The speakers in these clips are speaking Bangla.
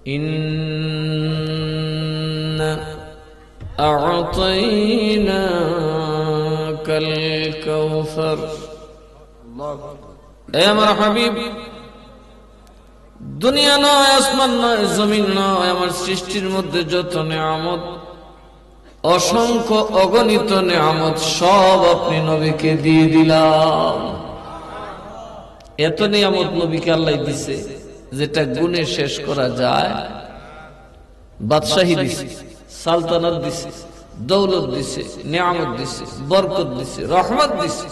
ইন্না আ'তাইনাকাল কাউসার। এ আমার হাবিব, দুনিয়া নয়, আসমান নয়, জমিন নয়, আমার সৃষ্টির মধ্যে যত নেয়ামত, অসংখ্য অগণিত নেয়ামত, সব আপনি নবীকে দিয়ে দিলাম। এত নিয়ামত নবীকে আল্লাহ দিছে যেটা গুণে শেষ করা যায়। বাদশাহী দিছে, সালতানাত দিছে, দৌলত দিছে, নিয়ামত দিছে, বরকত দিছে, রহমত দিছে।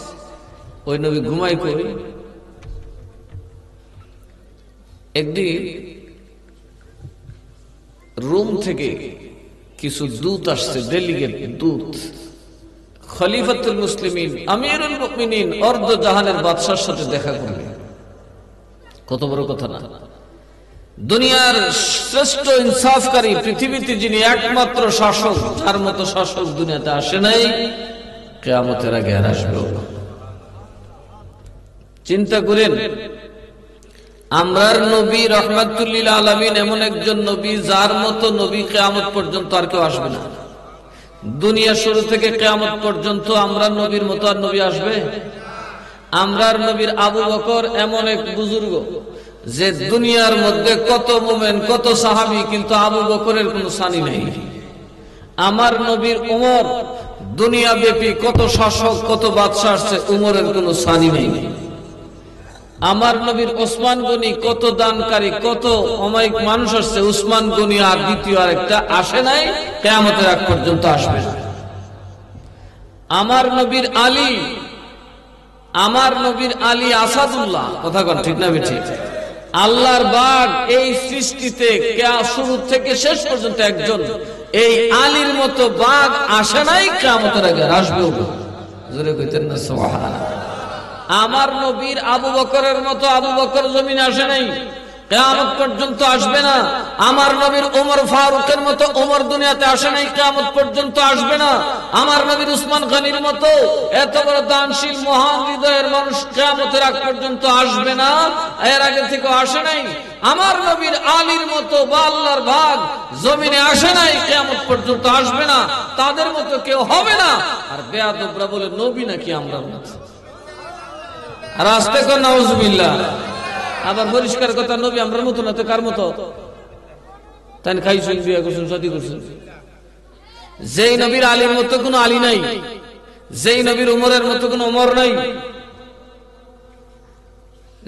ওই নবী ঘুমাই করি। একদিন রোম থেকে কিছু দূত আসছে, ডেলিগেট দূত, খলিফাতুল মুসলিমিন আমিরুল মুমিনিন অর্ধ জাহানের বাদশার সাথে দেখা করবে। কত বড় কথা না? দুনিয়ার শ্রেষ্ঠ ইনসাফকারী, পৃথিবীতে যিনি একমাত্র শাসক, যার মতো শাসক দুনিয়াতে আসে নাই, কিয়ামতের আগে আর আসবে না। চিন্তা করেন, আমরার নবী রাহমাতুল লিল আলামিন এমন একজন নবী যার মতো নবী কিয়ামত পর্যন্ত আর কেউ আসবে না। দুনিয়া শুরু থেকে কিয়ামত পর্যন্ত আমরার নবীর মতো আর নবী আসবে? আমরার নবীর আবু বকর এমন এক বুজুর্গ যে দুনিয়ার মধ্যে কত মুমিন, কত সাহাবী, কিন্তু আবু বকরের কোনো সানি নেই। আমার নবীর উমর, দুনিয়া ব্যাপী কত শাসক, কত বাদশা আসছে, উমরের কোনো সানি নেই। আমার নবীর ওসমান গনি, কত দানকারী, কত অমায়িক মানুষ আসছে, উসমান গনি আর দ্বিতীয় আরেকটা আসে নাই, কিয়ামতের আগ পর্যন্ত আসবে না। আমার নবীর আলী, আমার নবীর আলী আসাদুল্লাহ, কথা কন ঠিক না ঠিক? আল্লাহর বাগ এই সৃষ্টিতে শুরু থেকে শেষ পর্যন্ত একজন এই আলীর মতো বাগ আসে নাই, কিয়ামতের আগে আসবেও না। জোরে কইতেন না সুবহানাল্লাহ। আমার নবীর আবু বকরের মতো আবু বকর জমিনে আসে নাই, কিয়ামত পর্যন্ত আসবে না। আমার নবীর ওমর ফারুকের মতো ওমর দুনিয়াতে আসে নাই, কিয়ামত পর্যন্ত আসবে না। আমার নবীর উসমান গনির মতো এত বড় দানশীল মহান হৃদয়ের মানুষ কিয়ামতের আগ পর্যন্ত আসবে না, এর আগে থেকে আসে নাই। আমার নবীর আলীর মতো বা আল্লাহর ভাগ জমিনে আসে নাই, কিয়ামত পর্যন্ত আসবে না। তাদের মতো কেউ হবে না। আর বেয়াদবরা বলে নবী নাকি আমরা মতো, আর আস্তে কর নাউজুবিল্লাহ। আবার পরিষ্কার কথা, নবী আমরার মতো না তো কার মতো? তাই খাইছেন, বিয়ে করছেন, শাদী করছেন। যেই নবীর আলীর মতো কোনো আলী নাই, যেই নবীর উমরের মতো কোনো উমর নাই,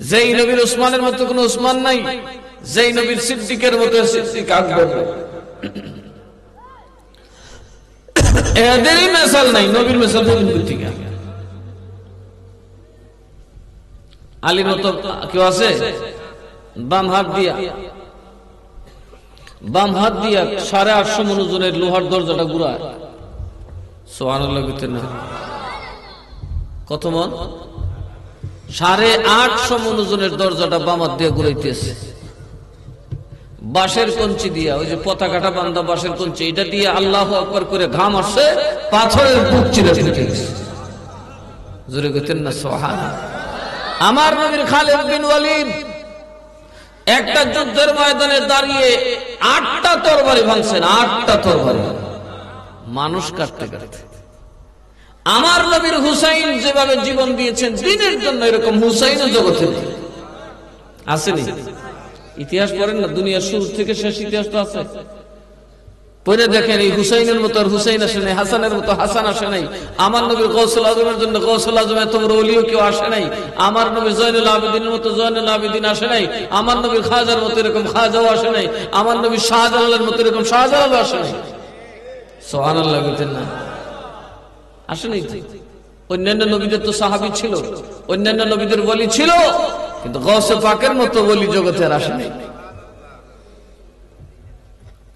যেই নবীর উসমানের মতো কোনো উসমান নাই, যেই নবীর সিদ্দিকের মতো সিদ্দিক আকবর, এদেরই মেসাল নাই। নবীর মেসাল নবীন থেকে আলীর মতো কেউ আছে? বাম হাত দিয়া 850 মণ ওজনের লোহার দরজাটা ঘুরায়। সুবহানাল্লাহ। কত মন? 850 মণ ওজনের দরজাটা বাম হাত দিয়ে ঘুরাইতেছে। বাঁশের কঞ্চি দিয়া, ওই যে পতাকাটা বান্ধা বাঁশের কঞ্চি, এটা দিয়ে আল্লাহু আকবার করে ঘাম আসছে, পাথরের বুক চিরে ফেলতে গেছে। জোরে কইতেন না সুবহানাল্লাহ। আমার নবীর খালিদ বিন ওয়ালিদ একটা যুদ্ধের ময়দানে দাঁড়িয়ে 8টা তরবারি ভাঙছেন, 8টা তরবারি, মানুষ কাটতে কাটতে। আমার নবীর হুসাইন যেভাবে জীবন দিয়েছেন দিনের জন্য, এরকম হুসাইনও জগতে আসেনি। ইতিহাস পড়েন না, দুনিয়ার শুরু থেকে শেষ ইতিহাস তো আছে। পরে দেখেন, এই হুসাইনের মতো আর হুসাইন আসে নাই, হাসানের মতো হাসান আসে নাই। আমার নবীর গৌসুল আজমের জন্য গৌসুল আজম এত বড় ওলিও কেউ আসে নাই। আমার নবী জয়নুল আবেদিনের মতো জয়নুল আবেদিন আসে নাই। আমার নবীর খাজার মতো এরকম খাজাও আসে নাই। আমার নবী শাহজালালের মতো এরকম শাহজালালও আসে নাই। সুবহানাল্লাহ বলতেন না? আসে নাই। অন্যান্য নবীদের তো সাহাবী ছিল, অন্যান্য নবীদের ওলি ছিল, কিন্তু গৌসে পাকের মতো ওলি জগতে আর আসে নাই।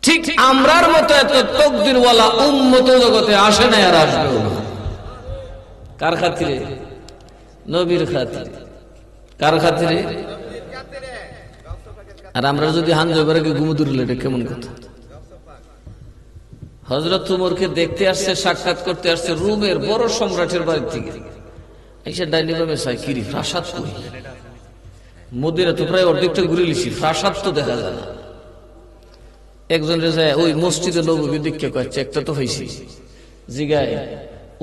ঠিক আমরার মতো এত তকদিরওয়ালা উম্মত জগতে আসে না, আর আসবেও না। কার খাতিরে? নবীর খাতিরে। কার খাতিরে? আর আমরা যদি হানজবের ঘুমুদুরলে, এটা কেমন কথা? হযরত উমরকে দেখতে আসছে, সাক্ষাৎ করতে আসছে রোমের বড় সম্রাটের বাড়ি থেকে। এসে ডাইনিং রুমে চাই, কিরি প্রাসাদ কই? মদিনা তো প্রায় অর্ধেকটা ঘুরে লিছি, প্রাসাদ তো দেখা যায় না। একজন ওই মসজিদে নববী দীক্ষা করছে, একটা তো হয়েছি, জিগায়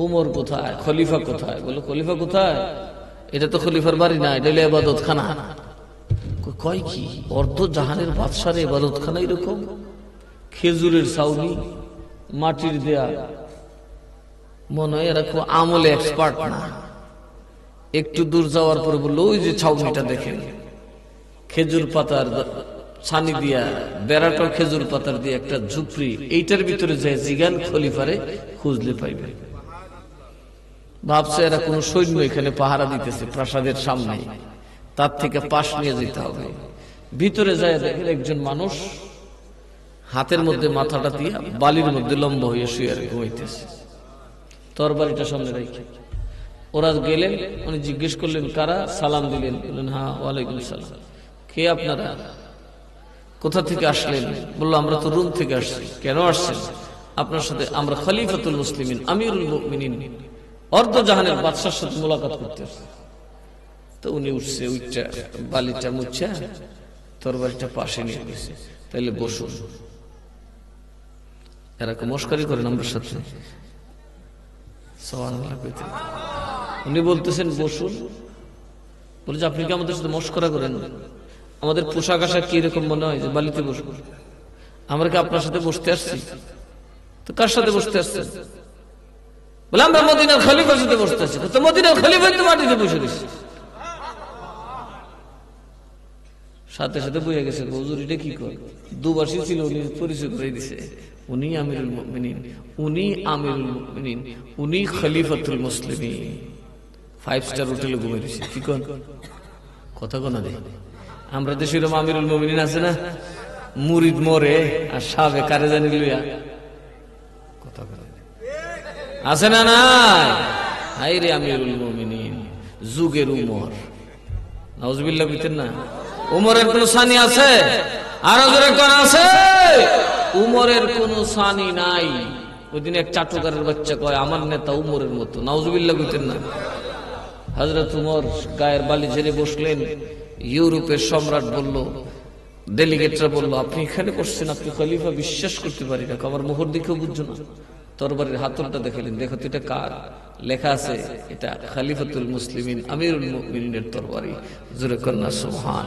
উমর কোথায়, খলিফা কোথায়? বলে খলিফা কোথায়? এটা তো খলিফার বাড়ি না, এটা ইবাদত খানা। কয় কি অর্ধ জাহানের বাদশার ইবাদত খানা এরকম? খেজুরের ছাউনি, মাটির দেয়া, মনে হয় এরা খুব আমলে এক্সপার্ট না। একটু দূর যাওয়ার পরে বললো ওই যে ছাউনিটা দেখেন, খেজুর পাতার ছানি দিয়া, বেড়াটাও খেজুর পাতার দিয়ে একটা ঝুপড়ি, এইটার ভিতরে যায় জিগান খলিফারে খুঁজলে পাইবে। ভাবছে এরা কোন সৈন্য এখানে পাহারা দিতেছে প্রাসাদের সামনে, তার থেকে পাশ নিয়ে যেতে হবে। ভিতরে যায় দেখেন একজন মানুষ হাতের মধ্যে মাথাটা দিয়ে বালির মধ্যে লম্বা হয়ে শুয়ে ঘুমাইতেছে, তরবারিটা সামনে রেখে। ওরা গেলেন, উনি জিজ্ঞেস করলেন কারা? সালাম দিলেন, বললেন হ্যাঁ ওয়ালাইকুম সালাম। কে আপনারা? কোথা থেকে আসলেন? বললো আমরা তো রুম থেকে আসছি। কেন আসছেন? আপনার সাথে আমরা খলিফাতুল মুসলিমিন আমিরুল মুমিনিন অর্ধ জাহানের বাদশার সাথে মোলাকাত করতে আসছি। তো উনি উঠছে, উঠটা বালিটা মুচ্ছা তরবারিটা পাশে নিয়ে গেছে, তাইলে বসুন। এরকম মস্কারি করেন আমার সাথে। উনি বলতেছেন বসুন। বলে যে আপনি কি আমাদের সাথে মস্করা করেন? আমাদের পোশাক আশাক কি রকম মনে হয় যে বালিতে বসবো? আমরা কি আপনার সাথে বসতে আসছি? তো কার সাথে বসতে আসছেন? বলে আমরা মদিনার খলিফার সাথে বসতে আসছি। তো মদিনার খলিফা তো মাটিতে বসে দিচ্ছে। সাথে সাথে বইয়া গেছে, হুজুর এটা কি করে? দুবাসী ছিল, উনি পরিচয় করে দিছে, উনি আমিরুল মুমিনিন, উনি আমিরুল মুমিনিন, উনি খলিফাতুল মুসলিমিন। 5 স্টার হোটেলে ঘুমিয়ে দিছে। কি কোন কথা কোন দে? আমরা দেশে এরকম আমিরুল মুমিনিন আছে না, মুরিদ মরে আর সাবে কারে জানি লইয়া কথা বলে আছে না? নাই। হাই রে আমিরুল মুমিনিন, যুগের উমর। নাউজুবিল্লাহ বিতেন না। উমরের কোন সানি আছে? আরো জোরে কোন আছে? উমরের কোন সানি নাই। ওইদিন এক চাটুকারের বাচ্চা কয় আমার নেতা উমরের মতো। নাউজুবিল্লাহ বিতেন না। হযরত উমর গায়ের বালি ঝেড়ে বসলেন। ইউরোপের সম্রাট বলল, ডেলিগেটরা বলল আপনি এখানে বসছেন, আপনি খলিফা? বিশ্বাস করতে পারি না। আমার মোহর দেখেও বুঝছো না? তরবারির হাতলটা দেখালেন, দেখো তো এটা কার? লেখা আছে এটা খলিফাতুল মুসলিমিন আমিরুল মুমিনিনের তরবারি। জোরে কন্যা সুবহান।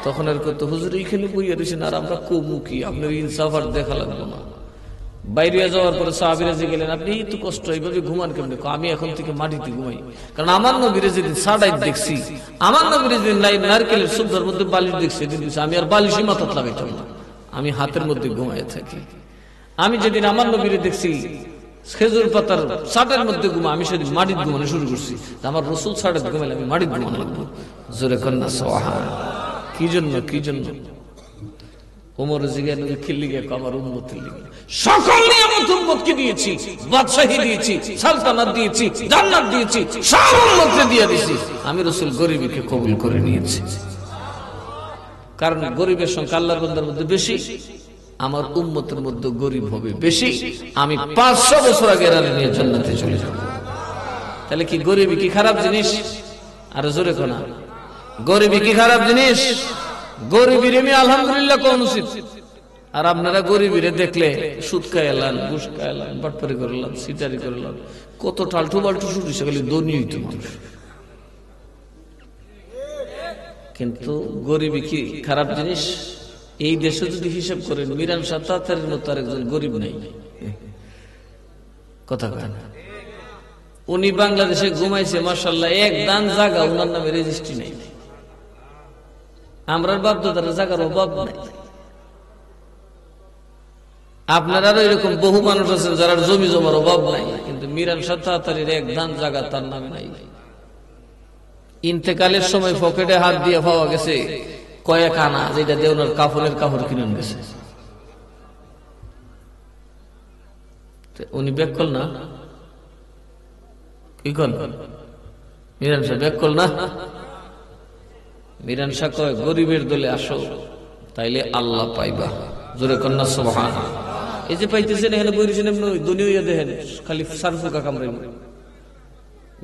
তখন আর কত হুজুর এইখানে বইয়া রয়েছেন, আর আমরা কমু কি? আপনার ইনসাফ আর দেখা লাগবো না। বাইরে যাওয়ার পরে সাহাবীরা যে গেলেন, আপনি তো কষ্ট এইভাবে ঘুমান কেমনে? আমি এখন থেকে মাটিতে ঘুমাই, কারণ আমার নবীরে যেদিন সাড়াই দেখছি, আমার নবীরে যেদিন নারকেলের সুন্দর মধ্যে বালিশ দেখছি, আমি আর বালিশই মাথাত লাগাইতাম না, আমি হাতের মধ্যে ঘুমাই থাকি। আমি যেদিন আমার নবীরে দেখছি খেজুর পাতার ছাটের মধ্যে ঘুমা, আমি সেদিন মাটির ঘুমানো শুরু করছি। আমার রসুল ছাড়ে ঘুমাইলে আমি মাটির ঘুমানো লাগবো। জোরে কন্যা সুবহান। কি জন্য? কি জন্য? ওমর জিগায় নবী খিল্লি গিয়ে আমার উম্মতের লিগে সকল নিয়ামত উম্মতকে দিয়েছি, বাদশাহী দিয়েছি, সালতানাত দিয়েছি, জান্নাত দিয়েছি, সব উম্মতকে দিয়ে দিয়েছি। আমি রাসূল গরিবকে কবুল করে নিয়েছি, কারণ গরিবের সংখ্যা আল্লাহর বান্দার মধ্যে বেশি, আমার উম্মতের মধ্যে গরিব হবে বেশি। আমি 500 বছর আগে রানী নিয়ে জান্নাতে চলে যাব। তাহলে কি গরিবই কি খারাপ জিনিস? আর জোরে কোনা, গরিবই কি খারাপ জিনিস? গরিবের আমি আলহামদুলিল্লাহ কোন উচিত। আর আপনারা গরিবের দেখলে সুদ খাইলাম, ঘুষ খাইলাম, বাটপারি করলাম, সিটারি করলাম, কত টালটু বাল্টু শুরু খালি ধনী হইতো মানুষ। কিন্তু গরিবই কি খারাপ জিনিস? এই দেশে যদি হিসাব করেন, মিরান শাহ তাতারের মতো আরেকজন গরিব নাই। কথা কয় না? উনি বাংলাদেশে ঘুমাইছে মাশাআল্লাহ, এক দান জায়গা উনার নামে রেজিস্ট্রি নাই। আমরার বাপ দাদার জায়গার অভাব নাই। আপনারাও এরকম বহু মানুষ আছেন যারা জমি জমার অভাব নাই, কিন্তু মিরান শাহ তাতারের এক দান জায়গা তার নামে নাই। ইন্তেকালের সময় পকেটে হাত দিয়ে পাওয়া গেছে কয়েক আনা, যেটা দিয়ে ওনার কাফনের কাপড় কিনে গেছে। উনি ব্যাকল না? কি কল? মিরান শাহ ব্যাকল না? মিরান শাহ কয় গরিবের দলে আসো, তাইলে আল্লাহ পাইবা। জোরে কন্যা সুবহান। এই যে পাইতেছেন এখানে বইরেছেন, দুনিয়া হইয়া দেখেন খালি সারফুকা কামড়াই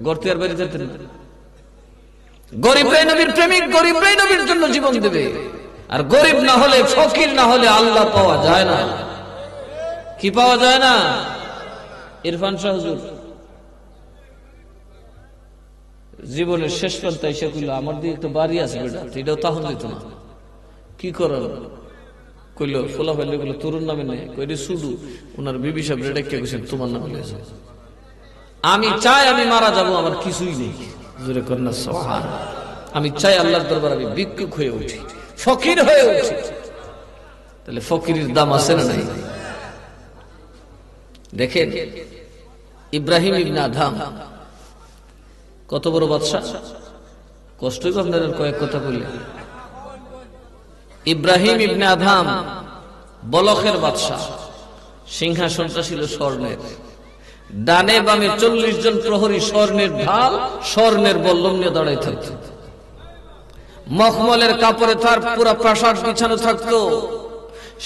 গর্তে আর বাইরে যেতেন। গরিবরাই নবীর প্রেমিক, গরিবরাই নবীর জন্য জীবন দেবে। আর গরিব না হলে, ফকির না হলে আল্লাহ পাওয়া যায় না। কি পাওয়া যায় না? ইরফান শাহ হুজুর জীবনের শেষ পর্যায়ে এসে কইল, আমার দিয়ে একটা বাড়ি আছে বেটা, এটাও তাহলে দিত না। কি করেন? কইল ফোলা ফেলে গুলো তরুণ নামে নেই, কইলে শুধু ওনার বিবি সাহেব রেডে কে কইছেন তোমার নামে লেছে। আমি চাই আমি মারা যাব, আমার কিছুই নেই। জোরে কন্যা সুবহান। আমি চাই আল্লাহর দরবার আমি ভিক্ষুক হয়ে উঠি, ফকির হয়ে উঠি। তাহলে ফকিরের দাম আছে না নাই? দেখেন ইব্রাহিম ইবনে আদহাম কত বড় বাদশা। কষ্টই আপনাদের কয়েক কথা বললেন। ইব্রাহিম ইবনে আদহাম বলখের বাদশা, সিংহাসনটা ছিল স্বর্ণের, ডানে বামে 40 জন প্রহরী স্বর্ণের ঢাল, স্বর্ণের বল্লম নিয়ে দাঁড়াই থাকত। মখমলের কাপড়ে তার পুরা প্রাসাদ বিছানো থাকতো।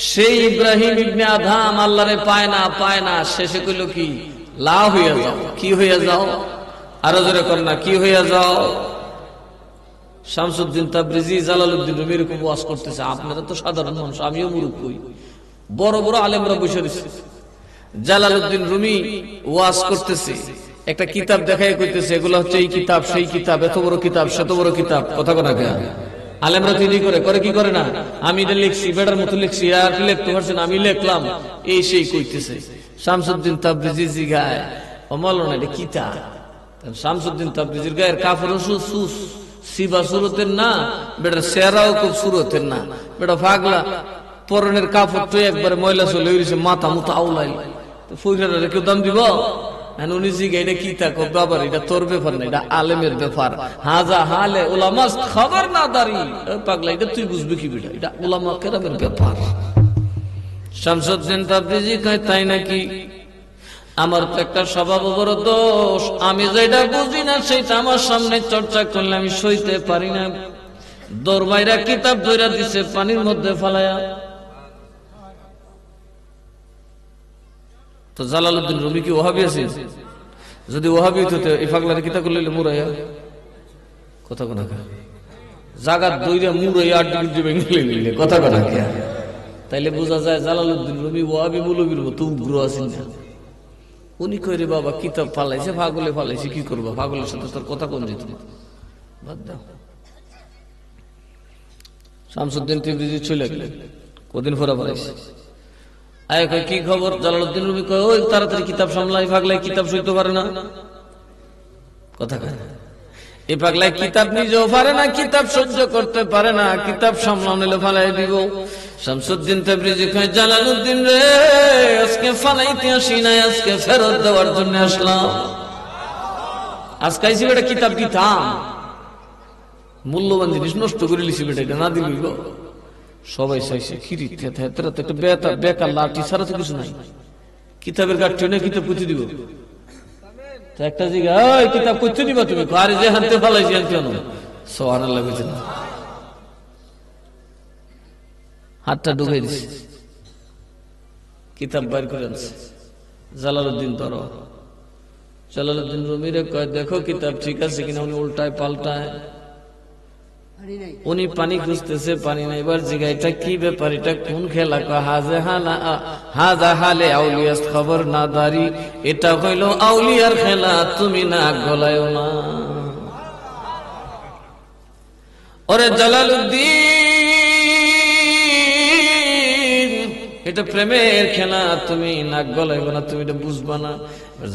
সেই ইব্রাহিম ইবনে আদহাম আল্লাহরে পায় না, শেষে কইল কি, লা হইয়া যাও। কি হইয়া যাও? আরো জোরে কর না, কি হইয়া যাও? শামসুদ্দিন তাবরিজি, জালালউদ্দিন রুমি এরকম ওয়াজ করতেছে। আপনারা তো সাধারণ মানুষ, আমিও মুরুখ কই, বড় বড় আলেমরা বসে রয়েছে। জালালউদ্দিন রুমি ওয়াজ করতেছে, একটা কিতাব দেখাই কইতেছে, এগুলো হচ্ছে এই কিতাব, সেই কিতাব, এত বড় কিতাব, শত বড় কিতাব। কথা কোনা কে? আলেমরা তিনি করে কি করে না? আমি এটা লিখছি, বেটার মতো লিখছি, আর কি লিখতে পারছেন? আমি লিখলাম, এই সেই কইতেছে। শামসুদ্দিন তাবরিজি জিগায়, ও মাওলানা এটা কিতাব? শামসুদ্দিন তাবরিজির গায়ের কাপড় সুস সিবা সুরতের না, বেটার চেহারাও খুব সুরতের না। বেটা পাগলা, পরনের কাপড় তো একবারে ময়লা চলে গেছে, মাথা মুথা আউলাই। ফুইরারে কেউ দাম দিব? উনি জিগে এটা কি থাকো বাবার, এটা তোর ব্যাপার না, এটা আলেমের ব্যাপার। হাজা হালে উলামা খবর না দাঁড়ি। পাগলা, এটা তুই বুঝবি কি বেটা? এটা উলামা কেরামের ব্যাপার। শামসুদ্দিন তাবরিজি কয়, তাই নাকি? আমার তো একটা স্বভাব বড় দোষ, আমি যেটা বুঝি না সেটা আমার সামনে চর্চা করলে আমি সইতে পারি না। দরবাইরা কিতাব ধইরা দিছে পানির মধ্যে ফালায়া। তো জালালউদ্দিন রুমি কি ওহাবি আছে? যদি ওহাবি হতো এই পাগলার কিতাব করলে মুরাইয়া কথা কোনা জাগাত দইরা মুরাইয়া আড্ডি ভেঙে নিলে কথা কোনা কে? তাইলে বোঝা যায় জালালউদ্দিন রুমি ওহাবি মৌলবীর মতো উগ্র আছেন না। উনি কইরে বাবা কিতাব ফালাইছে, পাগলে ফালাইছে, কি করবো? পাগলের সাথে তোর কথা কোন যেত? বাদ দাও। শামসুদ্দিন তাবরিজি চলে গেলেন, কদিন পরে ফালাইছে। আয় কয় কি খবর? জালালউদ্দিন রুমি কয়, ওই তাড়াতাড়ি কিতাব সামলাই, পাগলাই কিতাব সইতে পারে না। কথা কয় এই পাগলাই কিতাব নিজেও পারে না, কিতাব সহ্য করতে পারে না, কিতাব সামলানো ফালাই দিব। শামসুদ্দিন তাবরিজি কয়, জালালউদ্দিন রে, আজকে ফালাইতে আসি নাই, আজকে ফেরত দেওয়ার জন্য আসলাম। আজকে আইসি বেটা কিতাব কিতাব মূল্যবান জিনিস নষ্ট করে লিছি বেটা, এটা না দিবি গো। সবাই চাইছে খিরি একটা বেকার লাঠি ছাড়া তো কিছু নাই। কিতাবের গাঠি না, কিতাব করতে দিব। একটা জিগা, ওই কিতাব করতে দিবা তুমি? আরে যে হানতে ফালাইছি আনতে আনো। সুবহানাল্লাহ বুঝছেন, হাতটা ঢুকাই দিছে, কিতাব বাইর করে আনছে। জালালউদ্দিন ধরো। জালালউদ্দিন রুমিরে কয়, দেখো কিতাব ঠিক আছে কিনা। উনি উল্টায় পাল্টায়, উনি পানি খুঁজতেছে, পানি নাই। এবার জিগা, এটা কি ব্যাপার, এটা কোন খেলা? হাজা হালে আউলিয়াস খবর না দাঁড়ি, এটা হইল আউলিয়ার খেলা, তুমি না গলায়ও না। ওরে জালালউদ্দিন, এটা প্রেমের খেলা, তুমি নাক গলাইব না, তুমি এটা বুঝবা না।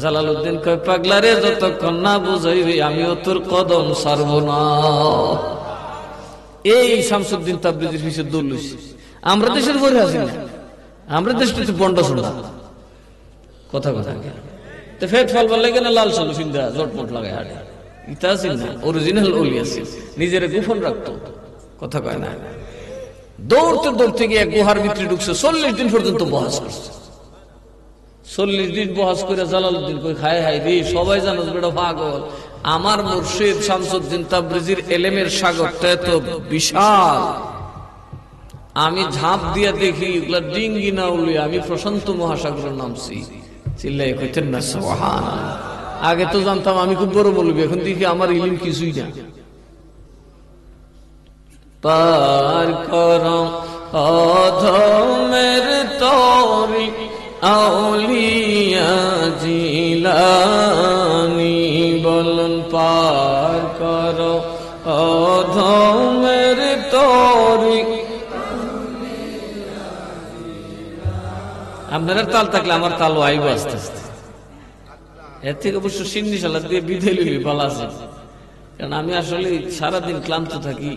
জালালউদ্দিন কয়, পাগলারে যতক্ষণ না বুঝাইবি আমিও তোর কদম ছাড়ব না। এই শামসুদ্দিন তাবরিজির পিছে দৌড় লইছে। আমরা দেশের পরে আছি না, আমরা দেশটা বন্ড শোনা কথা কথা ফেট ফলবার লাগে না, লাল সালু সিন্ধা জটমট লাগায় হাটে। ইতা আছিল না, অরিজিনাল ওলি আছে, নিজের গোপন রাখতো। কথা কয় না। দৌড়তে দৌড়তে গিয়ে গুহার ভিতরে ঢুকছে, 40 দিন পর্যন্ত বহাস করছে। 40 দিন বহাস করে জালালউদ্দিন কই, হায় হায় রে, সবাই জানোস বেটা পাগল। আমার মুর্শিদ শামসুদ্দিন তাবরিজির এলেমের সাগরটা এত বিশাল, আমি ঝাঁপ দিয়ে দেখি এগুলা ডিঙ্গি না উলি, আমি প্রশান্ত মহাসাগরের নামছি। চিল্লাই কইতেন না সুবহানাল্লাহ। আগে তো জানতাম আমি খুব বড় মৌলবী, এখন দেখি আমার ইলম কিছুই না। পার করো অধমের তরি আউলিয়া জিলানী বলুন পার করো অধমের তরি। আপনার তাল থাকলে আমার তাল আইব আস্তে আস্তে। এর থেকে অবশ্য সিন্নি সালাদ দিয়ে বিধে লিলি ভালো আছে, কারণ আমি আসলে সারাদিন ক্লান্ত থাকি।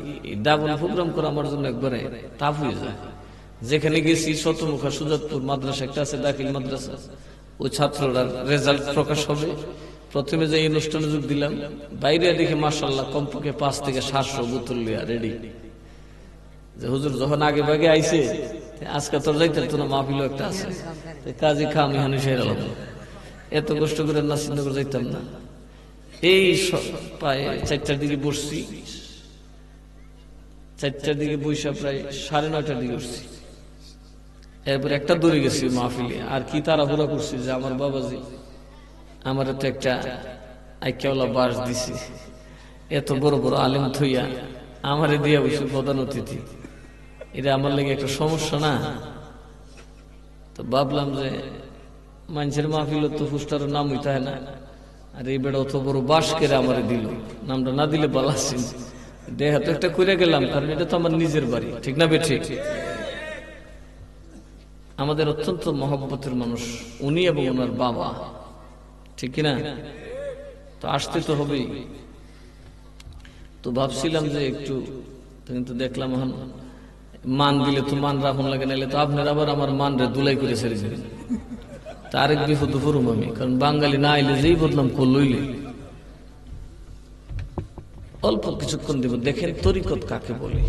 ডাবল প্রোগ্রাম করা আমার জন্য একবারে টাফ হয়ে যায়। যেখানে গেছি শতমুখা সুজাতপুর মাদ্রাসা একটা আছে, দাখিল মাদ্রাসা, ওই ছাত্ররা রেজাল্ট প্রকাশ হবে, প্রথমে যে অনুষ্ঠানে যোগ দিলাম, বাইরে দেখে মাশাআল্লাহ কমপক্ষে 5 থেকে 700 বোতল লিয়া রেডি। যে হুজুর যখন আগে ভাগে আইছে, আজকে তোর যাইতে তো না, মাহফিলও একটা আছে, কাজী খা আমি হানি শের আলম, এত কষ্ট করে নাসিরনগর যাইতাম না। এই প্রায় 4টার দিকে বসছি, 4টার দিকে বৈশা প্রায় 9:30টার দিকে উঠছি। এরপর একটা দৌড়ে গেছি মাহফিলে, আর কি তাড়াহুড়া করছি যে আমার বাবাজি আমার তো একটা আইকিয়াওয়ালা বাস দিছি, এত বড় বড় আলেম থইয়া আমারে দিয়া বসে প্রধান অতিথি, এটা আমার লেগে একটা সমস্যা না। তো ভাবলাম যে মানুষের মাহফিল তো ফুস্টার নাম হইতে হয় না, আর এই বেড়া অত বড় বাস কেড়ে আমারে দিল, নামটা না দিলে বালাসি দেহা তো একটা করে গেলাম, কারণ এটা তো আমার নিজের বাড়ি, ঠিক না বেঠি? আমাদের অত্যন্ত মহব্বতের মানুষ উনি এবং ওনার বাবা, ঠিক কিনা? তো আসতে তো হবেই। তো ভাবছিলাম যে একটু, কিন্তু দেখলাম এখন মান দিলে তো মান রাখুন লাগে, নাইলে তো আপনার আবার আমার মান রে দুলাই করে ছেড়ে দেবেন। তা আরেক বিপদ পড়ুম আমি, কারণ বাঙালি না আইলে যেই বদলাম করলইলে অল্প কিছুক্ষণ দিব। দেখেন তরিকত কাকে বলে।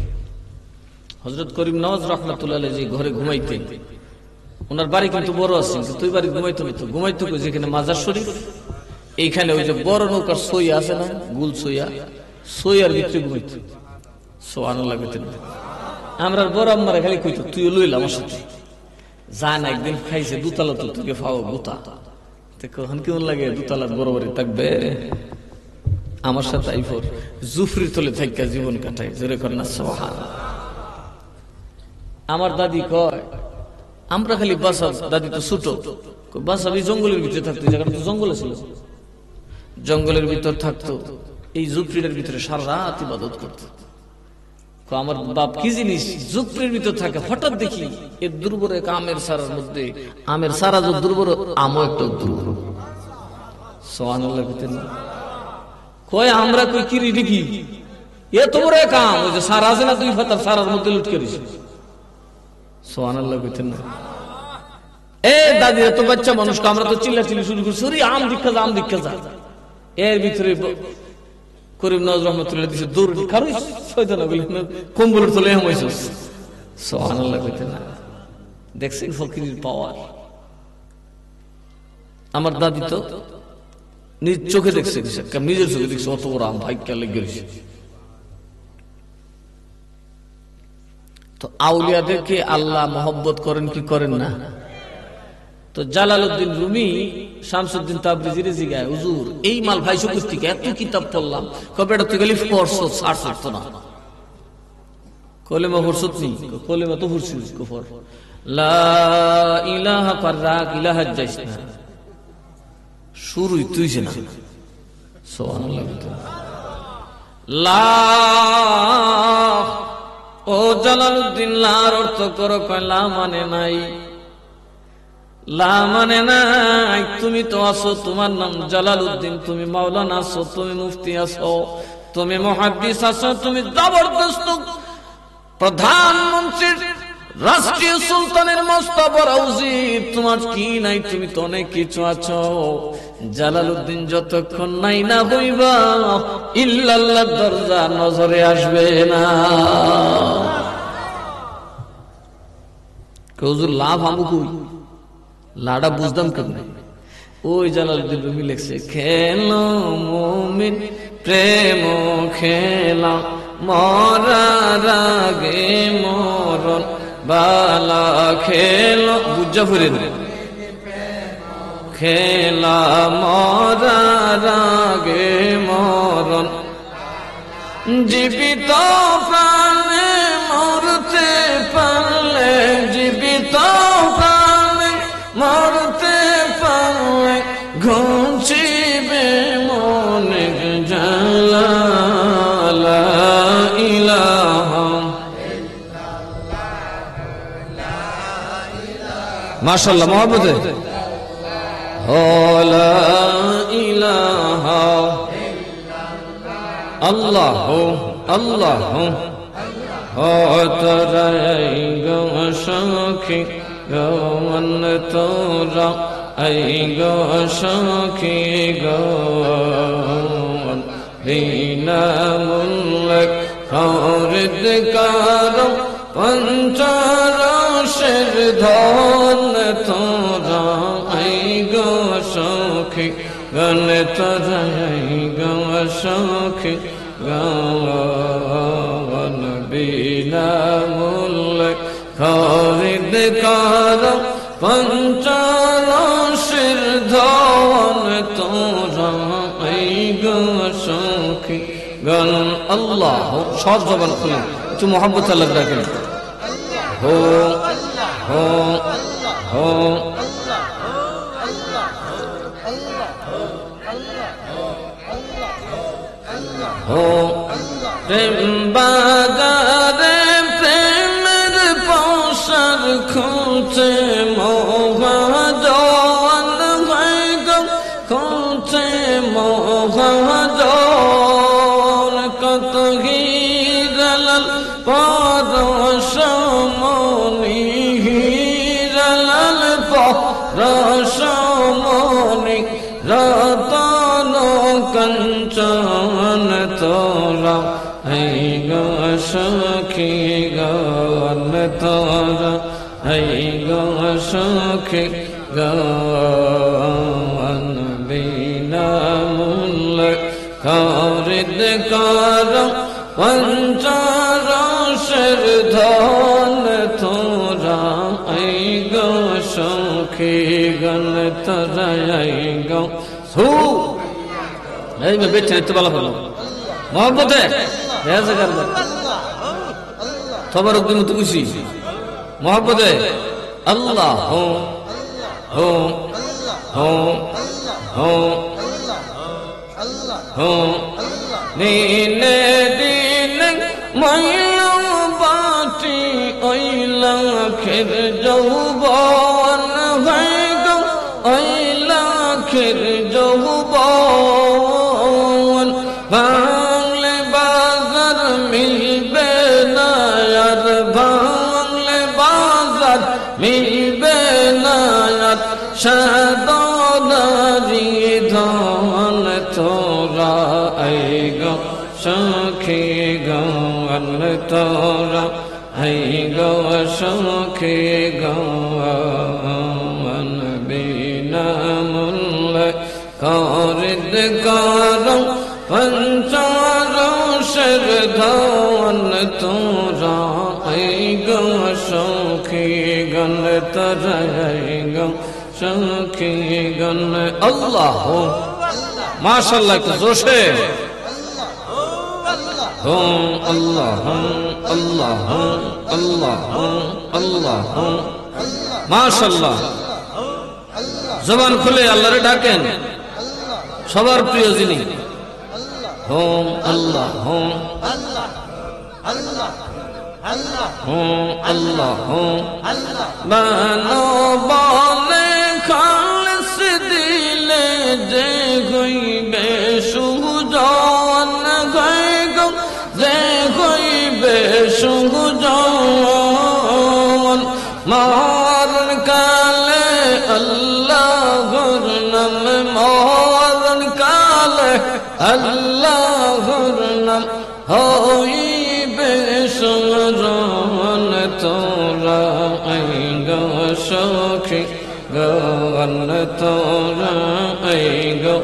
হযরত করিম নওয়াজ রাহমাতুল্লাহ আলাইহি যে ঘরে ঘুমাইতেন, ওনার বাড়ি কিন্তু বড় আছে, কিন্তু ওই বাড়ি ঘুমাইতো না। তো ঘুমাইতো যেখানে মাজার শরীফ, এইখানে ওই যে বড় নৌকার সইয়া আছে না, গুল সইয়া, সইয়ার ভিতরে ঘুমাইতো। সুবহানাল্লাহ কইতেন। আমরা বড় আম্মারা খালি কইতো তুই লইল আমার সাথে জান, একদিন খাইছে দুতলা, তো তোকে ফাও গুতা, তখন কেমন লাগে দুতলার বড় বাড়ি থাকবে, আমার সাথে আইফোর জুফরির তলে থাইকা জীবন কাটায়, জোরে কর না সুবহানাল্লাহ। আমার দাদি কয় আমরা খালি বাসা, দাদি তো ছোট, বাসা এই জঙ্গলের ভিতরে থাকতো, জায়গাটা তো জঙ্গল ছিল, জঙ্গলের ভিতর থাকতো, এই জুফরির ভিতরে সারা রাত ইবাদত করতো। আমার বাপ কি জিনিস জুফরির ভিতর থাকে, হঠাৎ দেখি এর দুর্বর এক আমের সারার মধ্যে, আমের সারা যে দুর্বর, আমও একটা দুর্বর। সুবহানাল্লাহ কইতেন। কয় আমরা কই কি রে দেখি এত বড় এক আম, ওই যে সারা আছে না 2 পাতার, সারার মধ্যে লুটকে দিছে। সুবহানাল্লাহ কইতেন না। এ দাদি এত বাচ্চা মানুষ, আমরা তো চিল্লাচিল্লি শুরু করছি, ওরে আম দীক্ষা যা, আম দীক্ষা যা। এর ভিতরে করিম নওয়াজ রাহমাতুল্লাহ দিছে দৌড়, কারোই শয়তান বলে কম্বলের তলে এম হইছস। সুবহানাল্লাহ কইতেন না। দেখছেন ফকিরের পাওয়ার। আমার দাদি তো নিজ চোখে দেখছে, নিজের চোখে দেখছে, অত বড় আম ভাগ্যা লেগে গেছে। তো আউলিয়াদেরকে আল্লাহ মহব্বত করেন কি করেন না? তো জালালউদ্দিন রুমি শামসুদ্দিন তাবরিজির জিগায়, হুজুর এই মাল ভাই শুকুর থেকে এত কিতাব পড়লাম, কবে এটা তুই গেলি পড়ছো, ছাড়ছো না, কলেমা পড়ছত নি? কলেমা তো পড়ছিস, কুফর লা ইলাহা পাররাক ইলাহা যাইস না, শুরুই তুইছে না। সুবহানাল্লাহ। লা ও জালালউদ্দিন, লার অর্থ করো, কয় লা মানে নাই, লা মানে নাই, তুমি তো আছো, তোমার নাম জালালউদ্দিন, তুমি মাওলানা আছো, তুমি মুফতি আছো, তুমি মুহাদ্দিস আছো, তুমি জবরদস্ত প্রধানমন্ত্রীর, রাষ্ট্রীয় সুলতানের মস্তবর উজির, তোমার কি নাই? তুমি তো অনেক কিছু আছো। জালালউদ্দিন যতক্ষণ নাই না হইবা, ইল্লাল্লাহ দরজা নজরে আসবে না। হুজুর লাভ আমু কই, লাডা বুঝতাম কেমনে? ওই জালালউদ্দিন রুমি লেখছে, খেলো মুমিন প্রেম খেলা, মরার আগে মরণ বালা খেলো, বুঝা ফুরে খেলা, মরার আগে মরণ, জীবিত প্রাণে মাশাআল্লাহ মহব্বতে লা ইলাহা আল্লাহ আল্লাহ তোরাই গো সখী গমন তোরা এই গো সখী গমন বিনামূল্যে খরিদ কারো পঞ্চরসের ধন তোরা এই গো সখী গণ তোরা এই গো সখী গমন বিনামূল্যে খরিদ কারো পঞ্চরসের ধন তোরা এই গো সখী গণ আল্লাহ সব জবান খুলে একটু মোহাম্মত আল্লাহ ডাকেন হো হো হো হো প্রেম বাজারে প্রেমের পৌষার খুঁজে মহাজন হয়ে গো খুঁজে মহাজন কত হিরালাল পরশমণি হিরালাল পরশমণি রতন কঞ্চন তোরা এই গো সখী গণ তোরা এই গো সখী গণ বিনামূল্যে খরিদ কারো পঞ্চরসের ধন তোরা এই গো সখী গণ তোরা এই গো সু এই মে বেঁচে নিতে বলা হলো মহব্বতে তোমার অগ্নি মতো খুশি মহব্বতে আল্লাহ হো হো হো হো হো দিনে দিনে মায়া বাটি ওই লাখের যৌবন হয়ে গো ওই লাখের যৌবন ভাঙলে বাজার মিলবে না আর ভাঙলে বাজার মিলবে না আর সাদনারি ধন তোরা এই গো সখী গণ তোরা এই গো সখী গণ বিনামূল্যে খরিদ কারো পঞ্চরসের ধন তোরা এই গো সখী গণ তোরা এই গো সখী গণ আল্লাহ মাশাআল্লাহ একটু জোশে হুম আল্লাহ আল্লাহ আল্লাহ আল্লাহ মাশাআল্লাহ জবান খুলে আল্লাহরে ডাকেন সবার প্রিয় যিনি হুম আল্লাহ হুম হুম আল্লাহ হুম মানবলে খালস দিলে যে হইবে সুজন গায় গো যে হইবে সুজন মরণ কালে আল্লাহর নাম মরণ কালে আল্লাহর নাম হইবে স্মরণ তোরা এই গো সখী গণ তোরা এই গো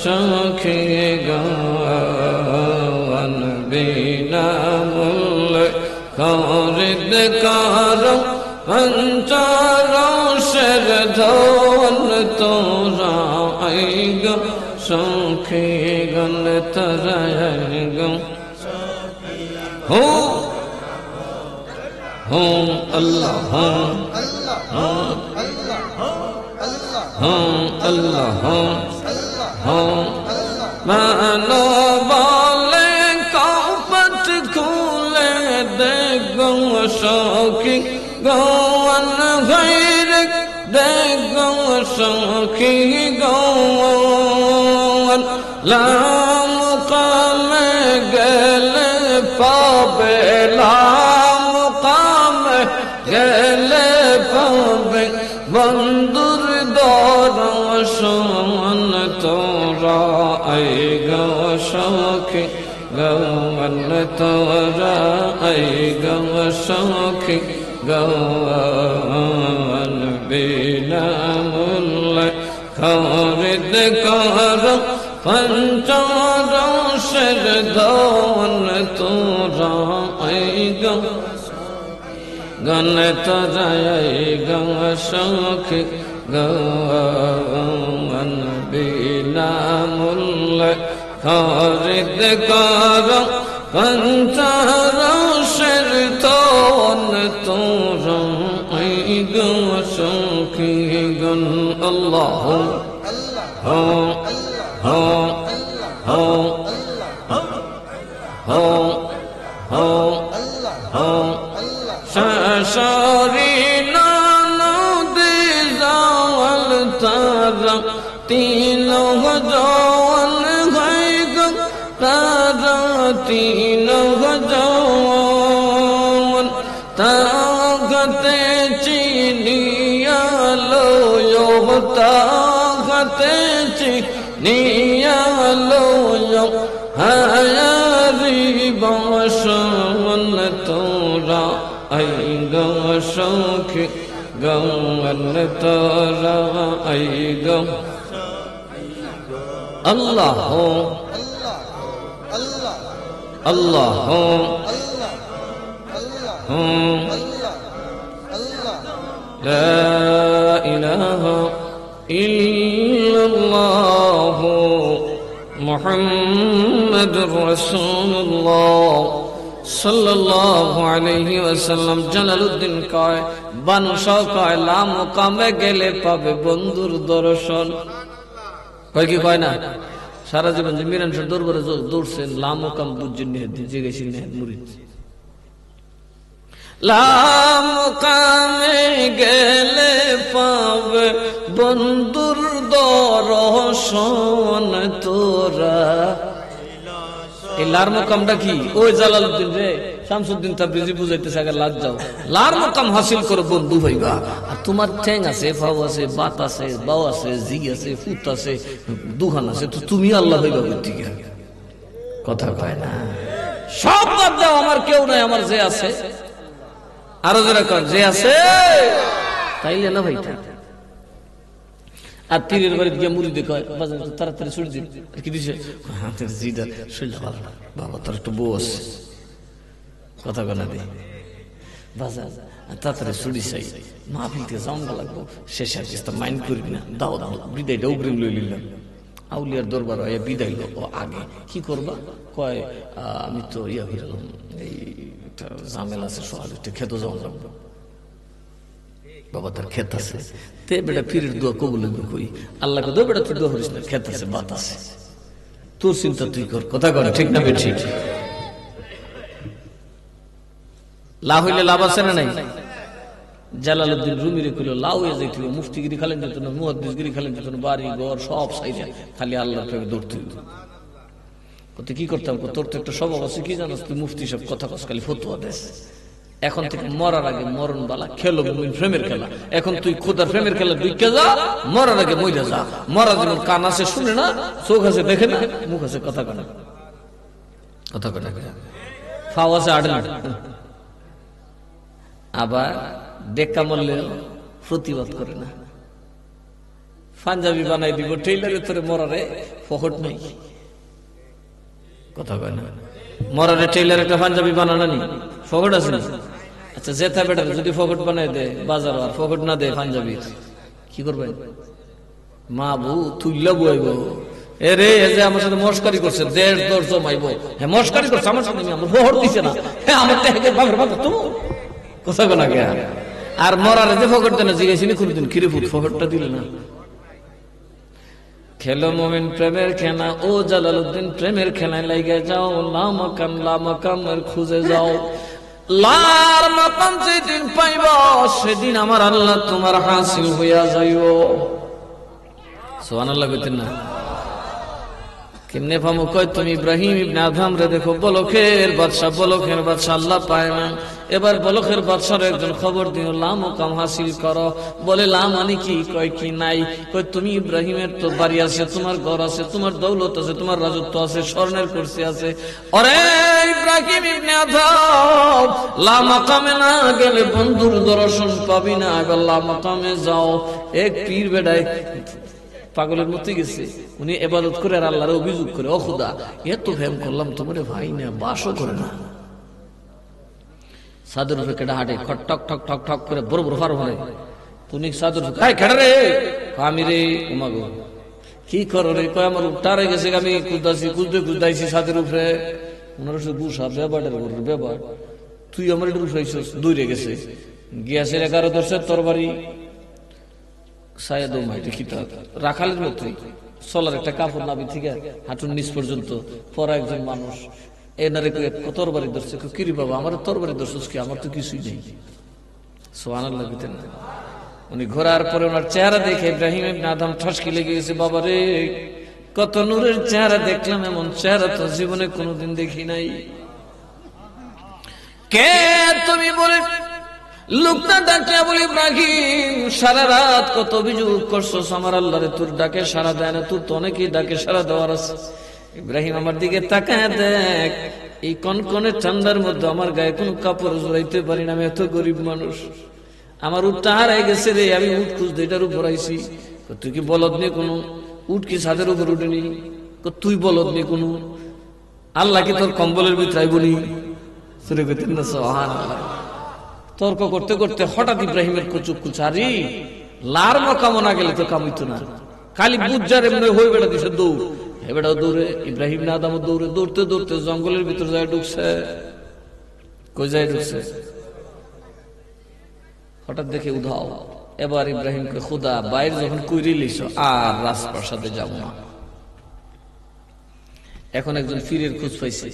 সখী গণ বিনামূল্যে খরিদ কারো পঞ্চরসের ধন তোরা এই গো সখী গণ তোরা এই গো হুম হুম আল্লাহ হুম হুম আল্লাহ হুম হুম মানবলে কপট খুলে দেখো সখী গৌন গৈর সখী গৌন লাম কামে গেলে পাবে লাম কামে গেলে পাবে বন্ধুর দর্শন তোরা আই গো সখী গৌন তোরা আই গো সখী গৌন বিনামূল্যে খরিদ কর পঞ্চরসের ধন তোরা আই গো গণ তোরা আই গো সখী গৌন বিনামূল্যে খরিদ কর পঞ্চরসের ধন তোরা আই গো সখী গণ আল্লাহ হো হো হো হো হো হো শাশরি নদী জাওয়াল তারা তিন গজন গাই গো তারা তিন গজন তাগতে চিনিয়ালো তাগতে চিনিয়ালো হায়ারি বসন তোরা আই গো সখী গৌন তোরা আই গো আল্লাহ আল্লাহ লা ইলাহা ইল্লাল্লাহ মুহাম্মাদুর রাসূলুল্লাহ সাল্লাল্লাহু আলাইহি ওয়াসাল্লাম। জালালউদ্দিন কয় বানু শাহ কয় লা মুকামে গেলে পাবে বন্ধুর দর্শন। কয় কি কয় না সারা জীবন যে মিরান শাহ দরবারে দৌড়ছেন লা মুকাম বুঝছেন নি দিতে গেছেন না মুরিদ লা মুকামে গেলে পাবে বন্ধুর দর্শন তোরা। এই লার মুকামটা কি? ওই জালালউদ্দিন রে শামসুদ্দিন তাবরিজি বুঝাইতেছে আগে লাজ যাও লার মুকাম হাসিল করে বন্ধু হইবা। আর তোমার ঠ্যাং আছে, ফাও আছে, বাত আছে, বাও আছে, জি আছে, ফুত আছে, দুখান আছে, তো তুমি আল্লাহ হইবা ঠিক কথা কয় না। সব বাদ দাও, আমার কেউ নাই, আমার যে আছে। আরো যারা কয় যে আছে তাইলে না ভাইটা। আর তীরের বাড়িতে গিয়ে মুড়ি দেখে তাড়াতাড়ি ছুটি দিন কি দিছে শরীরটা ভালো না বাবা, তোর একটু বউ আছে কথা কনা দি বাজার তাড়াতাড়ি ছুটি চাই মাহফিল থেকে জামগা লাগবো শেষে আর কিছু মাইন্ড করবি না, দাও দাও বিদায়টা অগ্রিম লই নিলাম। আউলিয়ার দরবার হয় বিদায় ও আগে কি করবা কয় আমি তো ইয়া করলাম এই ঝামেলা আছে সোহালিতে খেত যাওয়া লাগবো। বাবা তার ক্ষেত আছে তে বেটা ফিরের দোয়া কবুল করি আল্লাহকে দো বেটা তুই দোয়া করিস না, ক্ষেত আছে বাত আছে, তোর চিন্তা তুই কর কথা কর ঠিক না বেঠি। লাভ হইলে লাভ আছে না নাই? জালালউদ্দিন রুমিরে কইল লাউ হয়ে যাইতে মুফতিগিরি খালেন যেত না, মুহাদ্দিসগিরি খালেন যেত না, বাড়ি ঘর সব সাইজা খালি আল্লাহর প্রেমে দৌড়তে হইত। কত কি করতাম, তোর তো একটা স্বভাব আছে কি জানাস তুই মুফতি সব কথা কস খালি ফতোয়া দেস। এখন থেকে মরার আগে মরণ বালা খেলো মুমিন প্রেমের খেলা। এখন তুই খোদার প্রেমের খেলা ঢুকে যা, মরার আগে মইরা যা। মরা যেমন কান আছে শুনে না, চোখ আছে দেখে না, মুখ আছে কথা কানা কথা কানা ফাও আছে আড়ে না। আবার দেখা মরলে প্রতিবাদ করে না, পাঞ্জাবি বানাই দিব টেইলারে তোরে মরারে ফহট নাই কথা কয় না। মরারে টেইলার একটা পাঞ্জাবি বানানো নি ফহট আছে না? আচ্ছা জেতা বেটা যদি ফকট বানাই দে বাজার আর ফকট না দে পাঞ্জাবির কি করবেন? মা বউ তুইলা বইব এরে যে আমার সাথে মস্কারি করছে ১.৫ জমাইব। হ্যাঁ মস্কারি করছে আমার সাথে, আমার ফহট দিছে না, হ্যাঁ আমার টাকা বাপের বাপ তুমি কথা কোনা গে। আর মরারে যে ফকট দেন জিজ্ঞাসিনি কোনদিন কিরে ফুট ফকটটা দিলে না। খেলো মুমিন প্রেমের খেলা, ও জালালউদ্দিন প্রেমের খেলায় লাইগা যাও, লামাকামের খুঁজে যাও। লার মাকাম যেদিন পাইবা সেদিন আমার আল্লাহ তোমার হাসিল হইয়া যাইব। সুবহানাল্লাহ কইতেন না? কেমনে পামু? কয় তুমি ইব্রাহিম ইবনে আদহাম রে দেখো, বলখের বাদশা আল্লাহ পায় না। এবার বলখের বাদশার একজন খবর দিও, লাম ও কাম হাসিল করো। বলে লাম মানে কি? কয় কি নাই। কয় তুমি ইব্রাহিমের তো বাড়ি আছে, তোমার ঘর আছে, তোমার দৌলত আছে, তোমার রাজত্ব আছে, স্বর্ণের কুরসি আছে। অরে ইব্রাহিম ইবনে আদহাম, লা মাকামে না গেলে বন্ধুর দর্শন পাবি না। এবার লা মাকামে যাও। এক পীর বেড়ায় পাগলের মধ্যে গেছে, উনি ইবাদত করে আর আল্লাহর অভিযোগ করে, ও খোদা এত ভ্যাম করলাম, তোমার ভাই না বাসও করে না। সাদের উপরে কেটে হাঁটে, খট ঠক ঠক ঠক ঠক করে বড় বড় ফার হলে তুমি সাদের কেটে রে আমি রে উমাগো কি করো রে? কয় আমার উঠারে গেছে, আমি কুদাইছি ছাদের উপরে। ওনার সাথে গুসা ব্যাপারের ব্যাপার, তুই আমার একটু উঠাইছিস, দূরে গেছে গিয়াছে 11 দর্শের তরবারি রাখালের মতোই সোলার একটা কাপড় নাবি থেকে হাঁটুর নিচ পর্যন্ত পরা একজন মানুষ এনারে তরবারি ধরছে। কিরি বাবা আমার তরবারি ধরছিস কি? আমার তো কিছুই নেই। সুবহানাল্লাহ কইতেন না? উনি ঘোরার পরে ওনার চেহারা দেখে ইব্রাহিম ইবনে আদহাম ঠসকি লেগে গেছে। বাবা রে, কত নূরের চেহারা দেখলাম, এমন চেহারা তো জীবনে কোনোদিন দেখি নাই। কে তুমি? বলে লোকটা ডাকে বলে, ইব্রাহিম সারা রাত কত অভিযোগ করছো আমার আল্লাহরে, তোর ডাকে সারা দেয় না, তোর তো অনেকেই ডাকে সারা দেওয়ার আছে। ইব্রাহিম আমার দিকে তাকায় দেখ, এই কনকনে ঠান্ডার মধ্যে আমার গায়ে কোনো কাপড় জড়াইতে পারি না, আমি এত গরিব মানুষ, আমার উটটা হারাই গেছে রে, আমি উট খুঁজতে এটার উপর আইছি। তুই কি বলদ নি কোনো? উট কি ছাদের উপর উঠেনি? তুই বলদ নি কোনো? আল্লাহ কি তোর কম্বলের ভিতরে বলি? সুবহানাল্লাহ। তর্ক করতে করতে হঠাৎ ইব্রাহিমের কচুক কুচারি লার মকামনা গেলে তো কামিত না, খালি বুঝার এমনি হয়ে বেড়া দিছে দৌড়। এবেটাও দৌড়ে, ইব্রাহিম না আদম দৌড়ে, দৌড়তে দৌড়তে জঙ্গলের ভিতর যায় ঢুকছে। কই যায় ঢুকছে? হঠাৎ দেখে উধাও। এবার ইব্রাহিমকে, খুদা বাইরে যখন কুইরি লিস আর রাজপ্রাসাদে যাব না। এখন একজন পীরের খোঁজ পাইছে,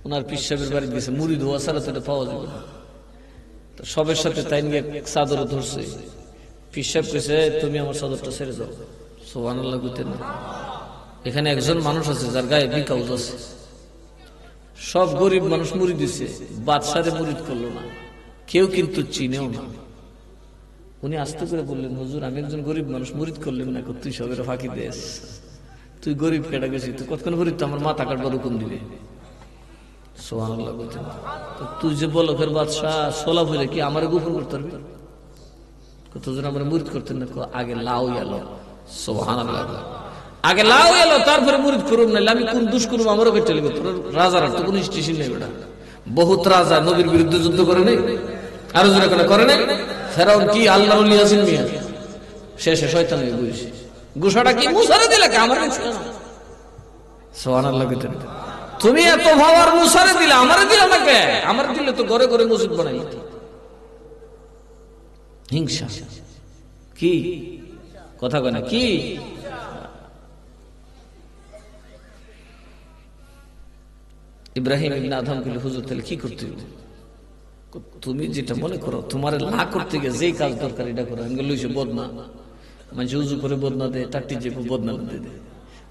ওনার পীর সাহেবের বাড়ি গেছে, মুড়ি ধোয়া ছাড়া তো এটা পাওয়া যাবে না। সবের সাথে তাই নিয়ে চাদর ধরছে। পীর সাহেব কইছে, তুমি আমার চাদরটা ছেড়ে যাও। সুবহানাল্লাহ কইতেন না? এখানে একজন মানুষ আছে যার গায়ে বিকাউজ আছে, সব গরিব মানুষ মুরিদ দিছে, বাদশারে মুরিদ করলো না, কেউ কিন্তু চিনেও না। উনি আস্তে করে বললেন, হুজুর আমি একজন গরিব মানুষ, মুরিদ করলেন না, তুই সবের ফাঁকি দেস, তুই গরিব কেটে গেছিস, তুই কতক্ষণ গরিব তো আমার মাথা কাটবার হুকুম দিবে। সুবহানাল্লাহ বলতেন। তুই যে বলকের বাদশা সোলা বলে কি আমার গোপন করতে পারবি? কতজন আমার মুরিদ করতেন না? আগে লাউ এলো। সুবহানাল্লাহ। আগে লাউ এলো, তারপরে মুরিদ করুন, না আমি কোন দুষ করবো আমারও কেটে নেবে। তোর রাজার তো কোন স্টেশন নেই বেটা। বহুত রাজা নবীর বিরুদ্ধে যুদ্ধ করে নেই, আরো জোরে করে নেই। ফেরাউন কি আল্লাহ ইয়াসিন মিয়া শেষে শয়তান হয়ে বসে। গুসাটা কি মুসারে দিলে আমার? সুবহানাল্লাহ। তুমি এত ভাবার মুসারে দিলে, আমারে দিলে আমাকে? আমার দিলে তো ঘরে ঘরে মসজিদ বানাই। হিংসা কি কথা কয় না কি? ইব্রাহিম ইবনে আদহাম বলে, হুজুর তাহলে কি করতে হবে? তুমি যেটা মনে করো, তোমার না করতে গিয়ে যেই কাজ দরকার এটা করো। আমি লইছে বদনা, মানে উজু করে বদনা দেয়, টাটি যে বদনা দিয়ে দেয়,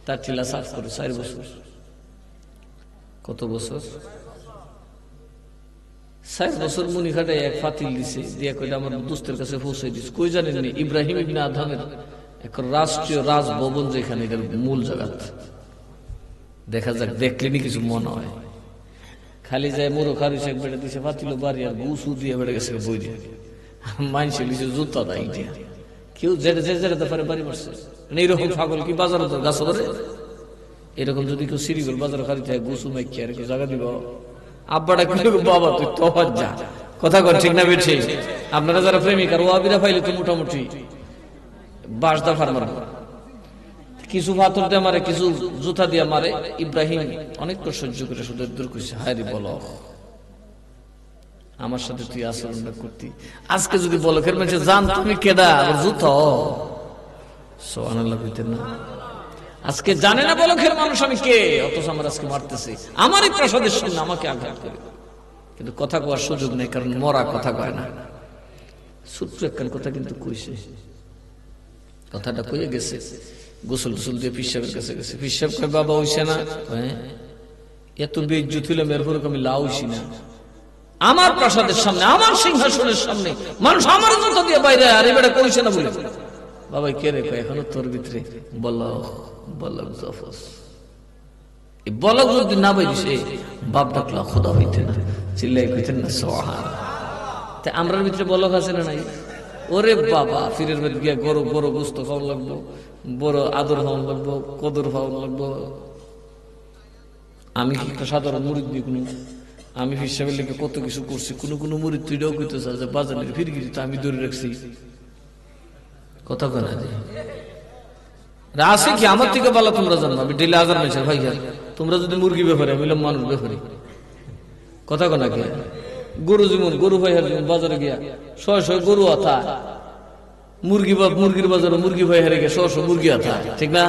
তার টিলা সাফ করে 4 বছর। কত বছর? 4 বছর মুনি খাটাই এক ফাতিল দিছে, দিয়া কইটা আমার দোস্তের কাছে পৌঁছে দিছে। কই জানেননি? ইব্রাহিম ইবনে আদহামের এক রাষ্ট্রীয় রাজভবন, যেখানে এটার মূল জায়গা। দেখা যাক, দেখলেনি কিছু মনে হয়। খালি যায় মুরো খারি শেখ বেড়ে দিছে ফাতিল বাড়ি, আর গুসু দিয়ে বেড়ে গেছে বই দিয়ে মাইনছে লিছে জুতা দা ইন্ডিয়া। কেউ যেটা যেটা পারে বাড়ি মারছে। এইরকম ছাগল কি বাজারে তো গাছ ধরে? এরকম যদি কেউ সিরিগল বাজারে খালি থাকে, গুসু মাইকি আর কেউ জায়গা দিব। আব্বাটা বাবা তুই তো যা, কথা কর ঠিক না বেঠে? আপনারা যারা প্রেমিক আর ওয়াবিরা পাইলে তো মোটামুটি বাসদা ফার মারা, কিছু পাথর দিয়ে মারে, কিছু জুতা দিয়ে মারে। ইব্রাহিম অনেক সহ্য করে শুধু দূর করছে, হায় রে বল আমার সাথে তুই আচরণটা করতি। আজকে যদি বলকের মেঝে জান তুমি কেডা, আবার জুতা। সুবহানাল্লাহ কইতেন না? আজকে জানে না বলকের মানুষ আমি কে, অথচ আমার আজকে মারতেছে আমারই প্রাসাদের সামনে, আমাকে আঘাত করে। কিন্তু কথা কওয়ার সুযোগ নেই, কারণ মরা কথা কয় না। ছোট্ট একখান কথা কিন্তু কইছে, কথাটা কইয়ে গেছে। গোসল টোসল দিয়ে পিসাবের কাছে গেছে। পিসাব কয় বাবা হইছে না? হ্যাঁ। এত বেইজ্জত হইলাম, এরপর আমি লাউ হইছি না। আমার প্রাসাদের সামনে, আমার সিংহাসনের সামনে মানুষ আমার জুতা দিয়ে বাইরে, আর এবারে কইছে না বলে। বাবা কে রে? কয় এখনো তোর ভিতরে বলক বলক জফস। এই বলক যদি না বাইছে বাপ ডাকলা খোদা হইতে না, চিল্লাই কইতেন না সুবহান। তা আমরার ভিতরে বলক আছে না নাই? ওরে বাবা, ফিরের বাড়ি গিয়া বড় বড় গোস্ত খাওয়া লাগবো, বড় আদর খাওয়া লাগবো, কদর খাওয়া লাগবো। আমি কি সাধারণ মুরিদ দিই? কোনো আমি হিসাবের লেগে কত কিছু করছি, কোনো মুরিদ তুইটাও কইতে চাস যে বাজারের ফিরগিরি তো আমি ধরে রাখছি। কথা কেনা আছে কি আমার থেকে বলা? তোমরা জানো আমি ডেলি আজার মেছের ভাই, তোমরা যদি মুরগি ব্যাপারে, আমি বললাম মানুষ ব্যাপারে। কথা কেনা কে? গরু যেমন গরু ভাই বাজারে গিয়া শয় গরু আথা, মুরগির বাজারে মুরগি ভাই হারে গিয়া শয় মুরগি আথা, ঠিক না?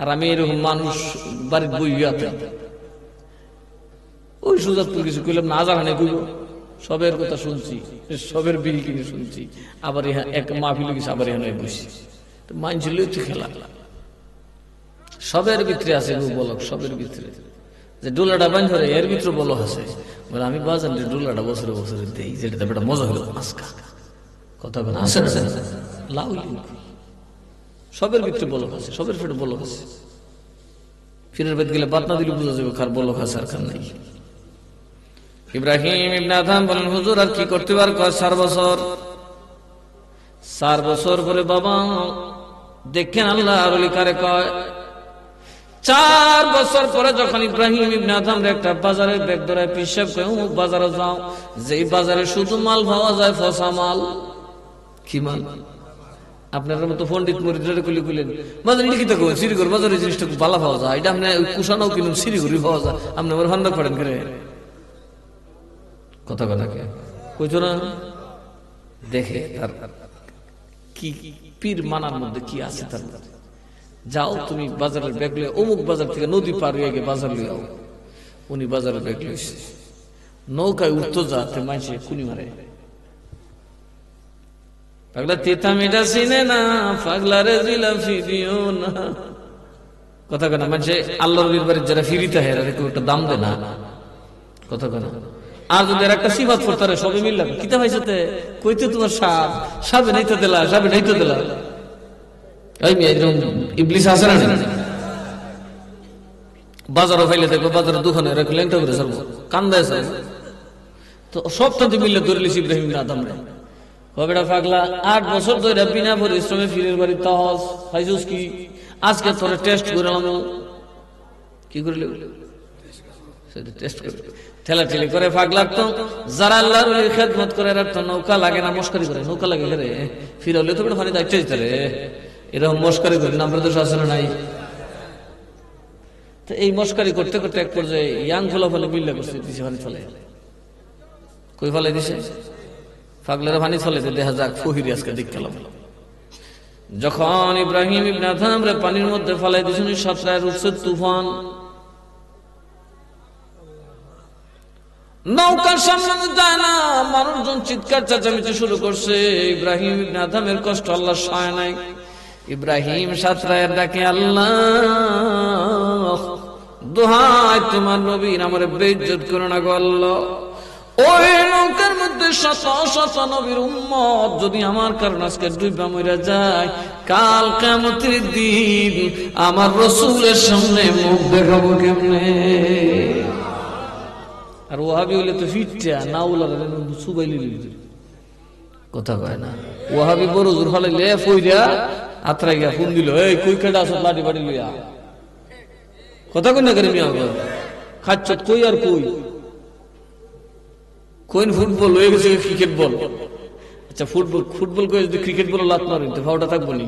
আর আমি এরকম মানুষ বাড়ির বই গিয়াতে ওই সুজাতপুর কিছু কইলাম না, আজার হানে কইব। সবের কথা শুনছি, সবের বিল কিনে শুনছি, আবার ইহা এক মাহফিল গেছে, আবার এখানে বসি মানছিল খেলা। সবের ভিতরে আছে বলক, সবের ভিতরে যে ডোলাটা বান ধরে এর ভিতরে বলক আছে। বলে আমি বাজান ডোলাটা বছরে বছরে দেই, যেটা বেটা মজা হলো আজকা। কথা বলে আসে না লাউ, সবের ভিতরে বলক আছে, সবের ফেটে বলক আছে। ফিরের বেদ গেলে বাদ না দিলে বুঝা যাবে কার বলক আছে আর কার নাই। ইব্রাহিম ইবনে আদম বলেন, হুজুর আর কি করতে পার? কয় 4 বছর। 4 বছর পরে বাবা দেখেন আল্লাহ আরলি কারে কয়। 4 বছর পরে যখন ইব্রাহিম ইবনে আদম একটা বাজারের ব্যাগ ধরায় পিসাব কয় অমুক বাজারে যাও, যেই বাজারে শুধু মাল পাওয়া যায় ফসা মাল। কি মাল? আপনার মতো পন্ডিত মরিদরা কইলেন বাজারে লিখিত করেন সিরিগর বাজারে জিনিসটা ভালো পাওয়া যায়, এটা আপনি কুষানাও কিনুন সিরিগরি পাওয়া যায়, আপনি আমার ভান্ডার করেন করে। কথা কে কইতো না? দেখে তার কি পীর মানার মধ্যে কি আছে তার। যাও তুমি বাজারের ব্যাগ লিয়ে অমুক বাজার থেকে নদী পার হয়ে গিয়ে বাজার লিয়ে যাও। উনি বাজারের ব্যাগ লিয়েছে, নৌকায় উঠতো যাতে মাইছে কুনি মারে। পাগলা তেতা মেটা চিনে না, পাগলা রে জিলাপি দিও না। কথা কেনা মানে আল্লাহর বাড়ির যারা ফিরিতে হয় এরকম একটা দাম দেয় না। কথা কেনা আর যদি একটা সিফাত করতে সবে মিললাম কিতা ভাইসাতে কইতে তোমার সাপ সাবে নাই তো দিলা, সাবে নাই তো দিলা। ওই একদম ইবলিস আছে না? বাজারও ফাইলে দেখবো, বাজারের দোকানে রাখলে একটা করে সারবো কান্দায় সার। তো সপ্তাহে মিললে ধরে লিস ইব্রাহিম ইবনে আদম রে। কবেটা পাগলা 8 বছর ধরে বিনা পরিশ্রমে ফিরের বাড়ি তহস খাইছস কি? আজকে তোরে টেস্ট করলাম। কি করলি? সেটা টেস্ট করে ঠেলাঠেলি করে ফাঁক লাগতো। যারা আল্লাহর ওলির খেদমত করে এরা তো নৌকা লাগে না, মস্কারি করে। নৌকা লাগে রে ফিরলে তো পানি দায়িত্ব দিতে রে, এরকম মস্কারি করে না। আমরা তো শাসন নাই। তো এই মস্কারি করতে করতে এক পর্যায়ে ইয়াং ফলা ফলে বিল্লা করছে, দিছে পানি ফলে। কই ফলে দিছে? পাগলের পানি ফলে দেখা যাক ফহিরি আজকে দিক গেলাম। যখন ইব্রাহিম ইবনে আদম রে পানির মধ্যে ফলাই দিছেন, সাতটায় উঠছে তুফান। নৌকার সামনে যায় না, মানুষজন চিৎকার চেঁচামেচি শুরু করছে। ইব্রাহিম ইবনে আদমের কষ্ট আল্লাহ সহায় নাই। ইব্রাহিম সাতরায়ের ডাকে, আল্লাহ দোহাই তোমার নবীর আমার বেইজ্জত করো না গো আল্লাহ। ওই নৌকার মধ্যে শত শত নবীর উম্মত যদি আমার কারণে আজকে ডুইবা মইরা যায়, কাল কিয়ামতের দিন আমার রাসূলের সামনে মুখ দেখাবো কেমনে? আর ওয়াহাবি হইলে তো ফিটটা না উলারে সুবাইলি লিলি। কথা কয় না? ওয়াহাবি বড় জোর ফলাইলে ফইরা আত্রা গিয়া ফোন দিল, এই কই কেডা আছ লাডি বাড়ি লইয়া। কথা কই না করে মিয়া খাচ্ছত কই আর কই কোন ফুটবল হয়ে গেছে ক্রিকেট বল। আচ্ছা ফুটবল কই যদি ক্রিকেট বল লাত মারেন তো ফাউটা থাকবো নি?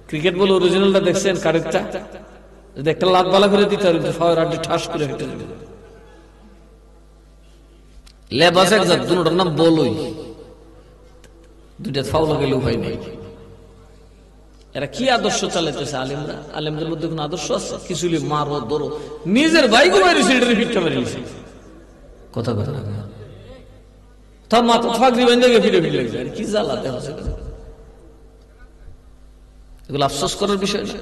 ক্রিকেট বল অরিজিনালটা দেখছেন কারেক্টটা? যদি একটা লাত বালা করে দিতে পারেন তো ফাউর আড্ডি ঠাস করে হেঁটে যাবে। লেবাস এক জাত, দুটোর নাম বলই, দুইটা ফাউল গেলেও হয় নাই। এরা কি আদর্শ চালাইতেছে আলেমরা? আলেমদের মধ্যে কোন আদর্শ আছে? কিছু মারো ধরো, নিজের ভাইকে মারিছে, এটারে ফিটটা মারিছে। কথা কথা তার মাথা ফাঁকরি বেঁধে গিয়ে ফিরে ফিরে লাগছে। কি জ্বালাতে হচ্ছে এগুলো আফসোস করার বিষয় না।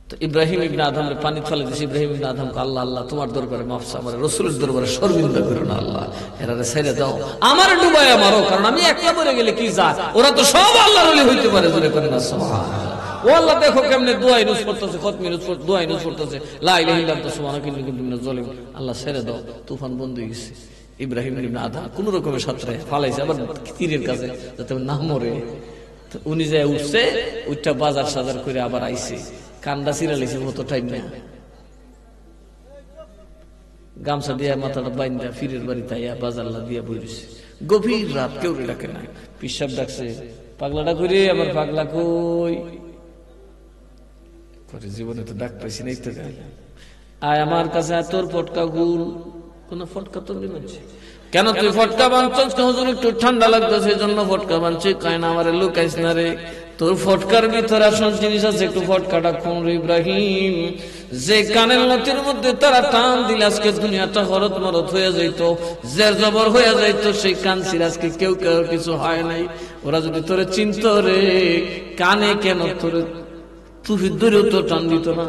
তো ইব্রাহিম ইবনে আদমের পানি ফেলে দিয়েছে। ইব্রাহিম ইবনে আদম আল্লাহ আল্লাহ তোমার দরবারে মাফ চাই, আমার রাসূলের দরবারে শর্মিন্দা করো না আল্লাহ, এরারে ছেড়ে দাও, আমার ডুবাইয়া মারো, কারণ আমি একলা মরে গেলে কি যায়, ওরা তো সব আল্লাহর ওলি হইতে পারে। জোরে করে না সুবহানাল্লাহ। ও আল্লাহ দেখো কেমনে দোয়া ইনুস পড়তেছে, খতম ইনুস পড়তেছে, দোয়া ইনুস পড়তেছে, লা ইলাহা ইল্লা আনতা সুবহানাকা ইন্নী কুনতু মিনাজ জালিমিন। আল্লাহ ছেড়ে দাও, তুফান বন্ধ হয়ে গেছে। ইব্রাহিম ইবনে আদম কোন রকমের সাঁতরে ফালাইছে, আবার তীরের কাছে যাতে না মরে। উনি যায় উঠছে, উঠটা বাজার সাজার করে আবার আইছে, কান্দা চিরা লেছে, মতো টাইম না, গামছা দিয়া মাথাটা বাইন্দা ফিরের বাড়িতে আইয়া বাজারলা দিয়া বইছে। গভীর রাত, কেউ ডাকে না, পিসাব ডাকছে, পাগলাটা করে আমার পাগলা কই করে, জীবনে তো ডাক পাইছি না, তো আয় আমার কাছে, তোর ফটকা গুল, কোন ফটকা তো নিবেছে কেন, তুই ফটকা বানছস, হুজুর একটু ঠান্ডা লাগতেছে এই জন্য ফটকা বানছি, কয় না আমারে লুকাইস না রে, তোর ফটকার ভিতরে আসল জিনিস আছে, একটু ফটকাটা কোন রে ইব্রাহিম, যে কানের লতির মধ্যে তারা টান দিলে আজকে দুনিয়াটা হরত মরত হয়ে যাইত, জের জবর হয়ে যাইত, সেই কান ছিল, আজকে কেউ কেউ কিছু হয় নাই। ওরা যদি তোরে চিনত রে, কানে কেন তোরে তুফি দূরেও তো টান দিত না,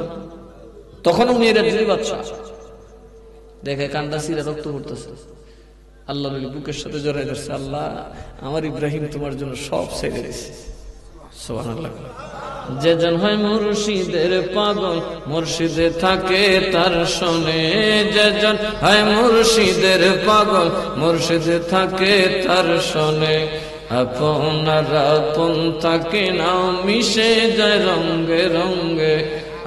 তখন উনি এরা দিলি বাচ্চা দেখে কানটা ছিঁড়ে রক্ত পড়তেছে, আল্লাহ বুকের সাথে জড়াই ধরছে, আল্লাহ আমার ইব্রাহিম তোমার জন্য সব ছেড়ে দিয়েছে। সুবহানাল্লাহ। যে জন হয় মুর্শিদের পাগল, মুর্শিদে থাকে তার শোনে, যে জন হয় মুর্শিদের পাগল, মুর্শিদে থাকে তার শোনে, আপনার আপন থাকে না মিশে যায় রঙ্গে রঙ্গে,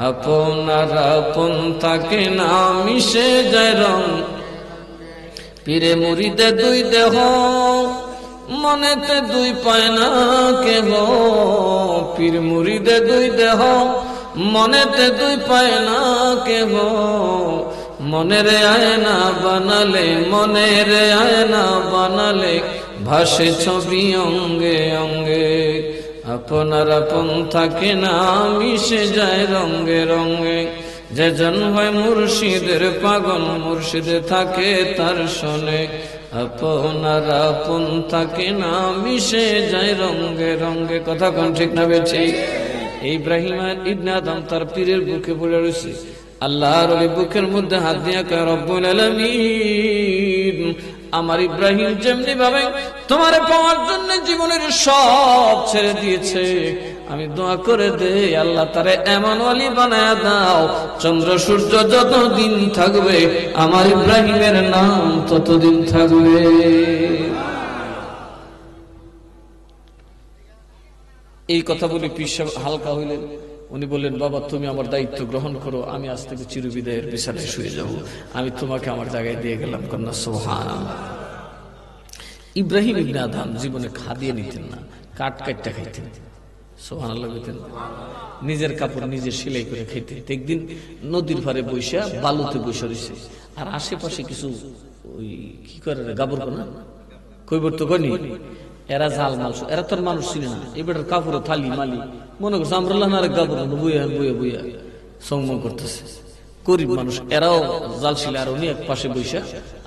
আপনার আপন থাকে না মিশে যায় রং, পীরে মুরিদে দুই দেহ, মনেতে দুই পায় না কেহ, পীর মুরিদে দুই দেহ, মনেতে দুই পায় না কেহ, মনের আয়না বানালে, মনের আয়না বানালে, ভাসে ছবি অঙ্গে অঙ্গে, আপনার আপন থাকে না মিশে যায় রঙ্গে রঙ্গে, যে জন হয় মুর্শিদের পাগল, মুর্শিদে থাকে তার শোনে, আপনার আপন থাকে না মিশে যায় রঙ্গে রঙ্গে। কথা কোন ঠিক না বেঠি? ইব্রাহিম ইবনে আদম তার পীরের বুকে পড়ে রয়েছে, আল্লাহর ওই বুকের মধ্যে হাত দিয়া কয়, রব্বুল আলামিন আমার ইব্রাহিম যেমনি ভাবে তোমারে পাওয়ার জন্য জীবনের সব ছেড়ে দিয়েছে, আমি দোয়া করে দে আল্লাহ তারে এমন ওলি বানায়া দাও, চন্দ্র সূর্য যতদিন থাকবে আমার ইব্রাহিমের নাম ততদিন থাকবে। এই কথা বলে পীর সাহেব হালকা হইলেন। উনি বললেন, বাবা তুমি আমার দায়িত্ব গ্রহণ করো, আমি আজ থেকে চিরবিদায়ের বিছানায় শুয়ে যাব, আমি তোমাকে আমার জায়গায় দিয়ে গেলাম। কন্যা সুবহানাল্লাহ। ইব্রাহিম ইবনে আদম জীবনে খাদিয়ে নিতেন না, কাট কাটটা খাইতেন। সুবহানাল্লাহ বলতেন। নিজের কাপড় নিজে সেলাই করে খাইতেন। একদিন নদীর পাড়ে বৈশা বালুতে বসে রয়েছে, আর আশেপাশে কিছু ওই কি করে গাবর কোনা কইবর তো কনি, এরা জাল মাল, এরা তোর মানুষ ছিল না, এবার কাপড় থালি মালি মনে করছে আমরাল্লাহ না গাবর বইয়া বইয়া বইয়া সংগ্রাম করতেছে। গরিব মানুষ, এরাও জাল ছিল, আর উনি এক পাশে বৈশা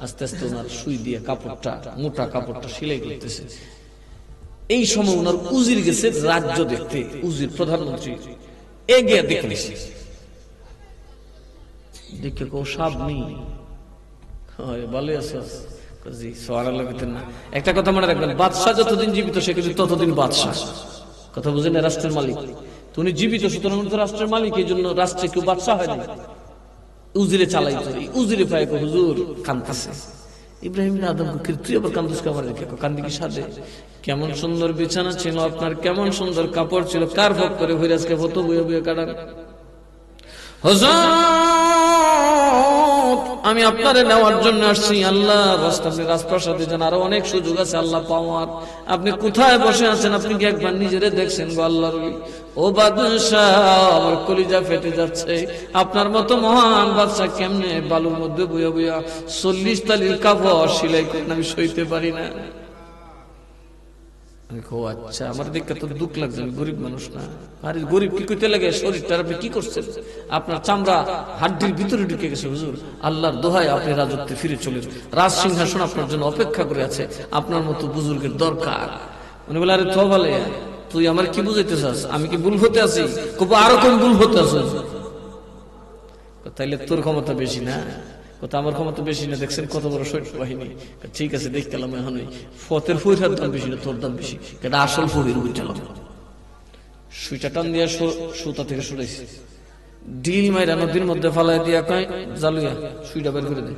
আস্তে আস্তে ওনার সুই দিয়ে কাপড়টা, মোটা কাপড়টা সেলাই করতেছে। এই সময় ওনার উজির গেছে রাজ্য দেখতে, উজির প্রধানমন্ত্রী এগিয়ে দেখে নিছে, দেখে কো সাপ নেই, ভালো আছে জি সোয়ারাল্লাহ বলতেন না। একটা কথা মনে রাখবেন, বাদশাহ যতদিন জীবিত সে কিন্তু ততদিন বাদশাহ। কথা বুঝেন, রাষ্ট্রের মালিক তুমি জীবিত, সুতরাং রাষ্ট্রের মালিক, এই জন্য রাষ্ট্রে কেউ বাদশাহ হয় না। উজিরে চালাইতো, উজিরে পায় হুজুর কান্দাছে। ইব্রাহিম আদম তুই আবার কান্দুস কামার রেখে কান্দি কি সাথে, কেমন সুন্দর বিছানা ছিল আপনার, কেমন সুন্দর কাপড় ছিল, কার ভোগ করে হইরাজকে ফটো বইয়ে বইয়ে কাটান। হুজুর আমি আপনারে নেওয়ার জন্য আসছি, আল্লাহ রাস্তাতে রাজপ্রাসাদে যান, আরো অনেক সুযোগ আছে আল্লাহ পাওয়ার। আপনি কোথায় বসে আছেন, আপনি কি একবার নিজেরে দেখছেন গো আল্লাহর ওলি? ও বাদশাহ আমার কলিজা ফেটে যাচ্ছে, আপনার মতো মহান বাদশাহ কেমনে বালুর মধ্যে বইয়া বইয়া 40 তালির কাপড় সেলাই করেন, আমি সইতে পারি না। আচ্ছা আমার দেখে তো দুঃখ লাগছে, আমি গরিব মানুষ না। আরে গরিব কি করতে লাগে, শরীরটা আপনি কি করছেন, আপনার চামড়া হাড্ডির ভিতরে ঢুকে গেছে। হুজুর আল্লাহর দোহাই আপনি রাজত্বে ফিরে চলে, রাজ সিংহাসন আপনার জন্য অপেক্ষা করে আছে, আপনার মতো বুজুর্গের দরকার। উনি বলে, আরে তো বলে তুই আমার কি বুঝাইতে চাস, আমি কি ভুল হতে আছি? কবো আরো কোন ভুল হতে আছো? তাইলে তোর ক্ষমতা বেশি না? কথা আমার ক্ষমতা বেশি না, দেখছেন কত বড় সৈন্য বাহিনী। ঠিক আছে দেখলাম, এখন ফতের ফুইটার দাম বেশি না তোর দাম বেশি, এটা আসল ফুইর উঠালাম। সুইটা টান দিয়া সুতা থেকে সরাইছে, ডিল মাইরা নদীর মধ্যে ফালাই দিয়া কয়, জালুয়া সুইটা বের করে দে।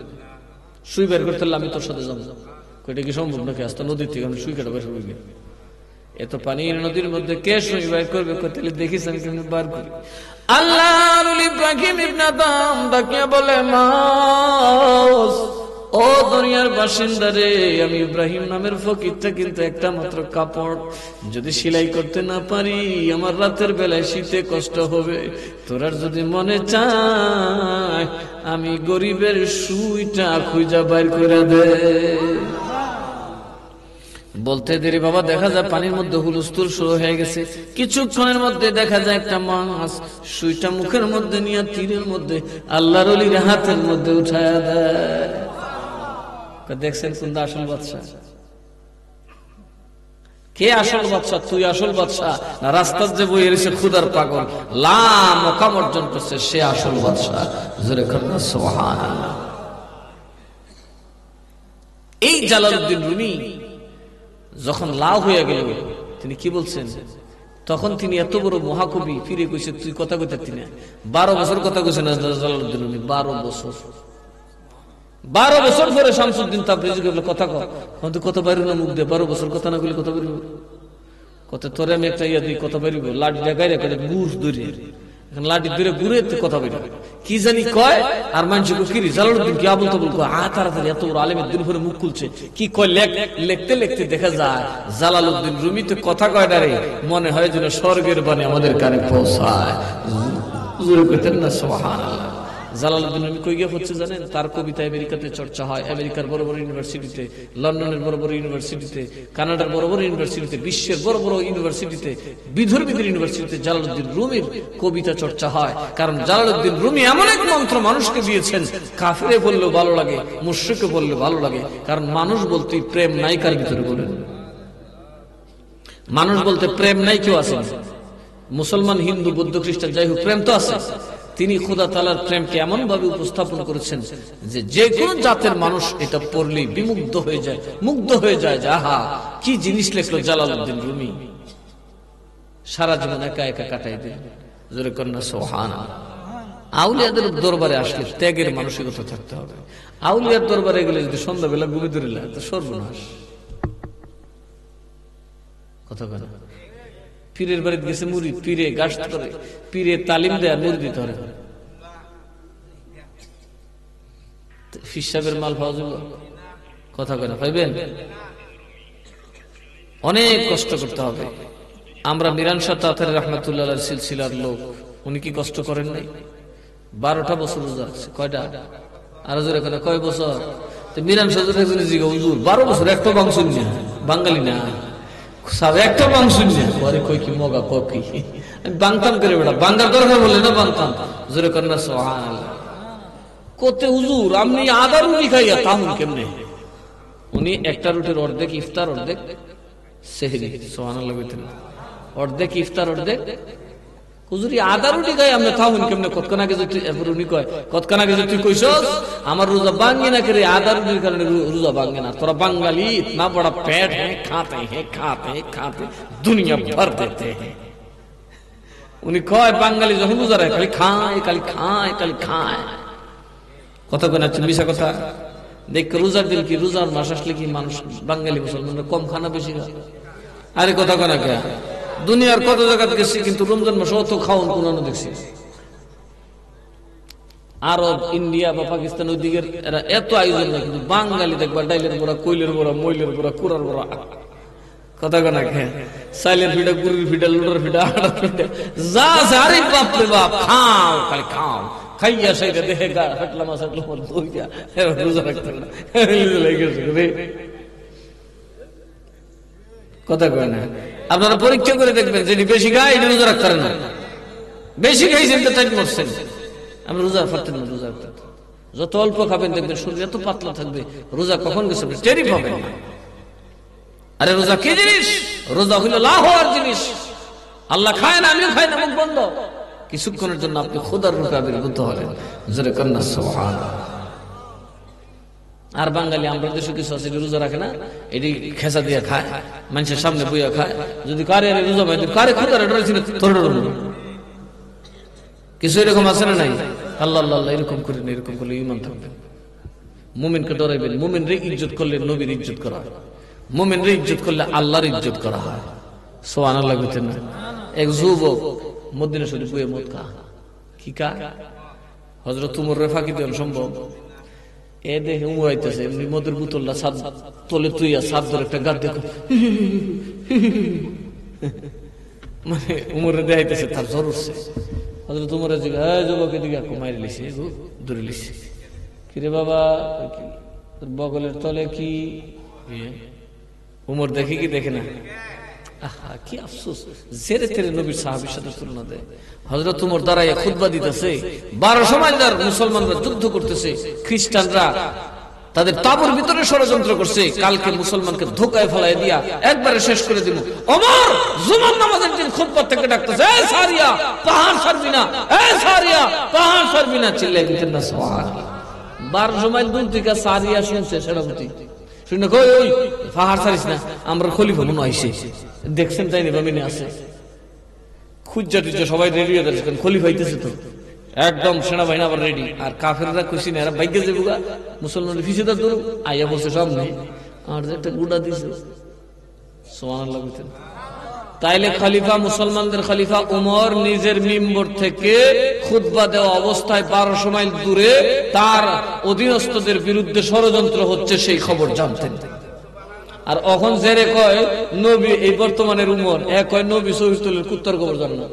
সুই বের করতে আমি তোর সাথে যাবো। এটা কি সম্ভব নাকি? আসতে নদীর থেকে আমি সুই কাটা বের করবি? এত পানির নদীর মধ্যে কে সুই বের করবে? তাহলে দেখিস আমি কেমনি বার করি। আল্লাহ ইব্রাহিম ইবনে আদম ডাকিয়া বলে, মাস ও দুনিয়ার বাসিন্দারে, আমি ইব্রাহিম নামের ফকিরটা কিন্তু একটা মাত্র কাপড় যদি সেলাই করতে না পারি, আমার রাতের বেলায় শীতে কষ্ট হবে। তোরার যদি মনে চায় আমি গরিবের সুইটা খুঁজা বাইর করে দে। বলতে দেরি বাবা, দেখা যায় পানির মধ্যে হুলস্থুল শুরু হয়ে গেছে। কিছুক্ষণের মধ্যে দেখা যায় একটা মাছ সুইটা মুখের মধ্যে নিয়ে তীরের মধ্যে আল্লাহর ওলির হাতের মধ্যে উঠায়া দেয়। দেখছেন কোনটা আসল বাদশা? কে আসল বাদশা? তুই আসল বাদশা না রাস্তার যে বই এসে ক্ষুধার পাগল লাম মকাম অর্জন করছে সে আসল বাদশা? জোরে কন্যা সুবহানাল্লাহ। এই জালালউদ্দিন রুমি যখন লাভ হয়ে গেল, তিনি কি বলছেন? তখন তিনি এত বড় মহাকবি, ফিরে কইছে তুই কথা কইতে তিনি 12 বছর কথা কইছে না জালালউদ্দিন রুমি। 12 বছর পরে শামসুদ্দিন তাবরিজি কথা কত কত বাইর না মুখ দিয়ে। 12 বছর কথা না কইলে কথা বেরিব? কত তোরে আমি একটা ইয়া দিই কথা বেরিব, লাঠি গাইরে করে গুড় দূরে, এখন লাঠি দূরে ঘুরে কথা বেরিব কি জানি কয়। আর মানুষ কি জালালউদ্দিন কি আবুল তাবুল কয়, তাড়াতাড়ি এত বড় আলেমের দিন ভরে মুখ খুলছে কি কয়, লিখতে লিখতে দেখা যায় জালালউদ্দিন রুমি তো কথা কয় না রে, মনে হয় যেন স্বর্গের বাণী আমাদের কানে পৌঁছায়। জোরে কইতেন না সুবহানাল্লাহ। জালালউদ্দিন রুমি কই গিয়ে হচ্ছে জানেন? তার কবিতা আমেরিকাতে চর্চা হয়, আমেরিকার বড় বড় ইউনিভার্সিটিতে, লন্ডনের বড় বড় ইউনিভার্সিটিতে, কানাডার বড় বড় ইউনিভার্সিটিতে, বিশ্বের বড় বড় ইউনিভার্সিটিতে, বিধর ইউনিভার্সিটিতে জালালউদ্দিন রুমির কবিতা চর্চা হয়। কারণ জালালউদ্দিন রুমি এমন এক মন্ত্র মানুষকে দিয়েছেন, কাফিরে বললেও ভালো লাগে, মুশরিকে বললেও ভালো লাগে। কারণ মানুষ বলতে প্রেম নাই কার ভিতরে বলেন? মানুষ বলতে প্রেম নাই কেউ আছে? মুসলমান, হিন্দু, বৌদ্ধ, খ্রিস্টান যাই হোক, প্রেম তো আছে। তিনি খোদা তাআলার প্রেমকে এমন ভাবে উপস্থাপন করেছেন যে কোন জাতের মানুষ এটা পড়লেই বিমুগ্ধ হয়ে যায়, মুগ্ধ হয়ে যায়। আহা কি জিনিস লিখলো জালালউদ্দিন রুমি, সারা জীবন একা একা কাটাই দেন। জোরে কন্যা সুবহানাল্লাহ। আউলিয়াদের দরবারে আসলে ত্যাগের মানসিকতা থাকতে হবে। আউলিয়ার দরবারে গেলে যদি সন্ধ্যাবেলা ঘুমে ধরিলা তো সর্বনাশ। কথা বলে পীরের বাড়িতে গেছে মুরিদ, পীরে গাছ করে, পীরে তালিম দেয়, মুরিদ ধরে। ফির সাহেবের মাল পাওয়া যাবে? কথা কয় না, পাইবেন? অনেক কষ্ট করতে হবে। আমরা মিরান শাহ তাতারী রাহমাতুল্লাহ আলাইহির সিলসিলার লোক, উনি কি কষ্ট করেন নাই? 12টা বছর রোজা রাখছে। কয়টা? আর জোরে করে কয় বছর? মিরান শাহ জিগা হুজুর 12 বছর একটা বাংশ না, বাঙালি না সব একটা বাংশ না, পরে কই কি মগা ককি বাংতাম করে বেটা, বাঙ্গার দরকার বলে না বাংতাম। জোরে করে না সুবহানাল্লাহ। কোতে হুজুর আপনি আদা রুটি খাইয়া তাহুন কেমনে? উনি একটা রুটির অর্ধেক ইফতার, অর্ধেক সেহরি। সুবহানাল্লাহ বলতেন, অর্ধেক ইফতার, অর্ধেক হুজুরি আদা রুটি খাই আমরা তাহুন কেমনে? কতক্ষণ আগে যদি উনি কয়, কতক্ষণ আগে যদি তুই কইছস আমার রোজা ভাঙ্গে না করে আদা রুটির কারণে রোজা ভাঙ্গে না। তোরা বাঙালি ইতনা বড় পেট হ্যাঁ, খাতে হ্যাঁ, খাতে খাতে দুনিয়া ভর দেতে হ্যাঁ। উনি কয় বাঙালি যখন রোজা রাখে খালি খায়, খালি খায়, খালি খায়। কথা কয় না মিশা কথা। দেখ রোজার দিন কি, রোজার মাস আসলে কি মানুষ বাঙালি মুসলমানরা কম খানা বেশি খায়? আরে কথা কয় না কে? দুনিয়ার কত জায়গা গেছি কিন্তু রমজান মাসে অত খাওয়ান কোন দেখছি। আরব, ইন্ডিয়া বা পাকিস্তান ওই দিকের এরা এত আয়োজন না, কিন্তু বাঙালি দেখবা ডাইলের বড়া, কইলের বড়া, মইলের বড়া, কুড়ার বড়া। কথা কয় না কে? সাইলের ফিডা, গুড়ির ফিডা, লুডার ফিডা, আড়ার ফিডা, যা আছে। আরে বাপ রে বাপ, খাও খালি খাও, খাইয়া সাইডা দেখে গা হাটলাম হাটলাম দইয়া রোজা রাখতে না। কথা কয় না? আপনারা পরীক্ষা করে দেখবেন, যিনি বেশি খায় এটা রোজা রাখতে পারে না। বেশি খাইছেন তো টাইট করছেন, আপনি রোজা পারতেন না। রোজা যত অল্প খাবেন দেখবেন শরীর এত পাতলা থাকবে, রোজা কখন গেছে টেরি পাবেন না। আরে রোজা কি জিনিস? রোজা হইল লা হওয়ার জিনিস। আল্লাহ খায় না, আমিও খাই না, মুখ বন্ধ। কিছুক্ষণের জন্য আপনি খোদার রূপে আবির্ভূত হলেন। জোরে কন্যা সুবহানাল্লাহ। আর বাঙালি আমরা দেশে কিছু আছে রোজা রাখে না, এটি খেসা দিয়ে খায়, মানুষের সামনে বইয়া খায়। যদি কারে রোজা ভাই কারে খোদার ডরেছিল তোর কিছু এরকম আছে না নাই? আল্লাহ আল্লাহ এরকম করেন, এরকম করলে ঈমান থাকবে। মুমিনকে ডরাইবেন। মুমিনরে ইজ্জত করলে নবীর ইজ্জত করা হয়, মুমিনরে ইজ্জত করলে আল্লাহর ইজ্জত করা হয়। সুবহানাল্লাহ বুঝছেন না? এক যুবক মদিনা শরীফ বইয়ে মদ খা, কি কা হযরত উমর রে ফাঁকি দেন সম্ভব। এ দেখে উমর আইতেছে, এমনি মদের বোতলটা ছাদ তলে তুইয়া ছাদ ধরে একটা গাদ দেখো, মানে উমরে দেখাইতেছে তার জ্বর উঠছে। হযরত উমরের জিজ্ঞাসা, এই যুবক এদিকে মাইরে লিছে, ধরে লিছে। কিরে বাবা, তোর বগলের তলে কি? উমর দেখে কি দেখে না? আহা কি আফসোস, জেরে তেরে নবীর সাহাবীর সাথে তুলনা দেয়। হযরত উমর দাঁড়াইয়া খুতবা দিতেছে, 1200 মাইল মুসলমানরা যুদ্ধ করতেছে, খ্রিস্টানরা তাদের তাবুর ভিতরে ষড়যন্ত্র করছে, কালকে মুসলমানকে ধোকায় ফেলাই দিয়া একবারে শেষ করে দিব। ওমর জুমার নামাজের দিন খুতবা থেকে ডাকতেছে, এ সারিয়া পাহাড় ছাড়বি না, এ সারিয়া পাহাড় ছাড়বি না, চিল্লাই দিতেন না সুবহানাল্লাহ। 1200 মাইল দূর থেকে সারিয়া শুনছে সেনাপতি, শুনে কই ওই পাহাড় ছাড়িস না, আমরা খলিফা মনে হইছে, দেখছেন তাই না বামিনে আছে খুঁজা টুজা সবাই রেডি হয়ে যাচ্ছে, খলিফা হইতেছে তো একদম সেনাবাহিনী আবার রেডি। আর কাফেররা খুশি না, এরা ভাগ্যে যাবো গা, মুসলমান ফিসে তার ধরুন আইয়া বসে সামনে আর একটা গুড়া দিছে। সুবহানাল্লাহ বলতেন। তাইলে খলিফা, মুসলমানদের খলিফা উমর নিজের মিম্বর থেকে খুতবা দেওয়া অবস্থায় 1200 মাইল দূরে তার অধীনস্থদের বিরুদ্ধে ষড়যন্ত্র হচ্ছে সেই খবর জানতেন। আর এখন জেরে কয় নবী, এই বর্তমানের উমর এক কয় নবী শহীদুলের কুত্তার কবর জানে না,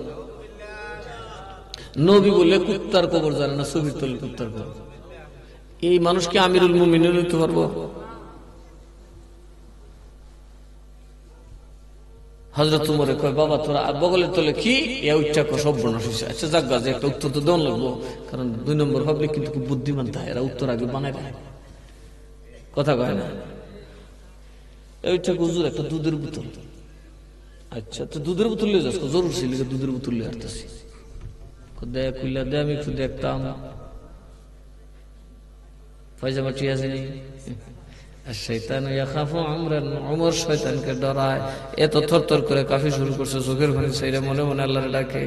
নবী বলে কুত্তার কবর জানে না, শহীদুলের কুত্তার কবর। এই মানুষকে আমিরুল মুমিনিন হইতে পারবো? হযরত উমরে কয়, বাবা তোরা বগলের তলে কি উচ্চা সব বনাস হয়েছে। আচ্ছা যাক গাছে একটা উত্তর তো দেওয়া লাগবো, কারণ 2 নম্বর পাবলিক কিন্তু খুব বুদ্ধিমান থাকে, এরা উত্তর আগে বানায় দেয়, কথা কয় না। হুজুর একটা দুধের বোতল, আচ্ছা তো দুধের বোতল লিয়ে যাস, জরুর ছিল দুধের বোতল লিয়ে আসতেছি, দেখ খুললা দে, আমি একটু দেখতাম পায়জামা ঠিক আছে নি। শয়তান ইয়াখাফু আমরান, উমর শয়তানকে ডরায়, এত থরথর করে কাফি শুরু করছে, চোখের পানি ছেড়ে মনে মনে আল্লাহর ডাকে।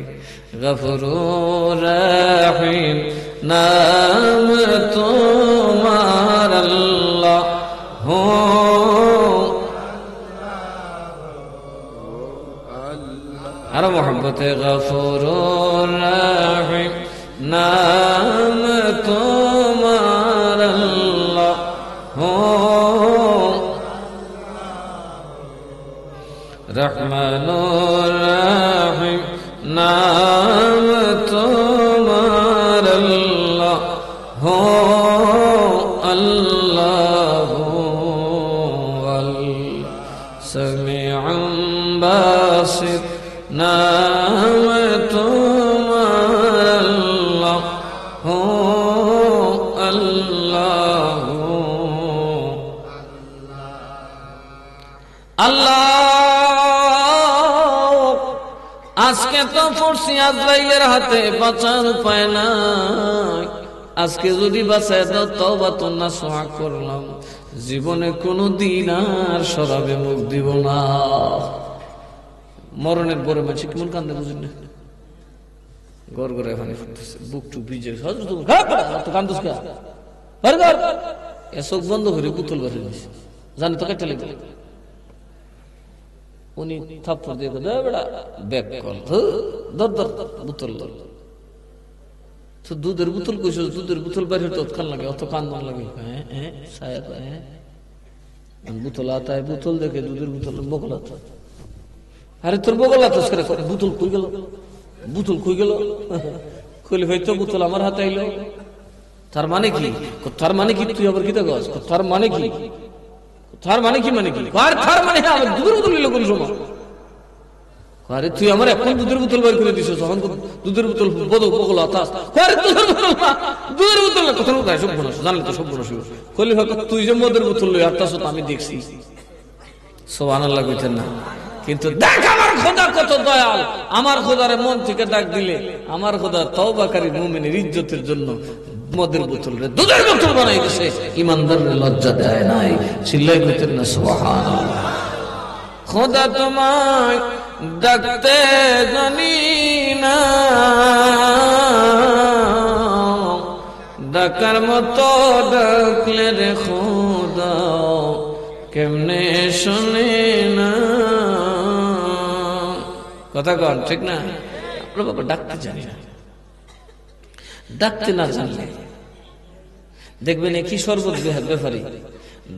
গফুরুর রহিম নাম তোমার আল্লাহ হো, আর মোহাম্মতে গফুরুর রহিম নাম তোমার আল্লাহ হো, রহমানুর রহিম নাম তোমার আল্লাহ হো, আল্লাহ সামিউম বাসির নাম তোমার আল্লাহ হো, আল্লাহ আল্লাহ। আজকে তো পড়ছি আজরাইলের হাতে, বাঁচার উপায় নাই। আজকে যদি বাঁচায় দাও তওবা তো নাসুহা করলাম, জীবনে কোনো দিন আর শরাবে মুখ দিব না। মরণের পরে মানুষ কেমন কান্দে বুঝেন না, গড় গড়ে পানি ফুটতেছে, বুক টুক ভিজে, কান্দুস কা চোখ বন্ধ করে বোতল বের হয়ে গেছে, জানি তো কেটে লেগে। উনি থাপ্পড় দিয়ে বেড়া ব্যাগ কল ধর ধর বোতল ধর, তো দুধের বোতল কইস, দুধের বোতল বের হতে অতক্ষণ লাগে, অত কান্দন লাগে। হ্যাঁ হ্যাঁ ছায়া হ্যাঁ বোতল আতায়, বোতল দেখে দুধের বোতল বগল আতা, আরে তোর বগল আতাস করে, বোতল কই গেল, বোতল কই গেল, কইলে হয়তো বোতল আমার হাতে আইলো। তার মানে কি? তার মানে কি তুই আবার কি দেখস? তার মানে কি? তার মানে কি? মানে কি? তার মানে আমার দুধের বোতল নিল কোন সময়? আরে তুই আমার এখন দুধের বোতল বের করে দিছিস, তখন দুধের বোতল বগল আতাস, আরে দুধের বোতল না, দুধের বোতল না, কথা বলতে সব বনাস, জানলে তো সব বনাস। কইলে তুই যে মদের বোতল লই আতাস আমি দেখছি। সুবহানাল্লাহ কইতেন না? কিন্তু দেখ আমার খোদা কত দয়াল, আমার খোদারে মন থেকে ডাক দিলে আমার খোদা তওবাকারী মুমিনের ইজ্জতের জন্য মদের বোতল রে দুধের বোতল বানাই দিয়েছে, ইমানদারের লজ্জা দেয় নাই। চিল্লাই বলতেন না সুবহানাল্লাহ। খোদা তোমায় ডাকতে জানি না, ডাকার মতো ডাকলে রে খোদা কেমনে শুনে না। কথা কন ঠিক না? আমরা বাবা ডাকতে জানি না, ডাকতে না জানলে দেখবেন কি শরবত ব্যাপারী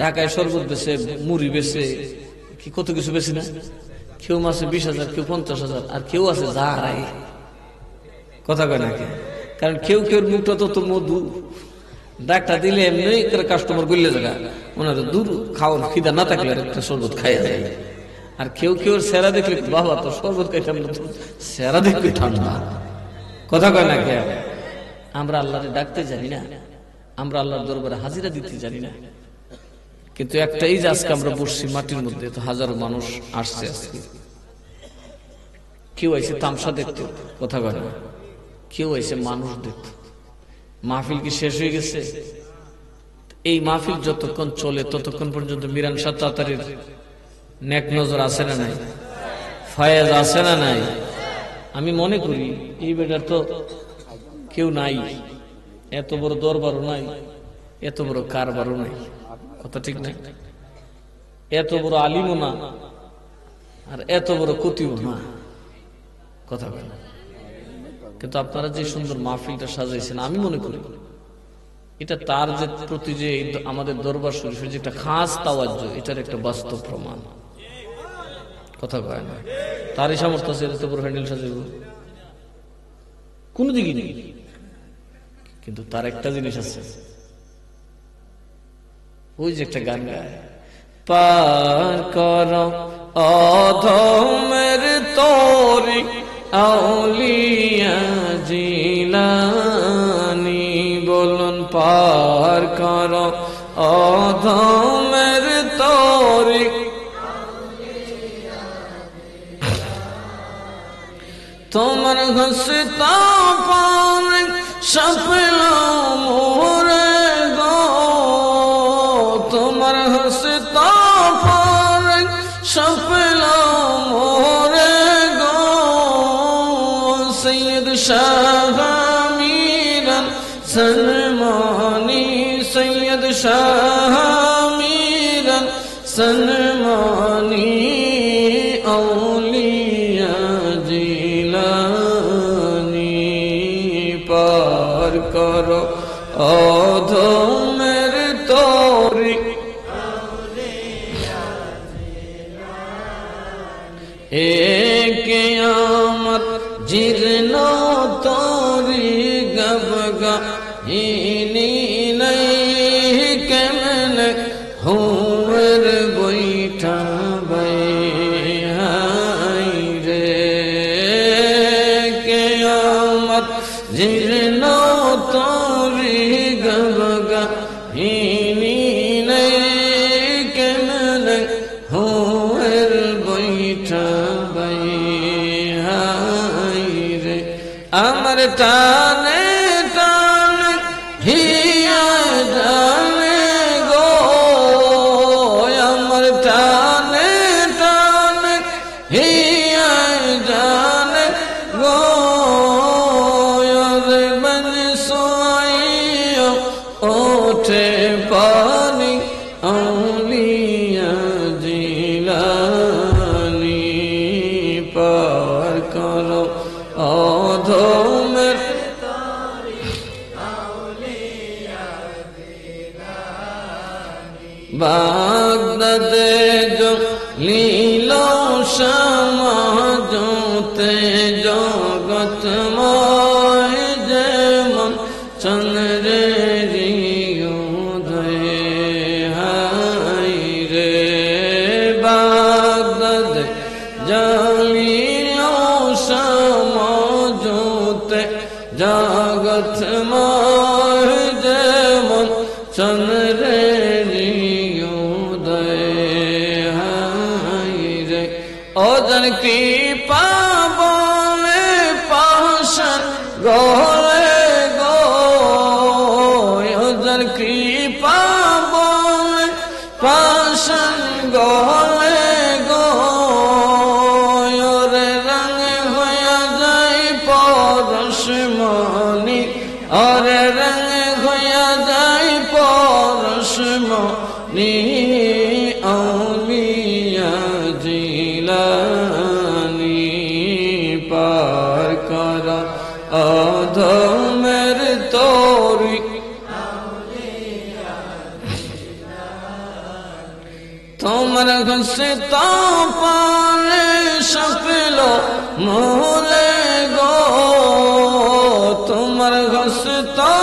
ঢাকায় শরবত বেছে, মুড়ি বেছে, কি কত কিছু বেশি না। কেউ মাসে 20,000, কেউ 50,000, আর কেউ আছে যা হারাই। কথা কয় না? কারণ কেউ কেউ মুখটা তো মধু, ডাকটা দিলে এমনি কাস্টমার গলে জায়গা ওনার দূর খাওয়ান, খিদা না থাকলে একটা শরবত খাইয়া যায়। আর কেউ কেউ সেরা দেখলে বাবা তো শরবত খাইতাম না, সেরা দেখলে ঠান্ডা। কথা কয় না? কে আমরা আল্লাহরে ডাকতে জানি না, আমরা আল্লাহর দরবারে হাজিরা দিতে জানি না। কিন্তু একটাই যে আজকে আমরা বসছি মাটির মধ্যে, তো হাজারো মানুষ আসছে আজকে। কেউ আইছে তামসা দেখতে, কথা কয় না, কেউ আইছে মানুষ দেখতে। মাহফিল কি শেষ হয়ে গেছে? এই মাহফিল যতক্ষণ চলে ততক্ষণ পর্যন্ত মিরান শাহ তাতারীর নেক নজর আছে না নাই? ফায়েজ আছে না নাই? আমি মনে করি এই বেটার তো কেউ নাই, এত বড় দরবারও নাই, এত বড় কারবারও নাই। কথা ঠিক নাই? এত বড় আলিমও না, আর এত বড় কতিও না। কথা বলে। কিন্তু আপনারা যে সুন্দর মাহফিলটা সাজাইছেন, আমি মনে করি এটা তার যে প্রতি যে আমাদের দরবার শরীফের যে একটা খাস তাওয়াজ্জু, এটার একটা বাস্তব প্রমাণ। কথা কয় না? তারই সামর্থ্য আছে এত বড় হ্যান্ডেল সাজাইব? কোন দিকই নেই। কিন্তু তার একটা জিনিস আছে, ওই যে একটা গান গায়, পার কর অধমের তরি আউলিয়া জিলানী। বলুন পার কর অধমের তরি, তোমার ঘসতা পানে সফল মোরে গো, তোমার ঘসতা পানে সফল মোরে গো। সৈয়দ শাহ মীরান সনমানি, সৈয়দ শাহ মীরান সনমানি আউলিয়া জিলানী। পার করো অধমের তরি, একে আমার জীর্ণ তরি গবগা ইনি নাই কেমন হুর বৈঠা হাই রে। কে আমার জীর্ণ তরি গবগা ইনি নাই কেমন হুর বৈঠা হাই রে। আমার টানে টানে হিয়া জানে গো, আমার টানে টানে হিয়া জানে গো। বন সোয়াইয়া ওঠে পানি আউলিয়া জিলানী। পার করো অধমের বাগদাদে লীল সমাজতে জগৎময় যেমন চন্দ্রের উদয় হাই রে। বাগদাদে লীল সমাজতে জগৎময় যেমন চন্দ্রের উদয় হাই রে। ও জন কৃপা বলে পাশান গলে গো, ও জন কৃপা বলে পাশান গলে গো, ওরে রঙ হইয়া যাই পরশমণি, ওরে রঙ হইয়া যাই পরশমণি, আউলিয়া জিলানী পার কর অধমের তরি, তোমার ঘষে তো পালে সফল মোলে গো, তোমার ঘষে তো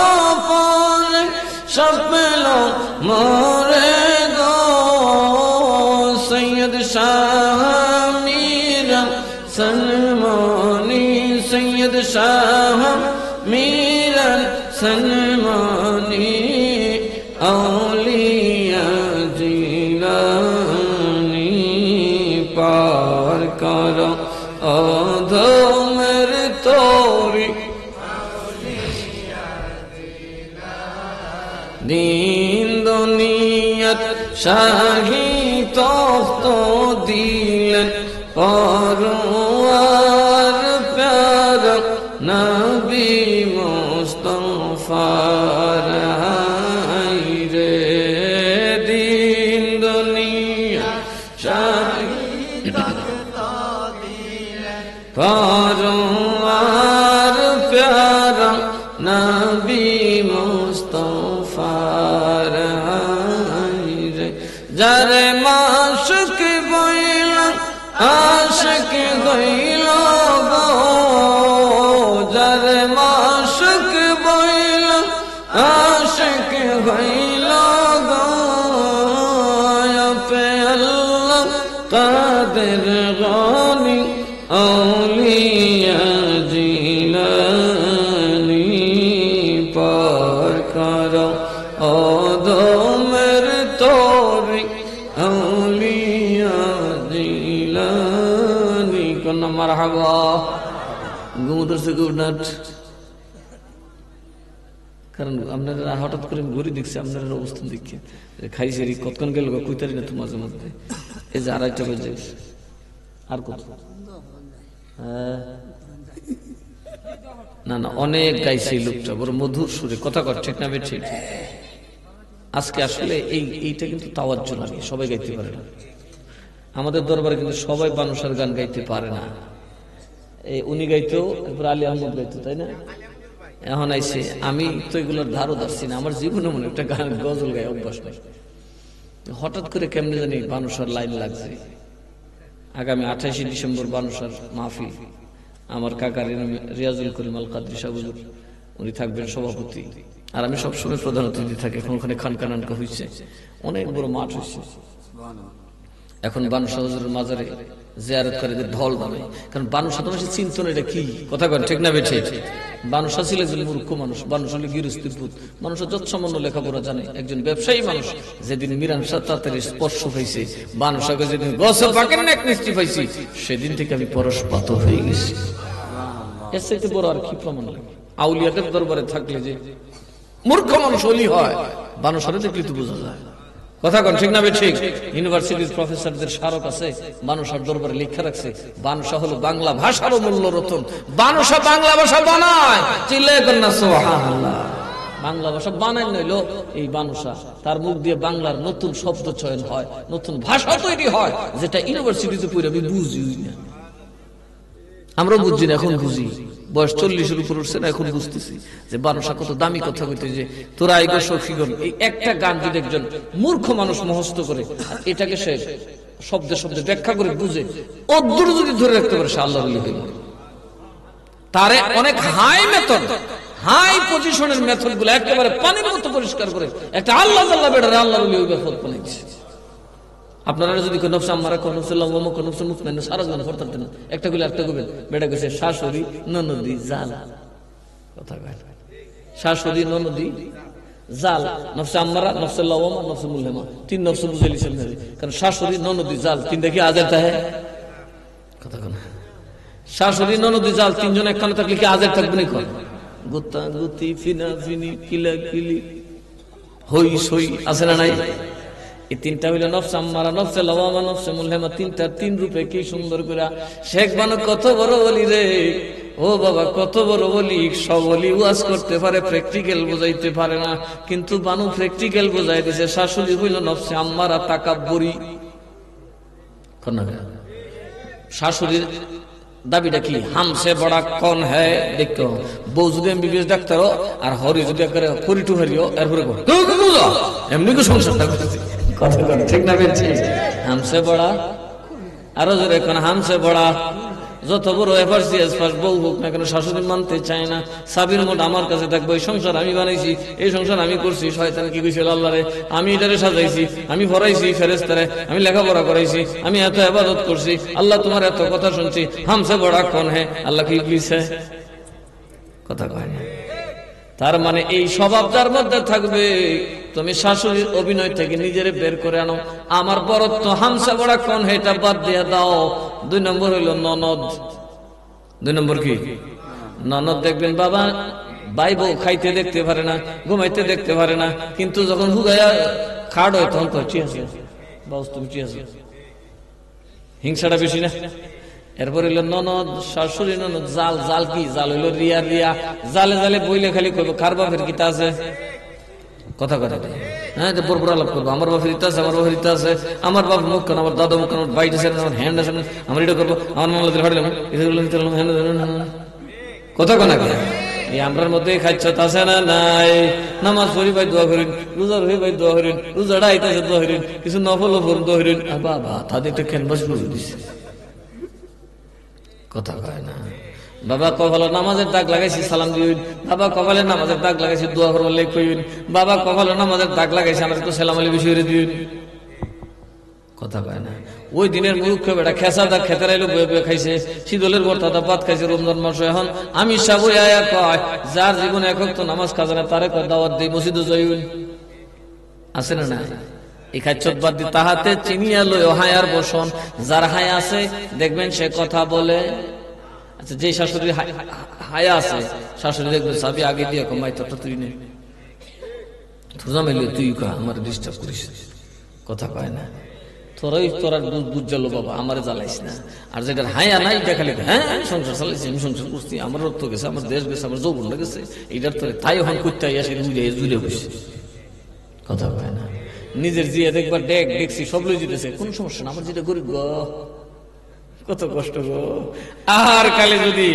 পালে সফল মোরে গো, সৈয়দ শাহ মীরা সলমানি, সৈয়দ শাহ মীরা সলমানি, আউলিয়া জিলানী পার কর অধমের তরি, দিন দুনিয়াত শাহী তখ্ত দিলেন পরওয়ার প্যারা নবী মুস্তাফার, রে দিন দুনিয়া শাহী তখ্ত দিলেন পরওয়ার প্যারা নবী মুস্তাফার, রে যারে মাশুক বইল আশিক হইল গো, যারে মাশুক বইল আশিক হইল গো, আপে আল্লাহ কাদের গনি আউলিয়া জিলানী পার কর অধমের তরি, আউলিয়া জিলানী। কোন মারহাবা ঘুমোতে গুড নাইট। কারণ আপনারা হঠাৎ করে ঘুরে দেখছি আপনার অবস্থান দেখি খাইছে কতক্ষণ গেল কইতারি না তো মাঝে মধ্যে, এই যে 2:30 বাজে আর কত, না না অনেক গাইছে লোকটা, বড় মধুর সুরে কথা কর, ঠিক না ঠিক? আজকে আসলে এইটা কিন্তু তাওয়াজ্জু লাগে, সবাই গাইতে পারে না। আমাদের দরবারে কিন্তু সবাই বানুসার গান গাইতে পারে না। উনি গাইতো, এরপর আলী আহমদ গাইতো, তাই না? এখন আইসে, আমি তো এগুলোর ধারও ধরছি না, আমার জীবনে মনে একটা গান গজল গায়ে অভ্যাস নেই। হঠাৎ করে কেমনে জানি বানুসার লাইন লাগছে। আগামী 28 ডিসেম্বর বানুসার মাহফিল, আমার কাকার রিয়াজুল করিম আল কাদরি সাহেব উনি থাকবেন সভাপতি, আর আমি সবসময় প্রধান অতিথি থাকি। এখন ওখানে খানকানানকা হয়েছে, অনেক বড় মাঠ হয়েছে। এখন বানুসা হুজুরের মাজারে জিয়ারতকারীদের ঢল নামে, কারণ বানুসা তো বেশি চিন্তন এটা কি কথা কন, ঠিক না বেঠে? বানুসা ছিল একজন মূর্খ মানুষ, বানুসা হলে গৃহস্থীর পুত, মানুষের যৎসামান্য লেখাপড়া জানে, একজন ব্যবসায়ী মানুষ। যেদিন মিরান সাত্তাতের স্পর্শ পাইছে, বানুসাকে যেদিন গছে পাকেন না এক মিষ্টি পাইছি, সেদিন থেকে আমি পরশপাত হয়ে গেছি। এর চাইতে বড় আর কি প্রমাণ লাগে? আউলিয়াদের দরবারে থাকলে যে মূর্খ মানুষ ওলি হয়, বানুসারে দেখলে তো বোঝা যায়। কথা কন ঠিক না ঠিক? ইউনিভার্সিটির প্রফেসরদের স্মারক আছে, বানুসার দরবারে লেখা রাখছে, বানুসা হলো বাংলা ভাষারও মূল্য রতন। বানুসা বাংলা ভাষা বানায়, চিল্লায় কর না সুবহানাল্লাহ। বাংলা ভাষা বানায় নইলো এই বানুসা, তার মুখ দিয়ে বাংলার নতুন শব্দ চয়ন হয়, নতুন ভাষা তৈরি হয়, যেটা ইউনিভার্সিটিতে পড়ে আমি বুঝি না। আমরা বুঝছি না, এখন বুঝি। বয়স 40-এর উপর উঠছে না, এখন বুঝতেছি যে বানুসা কত দামি কথা কইতে, যে তোরা আইগো সখীগণ, এই একটা গান যদি একজন মূর্খ মানুষ মুখস্থ করে, এটাকে সে শব্দে শব্দে ব্যাখ্যা করে বুঝে, অদ্দূর যদি ধরে রাখতে পারে, সে আল্লাহর ওলি হইল। তারে অনেক হাই মেথড, হাই পজিশনের মেথড গুলো একেবারে পানির মতো পরিষ্কার করে একটা আল্লাহ আল্লাহ বেটারে আল্লাহর ওলি হইবে ফল বানাইছে। আপনারা যদি কোন নফস আমরা কোন নফস কোন নফস মুতমাইন সারা জীবন করতেন, একটা গুলো একটা কইবেন, বেটা কইছে শাশুড়ি ননদি জাল। কথা কয় শাশুড়ি ননদি জাল, নফস আমরা, নফস লাওয়ামা, নফস মুলহামা, তিন নফস বুঝাইছেন। কারণ শাশুড়ি ননদি জাল তিনটা কি আজার তাহে কথা কোন শাশুড়ি ননদি জাল তিনজন একখানে থাকলে কি আজের থাকবে না? কোন গুতা গুতি ফিনা ফিনি কিলা কিলি হই সই আছে না নাই? এই তিনটা হইল নফস আম্মারা, নফসে লাওয়ামা, নফসে মুলহামা। তিনটা তিন রূপে কি সুন্দর করে শেখ বানু কত বড় বলি রে ও বাবা, কত বড় বলি। সব বলি ওয়াজ করতে পারে, প্র্যাকটিক্যাল বোঝাইতে পারে না, কিন্তু বানু প্র্যাকটিক্যাল বোঝাই দিছে। শাশুড়ি হইল নফসে আম্মারা, তাকাব্বুরি। শাশুড়ির দাবিটা কি? হামসে বড়া কোন হ্যায় দেখো। বউ যদি এমবিবিএস ডাক্তার আর হরি যদি হরি টু হরিও এরপরে এমনি সংসার ঠিক না? বেরছি হামসে বড়া আরো জোরে এখন হামসে বড়া। যত বড় এফআরসিএস পাস বউ হোক না কেন, শাশুড়ি মানতে চায় না। সাবির মোট আমার কাছে থাকবো, এই সংসার আমি বানাইছি, এই সংসার আমি করছি। শয়তান কি কইছিল আল্লাহরে? আমি এটারে সাজাইছি, আমি ভরাইছি ফেরেশতারে, আমি লেখাপড়া করাইছি, আমি এত ইবাদত করছি, আল্লাহ তোমার এত কথা শুনছি, হামসে বড়া কোন হ্যাঁ? আল্লাহ কি ইবলিসে? কথা কয় না। তার মানে এই স্বভাব যার মধ্যে থাকবে, তুমি শাশুড়ির অভিনয় থেকে নিজের বের করে আনো। আমার বরত্ব হামসা বড়া কোন এটা বাদ দিয়ে দাও। 2 নম্বর হইল ননদ। 2 নম্বর কি? ননদ। দেখবেন বাবা ভাই বউ খাইতে দেখতে পারে না, ঘুমাইতে দেখতে পারে না, কিন্তু যখন হুগাইয়া খাট হয় তখন তো ঠিক আছে বাস, তুমি ঠিক আছে। হিংসাটা বেশি না? এরপর হইল ননদ, শাশুড়ি ননদ। জাল, জাল কি? জাল হইল রিয়া রিয়া। জালে জালে বইলে খালি করবো কার বাপের কিতা আছে। কথা কথা হ্যাঁ, বরবর আলাপ করবো। আমার বাপের ইতা আছে, আমার বাপের ইতা আছে, আমার বাপ মুখ কেন, আমার দাদা মুখ কেন, আমার বাইট আছে, আমার হ্যান্ড আছে, আমার এটা করবো, আমার মামলাদের হাঁটলাম কথা কোনা কেন? এই আমরার মধ্যে খাচ্ছ আছে না নাই? নামাজ পড়ি ভাই দোয়া করেন, রোজার হয়ে ভাই দোয়া করেন, রোজাটা আইতাছে দোয়া করেন, কিছু নফল দোয়া করেন। বাবা তাদের একটা ক্যানভাস করে দিচ্ছে। কথা কয় না। বাবা কপালে নামাজের দাগ লাগাইছি, সালাম দিন। বাবা কপালে নামাজের দাগ লাগাইছি, দোয়া করবার লেখ কইন। বাবা কপালে নামাজের দাগ লাগাইছি, আমার একটু সালাম আলী বেশি করে দিন। কথা কয় না। ওই দিনের মুখ্য বেটা খেসা দা খেতে রাইলো, বয়ে বয়ে খাইছে, শীতলের বর্তা ভাত খাইছে রমজান মাস। এখন আমি সাবই আয়া কয়, যার জীবনে একক তো নামাজ কাজে না, তারে কয় দাওয়াত দিই, মসজিদে যাইন। আছে না না? এই খাচ্ছত বাদ দি তাহাতে চিনিয়া লয় হায়ার বসন। যার হায়া আছে দেখবেন সে কথা বলে। আচ্ছা, যে শাশুড়ি হায়া আছে, শাশুড়ি দেখবেন সাবি আগে দিয়ে কমাই তোরটা তুই নেই, তুই আমার ডিস্টার্ব করিস। কথা কয় না। তোরাই তোরা বুঝলো বাবা, আমার জ্বালাইস না। আর যেটার হায়া নাই দেখালে হ্যাঁ সংসার চালাইছি, আমি সংসার করছি, আমার রক্ত গেছে, আমার দেশ গেছে, আমার যৌবন গেছে, এইটার তোরে তাই হন করতে আসে জুড়ে বসে। কথা কয় না। নিজের জিয়া দেখবার দেখছি সব লই যেতেছে, কোন সমস্যা না, আমার যেটা গরিব গো, কত কষ্ট গো। আর কালে যদি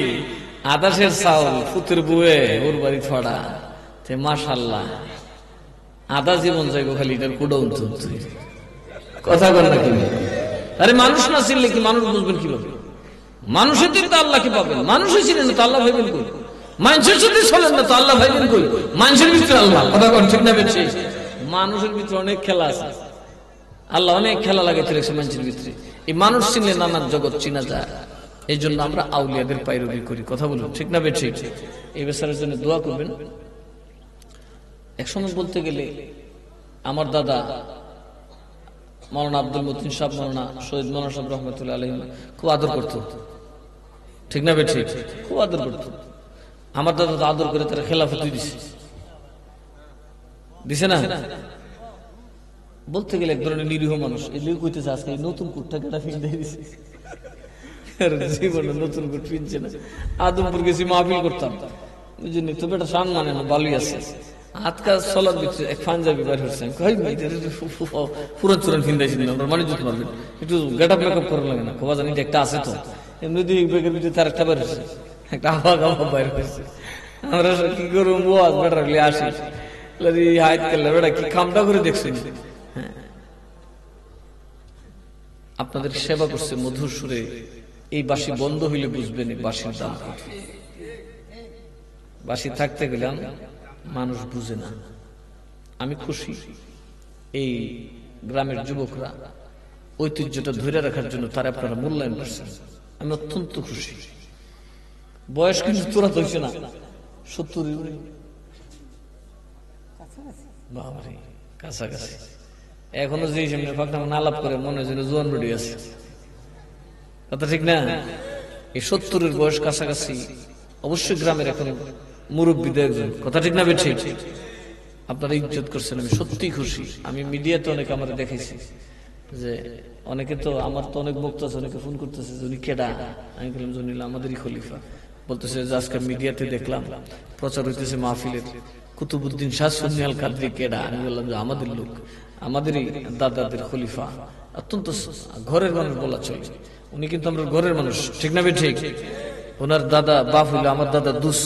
আদাসের চাউল ফুতের বুয়ে ওর বাড়ি ছড়া, মাশাল্লাহ আদা জীবন যাইব খালি এটার কুডাউন তুই। কথা বল না কি? আরে মানুষ না চিনলে কি মানুষ বুঝবেন কিভাবে? মানুষের দিন তো আল্লাহকে পাবেন, মানুষই ছিলেন না তো আল্লাহ ভাইবেন কই? মানুষের সাথে চলেন না তো আল্লাহ ভাইবেন কই? মানুষের ভিতরে আল্লাহ। কথা বল ঠিক না? বেশি মানুষের ভিতরে অনেক খেলা আছে, আল্লাহ অনেক খেলা লাগাইতে রেখেছে মানুষের ভিতরে। এই মানুষ চিনলে নানান জগৎ চিনা যায়। এই জন্য আমরা আউলিয়াদের পাইরবি করি। কথা বলুন ঠিক না বেঠিক? এই বেচারের জন্য দোয়া করবেন। একসময় বলতে গেলে আমার দাদা মাওলানা আব্দুল মতিন সাহেব, মাওলানা শহীদ মাওলানা সাহেব রহমতুল্লাহ আলাইহি খুব আদর করত। ঠিক না বেঠিক? খুব আদর করত। আমার দাদা তো আদর করে তারা খেলাফত দিছে না। বলতে গেলে এক ধরনের নিরীহ মানুষ। এই লিউ কইতেছে আজকে নতুন কুটটা কেটা ফিন দিয়ে দিছে, জীবনে নতুন কুট ফিনছে না। আদমপুর গেছি মাহফিল করতাম, ওই জন্য তো বেটা সান মানে না, ভালোই আছে। আজকাল চলার ভিতরে এক পাঞ্জাবি বার হচ্ছে, পুরান চুরান ফিন্দাইছেন না, মানে জুত মারবেন, একটু গেট আপ মেকআপ করা লাগে না, খোবা জানি একটা আছে তো। এমনি দুই ব্যাগের ভিতরে তার একটা বার হচ্ছে, একটা আবা গাবা বাইর হয়েছে। আমরা কি করবো, ওয়াজ বেটার আসি হাইট করলে বেটা কি কামটা করে দেখছেন। আপনাদের সেবা করছে মধুর সুরে। এই বাঁশি বন্ধ হইলে বুঝবেন বাঁশির দাম কত। বাঁশি থাকতে গেলাম মানুষ বুঝে না। আমি খুশি এই গ্রামের যুবকরা ঐতিহ্যটা ধরে রাখার জন্য তারা আপনারা মূল্যায়ন করছেন। আমি অত্যন্ত খুশি। বয়স কিন্তু তোরা তো হইছে না, 70 বাবারে কাছাকাছি। এখনো যে সামনে ফাঁকটা আলাপ করে মনে হয় যেন জোয়ান বেড়ে আছে। কথা ঠিক না? এই 70-এর বয়স কাছাকাছি, অবশ্যই গ্রামের এখন মুরব্বীদের একজন, কথা ঠিক না বেঠিক? আপনারা ইজ্জত করছেন, আমি সত্যিই খুশি। আমি মিডিয়াতে অনেকে আমার দেখেছি যে অনেকে তো আমার তো অনেক বক্তা আছে, অনেকে ফোন করতেছে যে উনি কেডা। আমি বললাম যে উনি আমাদেরই খলিফা। বলতেছে যে আজকে মিডিয়াতে দেখলাম প্রচার হইতেছে মাহফিলের, কুতুবউদ্দিন শাহ সুন্নি আল কাদরি কেডা। আমি বললাম যে আমাদের লোক, আমাদেরই দাদাদের খলিফা, অত্যন্ত ঘরের মানুষ বলা চলে। উনি কিন্তু আমরা ঘরের মানুষ, ঠিক না ঠিক? ওনার দাদা বাপ হইল আমার দাদা দুস,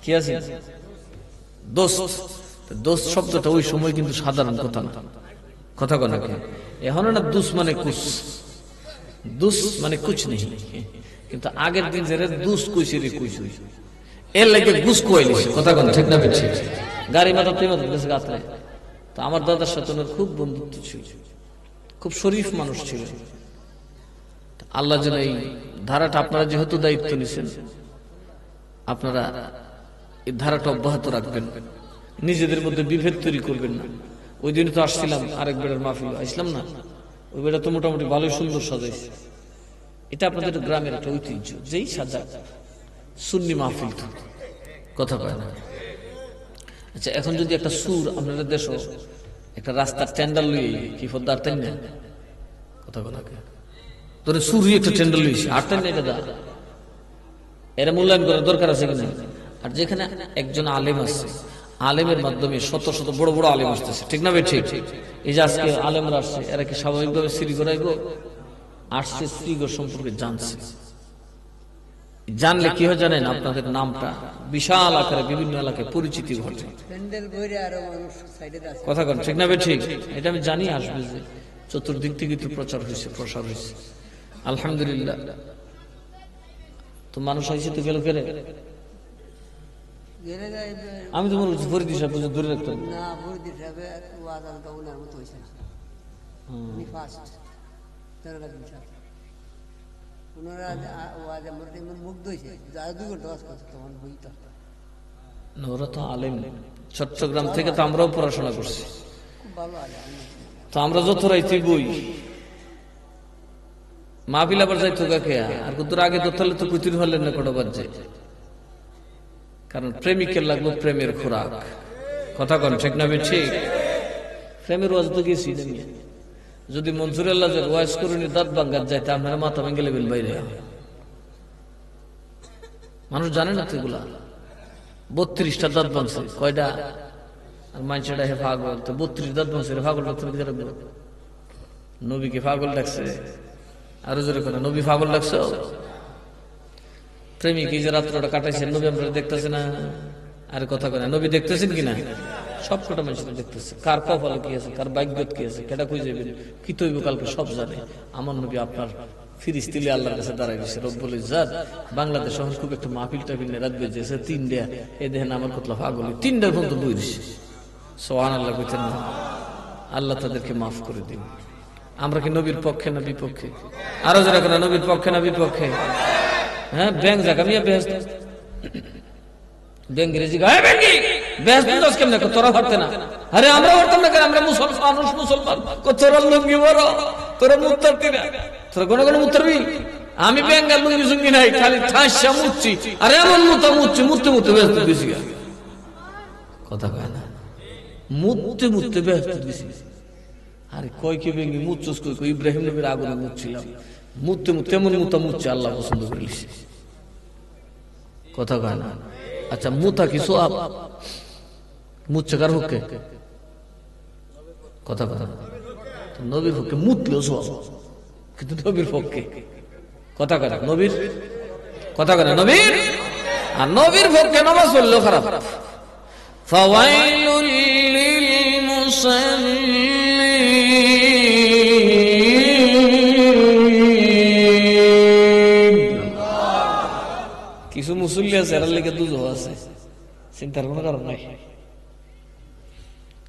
কি আছে দোস্ত। দোস্ত শব্দটা ওই সময় কিন্তু সাধারণ কথা না, কথা কনা কে এখন না। দুস মানে কুস, দুস মানে কুছ নেই, কিন্তু আগের দিন যে দুস কইছে রে কইছে, এর লাগে গুস কইলিছে, কথা কনা ঠিক না ঠিক? গাড়ি মাথা তুই মাথা গেছে গাতরে। তো আমার দাদার সাথে ওনার খুব বন্ধুত্ব ছিল, খুব শরীফ মানুষ ছিল। আল্লাহ যেন এই ধারাটা, আপনারা যেহেতু দায়িত্ব নিছেন, আপনারা এই ধারাটা অব্যাহত রাখবেন, নিজেদের মধ্যে বিভেদ তৈরি করবেন না। ওই দিন তো আসছিলাম আরেক বেড়ার মাহফিল, আসলাম না? ওই বেড়া তো মোটামুটি ভালোই সুন্দর সাজাইছে। এটা আপনাদের গ্রামের একটা ঐতিহ্য, যেই সাজা সুন্নি মাহফিল, কথা কয় না। আচ্ছা, এখন যদি একটা সুর আপনাদের দেশ একটা রাস্তার টেন্ডার লই, কি ফদ্দার তাই না, কথা বলা তোর সুরই একটা টেন্ডার লইছে, আর তাই না, এটা দা এরা মূল্যায়ন করার দরকার আছে কিনা? আর যেখানে একজন আলেম আছে, আলেমের মাধ্যমে শত শত বড় বড় আলেম আসতেছে, ঠিক না ঠিক? এই যে আজকে আলেমরা আসছে, এরা কি স্বাভাবিকভাবে শ্রীগড়াইব? আসছে শ্রীগড় সম্পর্কে জানছে, জানলে কি হয় জানেন? আপনাদের নামটা বিশাল আকারে বিভিন্ন এলাকায় পরিচিতি ঘটে, কথা কন ঠিক না ঠিক? এটা আমি জানি আসবে, যে চতুর্দিক থেকে তো প্রচার হয়েছে, প্রসার হয়েছে, আলহামদুলিল্লাহ। তো মানুষ হয়েছে তো গেল কেড়ে, আমি তো মনে করছি ফরিদ সাহেব দূরে রাখতাম না। ওরা তো আলেম, চট্টগ্রাম থেকে তো আমরাও পড়াশোনা করছি, তো আমরা যত রাইতে বই মাহফিল আবার যাইতো কাকে, আর কত আগে তো তাহলে তো কুতির হলেন না কটা বাজে, কারণ প্রেমিকের লাগলো প্রেমের খোরাক, কথা কন ঠিক না ঠিক? প্রেমের ওয়াজ তো গেছি, যদি মনসুর আল্লাহের ওয়াজ করুনি দাঁত ভাঙ্গার যাইতে আপনারা মাথা ভেঙে লেবেল বাইরে। মানুষ জানে না তো এগুলা। 32টা দাঁত ভাঙছে, কয়টা? আর মানুষটা হে পাগল, তো 32 দাঁত ভাঙছে, পাগল ডাক্তার কি রাখবো? নবীকে পাগল ডাকছে, আরো জোরে করে নবী পাগল ডাকছে। প্রেমিক এই যে রাত্রটা কাটাইছেন, নবী আমরা দেখতেছে না? আর কথা কয় না, নবী দেখতেছেন কিনা? সব কটা মানুষ দেখতেছে, কার কপালে কি আছে, কার ভাগ্যত কি আছে, কেটা কই যাবেন, কি তৈব কালকে সব জানে। আমার নবী আপনার ফিরিস্তিলে আল্লাহর কাছে দাঁড়াই গেছে, রব্বুল ইজ্জাত। বাংলাদেশ এখন খুব একটা মাহফিল টাফিল রাত বেজেছে 3টা, এই দেখেন আমার কতলা পাগল 3টার পর্যন্ত বই দিছে। সুবহানাল্লাহ কইতেন না? আল্লাহ তাদেরকে মাফ করে দিন। আমরা কি নবীর পক্ষে না বিপক্ষে? আরো যারা কেন নবীর পক্ষে না বিপক্ষে? হ্যাঁ, ব্যাংক জায়গা মিয়া বেহেশত বেঙ্গরেজি গায়ে বেঙ্গি বেহেশত দস কেমনে কো তোরা করতে না? আরে আমরা করতাম না, আমরা মুসলমান কো তোরা লুঙ্গি বড়, তোরা মুত্তারতি না, তোরা কোন কোন মুত্তারবি। আমি বেঙ্গল লুঙ্গি জুঙ্গি নাই, খালি ঠাসা মুচ্ছি, আরে এমন মুতা মুচ্ছি, মুত্তে মুত্তে বেহেশত দিছি, কথা কয় না, মুত্তে মুত্তে বেহেশত দিছি। আরে কয় কি বেঙ্গি মুচ্ছস, কই কই ইব্রাহিম নবীর আগুনে মুচ্ছিলাম, মুত্তে মুত্তে এমন মুতা মুচ্ছে আল্লাহ পছন্দ করিস, কথা কয় না। আচ্ছা, মুতা কি সোয়াব? মুচ্ছে কার হকে? কথা কথা নবীর পক্ষে মুতলেও সোয়াব, কিন্তু নবীর পক্ষে কথা কথা নবীর কথা কথা নবীর, আর নবীর পক্ষে নামাজ পড়লেও খারাপ। ফাওয়াইলুল লিল মুসাল্লিন। কিছু মুসল্লি আছে, এর লেগে দুজো আছে, চিন্তার কোনো কারণ নাই।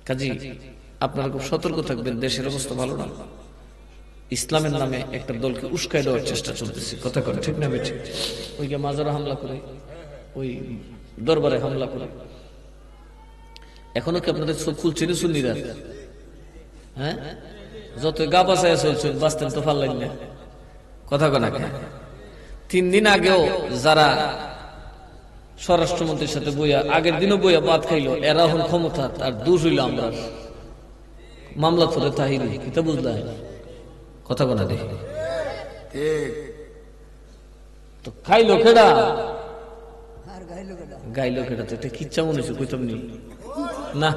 কাজী আপনারা খুব সতর্ক থাকবেন, দেশের অবস্থা ভালো না। ইসলামের নামে একটা দলকে উস্কাই দেওয়ার চেষ্টা চলতেছে, কথা করে ঠিক না বেঠিক? ওইকে মাজারে হামলা করে, ওই দরবারে হামলা করে। এখনো কি আপনাদের চোখ খুলছেন সুন্নিরা? হ্যাঁ, যত গা বাঁচায় চলছেন, বাঁচতেন তো ভাল লাগবে। কথা কনা কে 3 দিন আগেও যারা স্বরাষ্ট্রমন্ত্রীর সাথে বইয়া আগের দিনও বইয়া বাদ খাইলো, এরা এখন ক্ষমতা, তার দোষ হইল আমরা মামলা করে তাহিরি কিতা বুঝলাম কথা কনা দেখি তো খাইলো কেডা গাইলো কেডা, তো এটা কিচ্ছা মনে হচ্ছে কইতাম নি না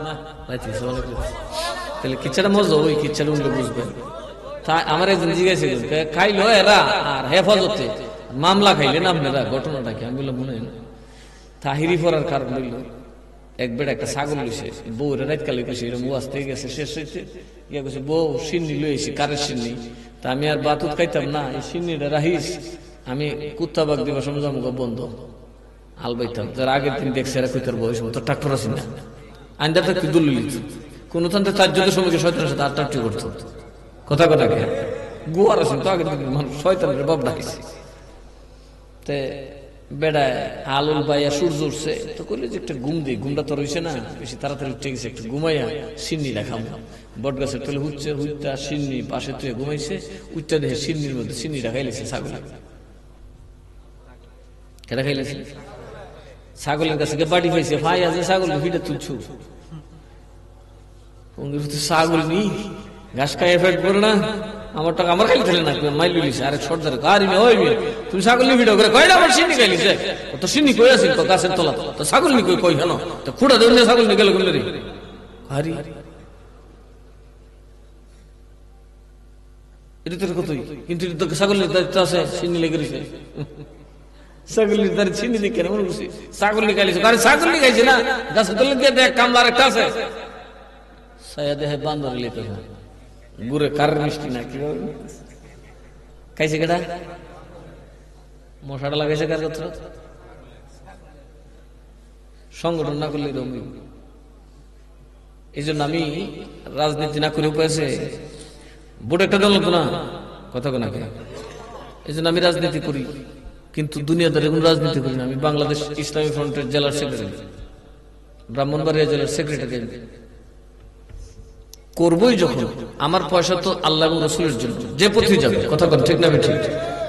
তাহলে কিচ্ছাটা মজা ওই কিচ্ছাটা উল্লে বুঝবেন। তা আমার একজন জিজ্ঞাসা খাইলো এরা আর হেফাজতে মামলা খাইলেন আপনারা, ঘটনাটা কি? আমি বললাম মনে হয় না। তাহিরি পড়ার কারণ হইল এক বেড়া একটা ছাগল লইছে, বউরে রাতকালে কইছে এরকম ওয়াজ থেকে গেছে শেষ হইতে ইয়া কইছে বউ সিন্নি লইছি কারের সিন্নি, তা আমি আর বাতুত খাইতাম না, এই সিন্নিটা রাহিস আমি কুত্তা বাগ দিবা সমঝাম বন্ধ আলবাইতাম। যার আগের দিন দেখছে এরা কইতার বয়স মতো ট্রাক্টর আছে না আইনদার থাকতে দুলিত কোন তান্তে তার যুদ্ধের সময় শয়তানের সাথে আটটাটি করতো কথা কথা কে গোয়ার আছে তো আগের দিন মানুষ শয়তানের বাপ ডাকিছে। তে বেড়ায় আলুল বাইয়া সূর্য উঠছে তো কইলে যে একটা ঘুম দিই, ঘুমটা তো রয়েছে না বেশি তাড়াতাড়ি উঠে গেছে, একটু ঘুমাইয়া সিন্নি দেখাম বট গাছের তলে উঠছে হুইটা সিন্নি পাশে তুই ঘুমাইছে উঠটা দেখে সিন্নির মধ্যে সিন্নিটা খাইলেছে ছাগল, কেটা খাইলেছে ছাগলের কাছে বাড়ি পাইছে ভাই আছে ছাগল ভিড়ে তুলছু ছাগল নি ঘাস খাইয়ে ফেট করে না আমার টাকা আমার খাইতে না মাইল লিছে আরেক সর্দার গাড়ি মে ওই তুমি ছাগল নি ভিডিও করে কয়টা আমার সিন্নি খাইলিছে তো সিন্নি কই আছে তো গাছের তলা তো ছাগল নি কই কই কেন তো খুঁড়া দেউনে ছাগল নি গেল গেল রে হারি এটা তোর কতই কিন্তু তো ছাগলের দায়িত্ব আছে সিন্নি লেগে রইছে ছাগলের দাঁড়িয়ে সিন্নি দেখে মনে করছি ছাগল নি খাইলিছে আরে ছাগল নি খাইছে না গাছের তলে দিয়ে দেখ কামলা একটা আছে ছায়া দেহে বান্দর লেতে গুড়ে কার মিষ্টি না কি খাইছে কেটা মশাটা লাগাইছে কার কথা সংগঠন না করলে রমি। এই জন্য আমি রাজনীতি না করে উপায়ছে ভোট একটা দল তো না কথা কোনা কে এই জন্য আমি রাজনীতি করি কিন্তু দুনিয়াদারি কোন রাজনীতি করি না। আমি বাংলাদেশ ইসলামী ফ্রন্টের জেলার সেক্রেটারি, ব্রাহ্মণবাড়িয়া জেলার সেক্রেটারি করবই যখন আমার পয়সা তো আল্লাহ এবং রসুলের জন্য যে পথে যাবে কথা কথা ঠিক না ঠিক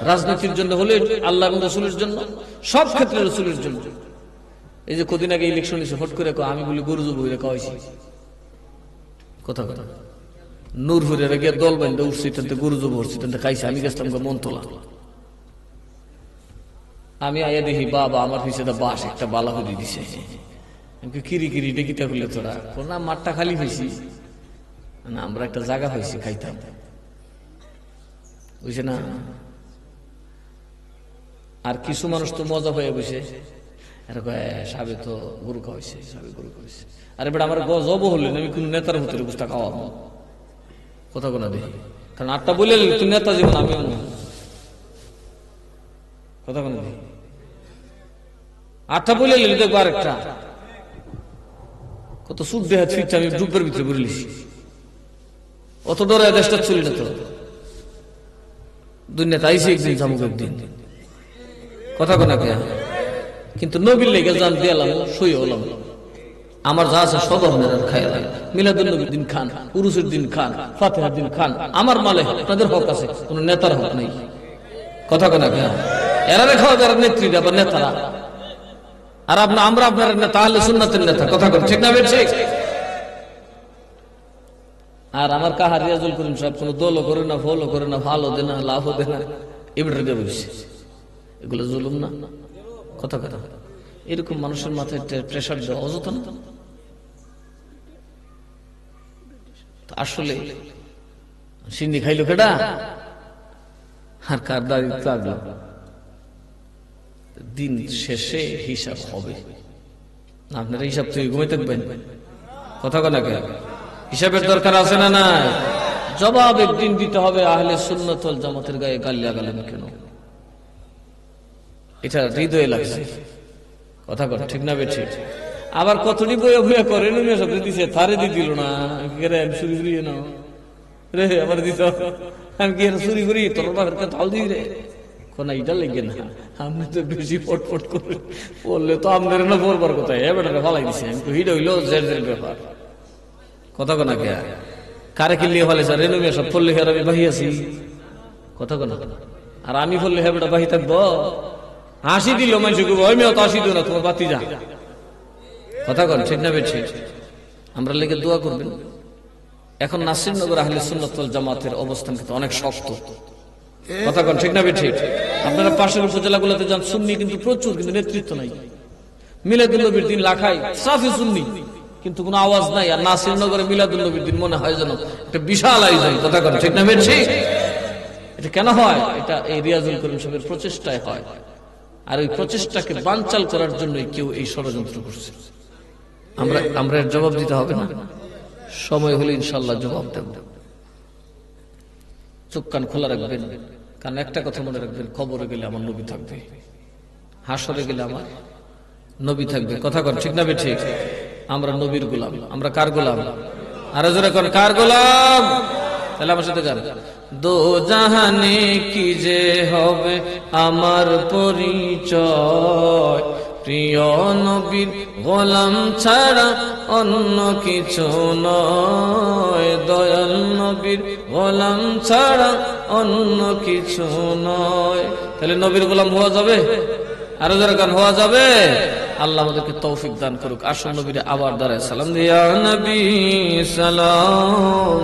রাজনীতির জন্য হলে আল্লাহ এবং রসুলের জন্য সব ক্ষেত্রে রসুলের জন্য। এই যে কদিন আগে ইলেকশন এসে হট করে আমি বলি গরু জব হইলে খাওয়াইছি কথা কথা নূরপুরের গিয়ে দল বান্ধে উঠছি তাতে গরু জব হচ্ছে তাতে খাইছে আমি গেছিলাম মন তোলা আমি আয়া দেখি বাবা আমার পিছিয়ে বাস একটা বালা হয়ে দিছে কিরি কিরি ডেকিটা করলে তোরা না মাঠটা খালি হয়েছি না আমরা একটা জায়গা হয়েছি খাইতাম বুঝছে না। আর কিছু মানুষ তো মজা হয়ে বসে সাবে তো গরু খাওয়াইছে সাবে গরু খাওয়াইছে আরে বেটা আমার জব হলেন আমি কোন নেতার ভিতরে বুঝতে খাওয়াবো কথা কোনা দেখি কারণ আটটা বলে তুই নেতা জীবন আমি কথা কোনা দেখি আটটা বলে দেখবো আরেকটা কত সুখ দেহা ছুটছে আমি ডুবের ভিতরে বলিছি অত ডরে দেশটা চলি না তো দুনিয়াতে আইসি একদিন জামুক একদিন কথা কোনা কে কিন্তু নবীর লেগে জান দিলাম সই হলাম আমার যা আছে সব আপনারা খাই মিলাদুল নবীর দিন খান উরুসের দিন খান ফাতিহার দিন খান আমার মালে আপনাদের হক আছে কোন নেতার হক নেই কথা কোনা কে এরা খাওয়া যারা নেত্রীরা বা নেতারা আর আমরা আপনার নেতা আহলে সুন্নাতের নেতা কথা কোন ঠিক না ঠিক। আর আমার কাহা রিয়াজুল করিম সাহেব কোন দলও করে না ফলও করে না ভালো দে না লাভও দে না এবারে দেবে এগুলো জুলুম না কথা কথা এরকম মানুষের মাথায় প্রেশার দেওয়া অযথা না। আসলে সিন্নি খাইলো কেডা আর কার দাঁড়িয়ে লাগলো দিন শেষে হিসাব হবে আপনারা হিসাব থেকে ঘুমাই থাকবেন কথা কথা কে হিসাবের দরকার আছে না না জবাব একদিন দিতে হবে আহলে সুন্নাত ওয়াল জামাতের গায়ে গাল লাগালেন কেন এটা হৃদয়ে লাগছে কথা কথা ঠিক না বেঠিক। আবার কতটি বইয়া বইয়া করে নুনে সব দিছে থারে দি দিল না আমি চুরি করি না রে আবার দিত আমি কি চুরি করি তোর বাপের কে তাল দিই রে কোনা এটা লেগে না আমি তো বেশি ফটফট করে বললে তো আমাদের না বলবার কথা এবার ভালাই দিছে আমি তো হিটা হইলো জের জের ব্যাপার কথা কোনা কে কারে কিনলে ভালো স্যার রেনুমিয়া সব পড়লে আমি বাহি আছি কথা কোনা আর আমি বললে হ্যাঁ বেটা বাহি থাকবো, হাসি দিল মানুষ ওই মেয়ে তো হাসি দিও না, তোমার বাতি যা। কথা কন ঠিক না বেঠি? আমরা লেগে দোয়া করবেন। এখন নাসিরনগর আহলে সুন্নাত ওয়াল জামাতের অবস্থান কিন্তু অনেক শক্ত। কথা কন ঠিক না বেঠি? আপনারা পাশের উপজেলাগুলোতে যান, সুন্নি কিন্তু প্রচুর, কিন্তু নেতৃত্ব নাই। মিলাদুল নবীর দিন লাখাই সাফি সুন্নি, কিন্তু কোনো আওয়াজ নাই। আর নাসিরনগরে মিলাদুল নবীর দিন মনে হয় যেন একটা বিশাল আয়োজন। কথা কন ঠিক না বেঠি? এটা কেন হয়? এটা এই রিয়াজুল করিম সাহেবের প্রচেষ্টায় হয়। আর ওই প্রচেষ্টাকে বানচাল করার জন্যই কেউ এই ষড়যন্ত্র করছে। আমরা এর জবাব দিতে হবে না? সময় হলে ইনশাআল্লাহ জবাব দেব। চোখ কান খোলা রাখবেন, কারণ একটা কথা মনে রাখবেন, কবরে গেলে আমার নবী থাকবে, হাসরে গেলে আমার নবী থাকবে। কথা কন ঠিক না বেঠিক? আমরা নবীর গোলাম। আমরা কার গোলাম? আরো জোরে কোন কার গোলাম? তাহলে আমার সাথে গান। দো জাহানে কি যে হবে আমার পরিচয়, প্রিয় নবীর গোলাম ছাড়া অন্য কিছু নয়, দয়াল নবীর গোলাম ছাড়া অন্য কিছু নয়। তাহলে নবীর গোলাম হওয়া যাবে? আরো যারা গান হওয়া যাবে? আল্লাহ আমাদেরকে তৌফিক দান করুক। আসল নবীর আবার দাঁড়ায় সালাম দিয়া নবী সালাম।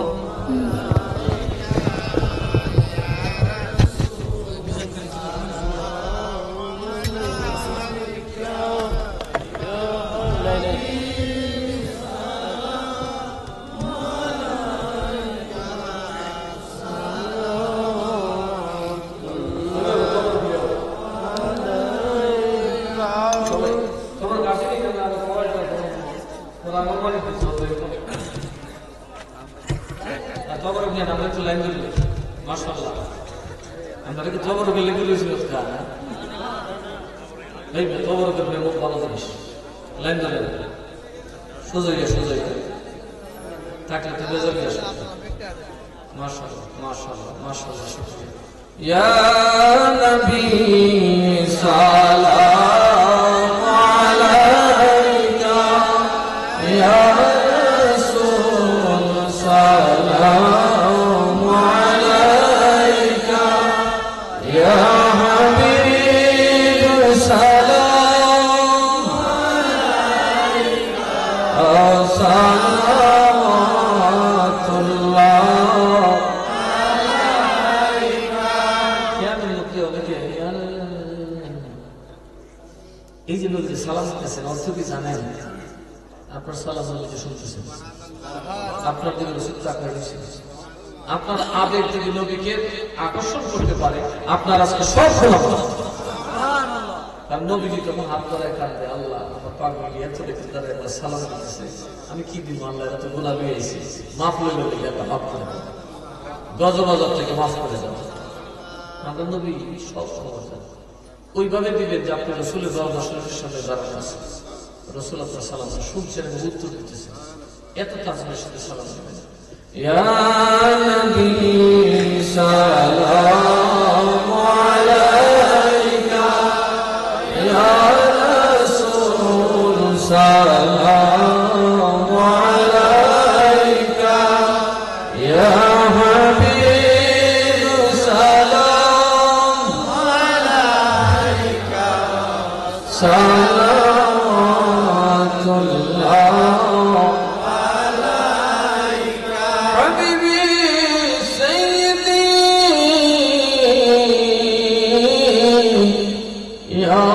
ইয়া নবী সালাম আলাইকা, ইয়া রাসূল সালাম আলাইকা, ইয়া হাবিব সালাম আলাইকা, সালাতুল্লাহ। এই যে নবীকে সালাম দিতেছেন, অর্থ কি জানেন? আপনার সালাম নবীকে শুনতেছেন, আপনার দিকে রসুল তাকায় রয়েছে, আপনার আবেগ থেকে নবীকে আকর্ষণ করতে পারে। আপনার আজকে সব গোলাম, কারণ নবীজি তখন হাত ধরায় কাঁদবে, আল্লাহ আমার পাগলি এত দেখতে তারা একবার সালাম দিতেছে, আমি কি দিব আল্লাহ, এত গোলা পেয়েছি, মাফ হইল আল্লাহ মাফ করে দেবো, গজবাজার থেকে মাফ করে দেবো। আমরা নবী সব খবর জানি, ওইভাবে দিবেন যে আপনি রসুলের দরবারের সাথে দাঁড়ান আছেন, রসুল আপনার সালাম শুনছেন এবং উত্তর দিতেছেন, এত তাজমের সাথে সালাম দেবেন। ইয়া নবী সালাম আলাইকা, ইয়া রাসূল সালাম আলাইকা, ইয়া হাবিব সালাম আলাইকা, সালাতুল্লাহ আলাইকা, হাবিবি সাইয়্যিদি ইয়া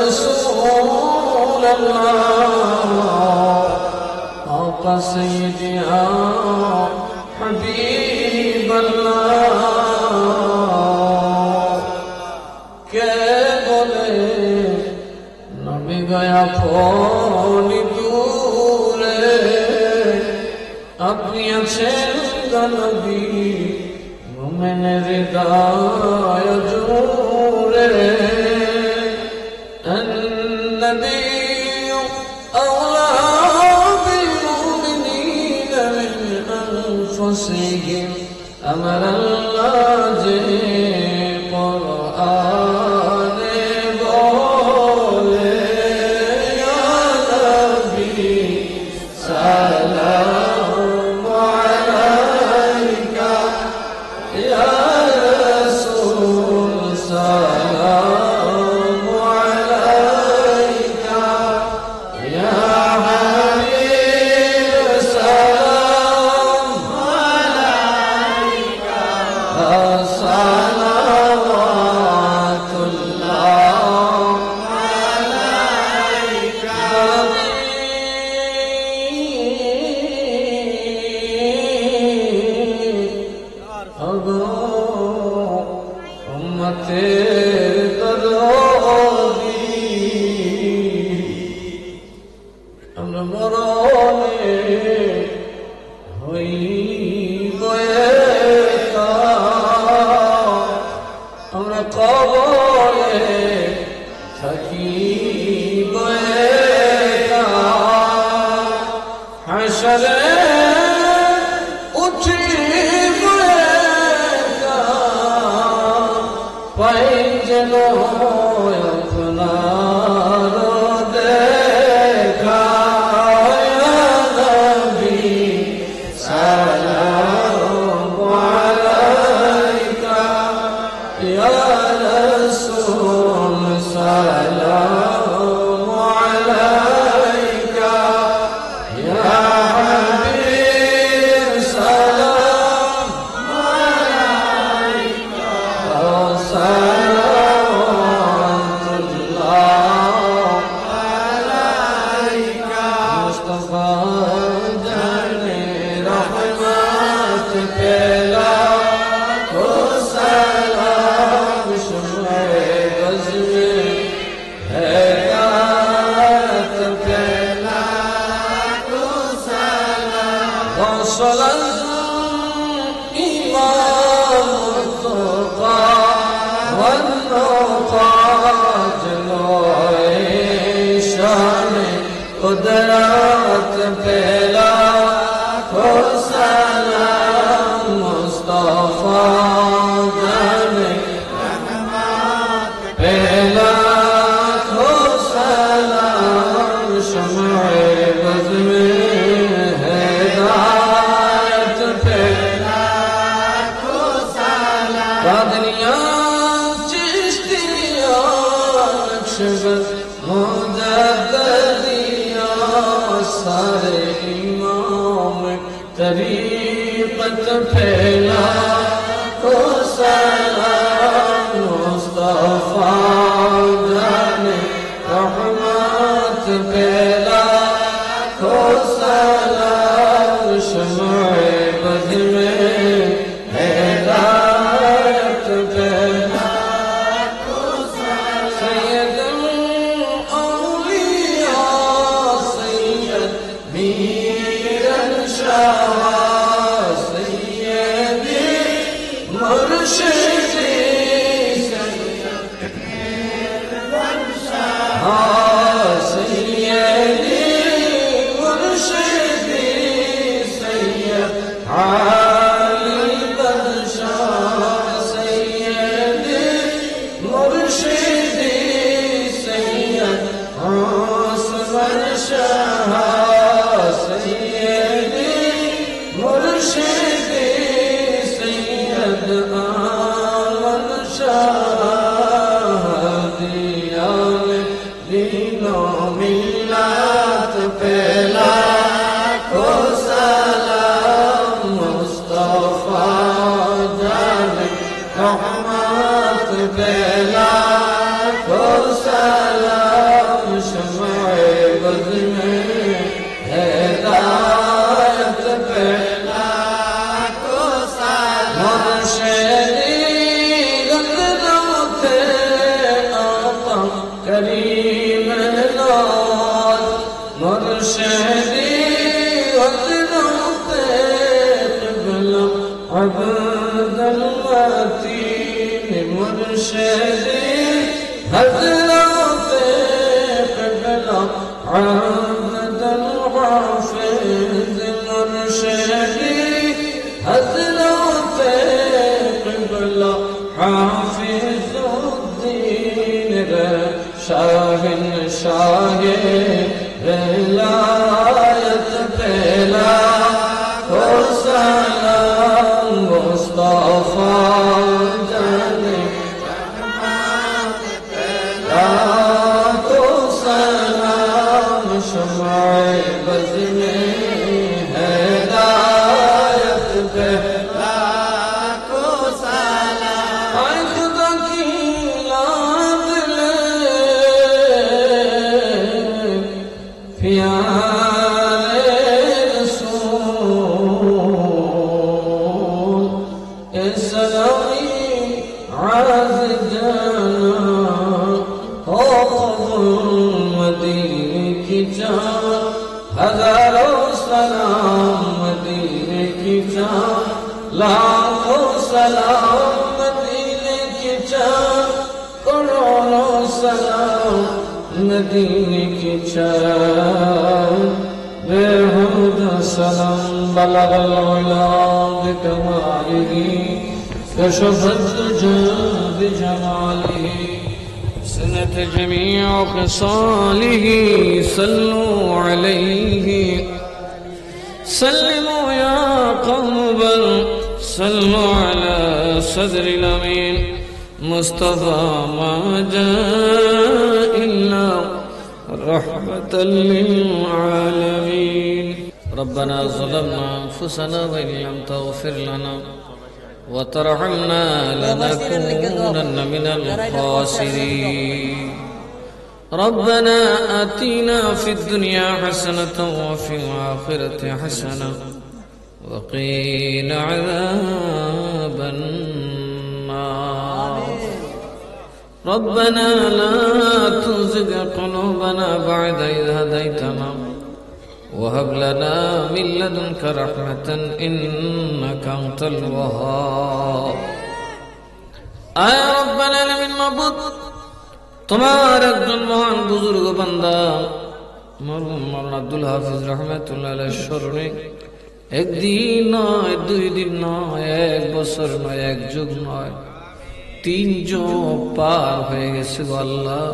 রাসূলুল্লাহ, আকা সাইয়্যিদি ইয়া হাবিবাল্লাহ। কে বলে নবী গয়া ফনি দূরে, আপনি আছেন নবী মুমিনের হৃদয় জুড়ে। النبي أولى بالمؤمنين من أنفسهم، أمر الله قرآن بولے يا نبي سلام عليك، يا رسول রহমতের দরদি আমরা মরণে হইব একা, আমরা কবরে থাকিব একা, হাসরে উঠিব একা, পাই যেন আপনার দেখা। ইয়া নবী সালাম আলাইকা, ইয়া রাসূল সালাম আলাইকা, ইয়া হাবিব সালাম আলাইকা, সালাওয়াতুল্লাহ আলাইকা। মুস্তাফা জানে রহমত পেলা ও সালাম শুনে বজমে হেদায়ত পেলা ও সালাম ওসলাল ইমাম মুস্তাফা والنقاط شان قدرت پہلا کو سلام مصطفیٰ جانے رحمت پہلا کو سلام شمع بز میں ہدایت پہلا کو سلام قادریاں مجددیا سارے امام طریقت پھیلا کو سلام مصطفیٰ جانے رحمت پھیلا کو سلام شمع بز میں ہدایت پھیلا عبد المتين مرشدي حضرت قبلة عبد الحافظ مرشدي حضرت قبلة حافظ الدين شاه ولاية بلا وسلام مصطفى جانے رحمت بلا وسلام شمع بز میں ہدایت بلا وسلام آئے خدا کی یاد لے پیار जाना हो कबूल मदीने की जान हजारों सलाम मदीने की जान लाखों सलाम मदीने की जान करोड़ों सलाम मदीने की जान बेहुद सलाम बलगल उला बिकमालिही कशफत तुजा बिजमालिही सनत जमीअ ख़िसालिही सल्लु अलैहि सल्लिमू या क़ौम बल सल्लु अला सदरिल अमीन मुस्तफ़ा मा जाअ इल्ला रहमतल लिल आलमीन रब्बना ज़लमना अनफुसना व इन लम तग़फिर लना व तरहमना लनकुनन्न मिनल ख़ासिरीन रब्बना आतिना फिद दुनिया हसनतन व फिल आखिरति हसनतन व क़ीना अज़ाबन नार रब्बना ला तुज़िग़ क़ुलूबना बअद इज़ हदैतना व हब लना मिन लदुनका रहमतन इन्नका अंतल वहाब आय रब्बल आलमीन माबूद তোমার একজন মহান বুজুর্গ বান্দা মরহুম মাওলানা আব্দুল হাফিজ রাহমাতুল্লাহ আলাইহির স্মরণে একদিন নয় দুই দিন নয় এক বছর নয় এক যুগ নয় 3 যুগ পার হয়ে গেছে গো আল্লাহ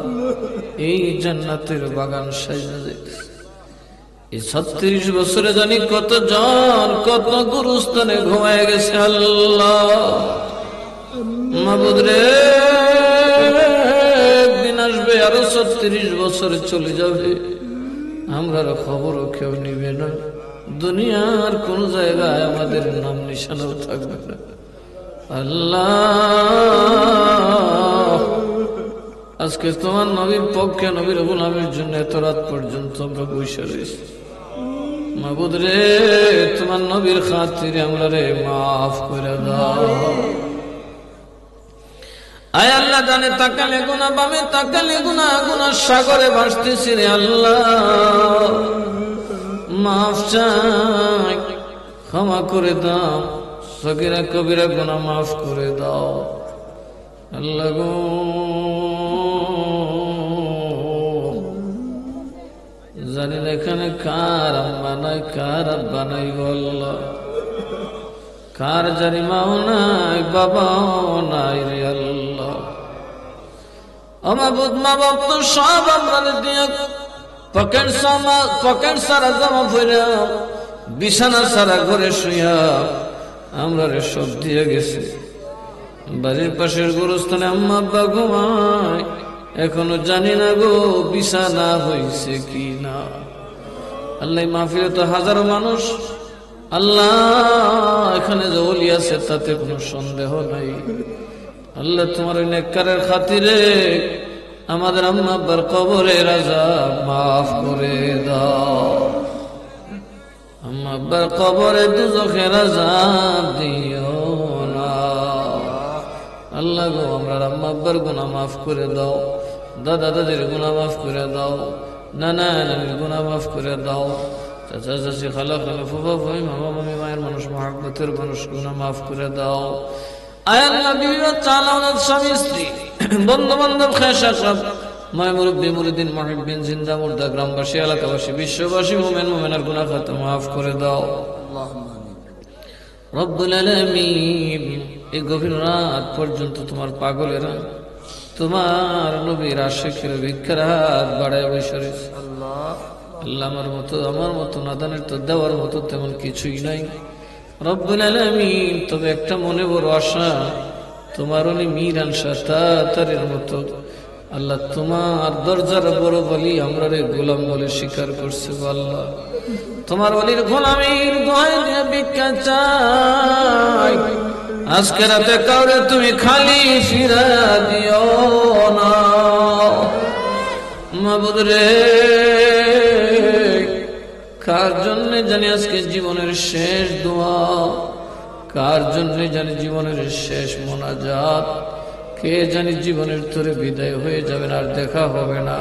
এই জান্নাতের বাগান সাজিয়ে দিয়েছে এই 36 বছরে জানি কত জন কত গুরুস্থানে ঘুমায় গেছে আল্লাহ মাবুদ রে আসবে আরো 36 বছরে চলে যাবে আমরা খবরও কেউ নিবে না দুনিয়ার কোন জায়গায় আমাদের নাম নিশানাও থাকবে না আল্লাহ আজকে তোমার নবীর পক্ষে নবীর গোলামের জন্য এত রাত পর্যন্ত আমরা বসে রয়েছি মাবুদ রে তোমার নবীর খাতিরে আমরা রে মাফ করে দাও আয় আল্লাহ জানে তাকালে গুনাহ বামে তাকালে গুনাহ গুনাহ সাগরে ভাসতেছি রে আল্লাহ মাফ চাই ক্ষমা করে দাও সগীরা কবিরা গুনাহ মাফ করে দাও আল্লাহ গো জানি না এখানে কার আম্মা নাই কার আব্বা নাই গো আল্লাহ কার জানি মাও নাই বাবাও নাই রে আল্লাহ আমার বুধ মা বাপ তো সব আমরা দিয়ে পকেট সারা জমা ফিরা বিছানা সারা ঘরে শুয়া আমরা রে সব দিয়ে গেছি বাড়ির পাশের গোরস্থানে আম্মা আব্বা ঘুমায় এখনো জানি না গো বিছানা হইছে কি না আল্লাহ মাহফিলে তো হাজারো মানুষ আল্লাহ এখানে যে ওলি আছে তাতে কোনো সন্দেহ নাই আল্লাহ তোমার নেককারের খাতিরে আমাদের আম্মা আব্বার কবরের আযাব মাফ করে দাও আম্মা আব্বার কবরে দুজখের আযাব দিও না আল্লাহ গো আমরা আম্মা আব্বার গুনাহ মাফ করে দাও দাদা দাদির গুনাহ মাফ করে দাও নানা নানির গুনাহ মাফ করে দাও চাচা চাচি খালা খালা ফুফা ফুফি মামা মামি মায়ের মানুষ মহাব্বতের মানুষ গুনাহ মাফ করে দাও আয় আল্লাহ বিবি বাচ্চা আওলাদ স্বামী স্ত্রী বন্ধু বান্ধব খায়েশা সব মায় মুরব্বী মুরিদিন মুহিব্বিন জিন্দা মুর্দা গ্রামবাসী এলাকাবাসী বিশ্ববাসী মুমিন মুমিনার গুনাহ খাতা মাফ করে দাও আল্লাহুম্মা আমিন রব্বুল আলামিন এই গভীর রাত পর্যন্ত তোমার পাগলেরা তোমার নবীর আশিকের ভিক্ষার হাত বাড়ায় বসে রয়েছে আল্লাহ আল্লাহ আমার মতো নাদানের তো দেওয়ার মতো তেমন কিছুই নাই রব্বুল আলামিন তবে একটা মনে বড় আশা তোমার উনি মিরান সাতারের মতো আল্লাহ তোমার দরজার বড় বলি আমরা রে গোলাম বলে স্বীকার করছে আল্লাহ তোমার বলির গোলামীর দোহাই দিয়ে ভিক্ষা চাই আজকে রাতে কাউরে তুমি খালি ফিরা দিও না মাবুদ রে কার জন্য জানি আজকে জীবনের শেষ দোয়া কার জন্য জানি জীবনের শেষ মোনাজাত কে জানি জীবনের তোরে বিদায় হয়ে যাবে আর দেখা হবে না।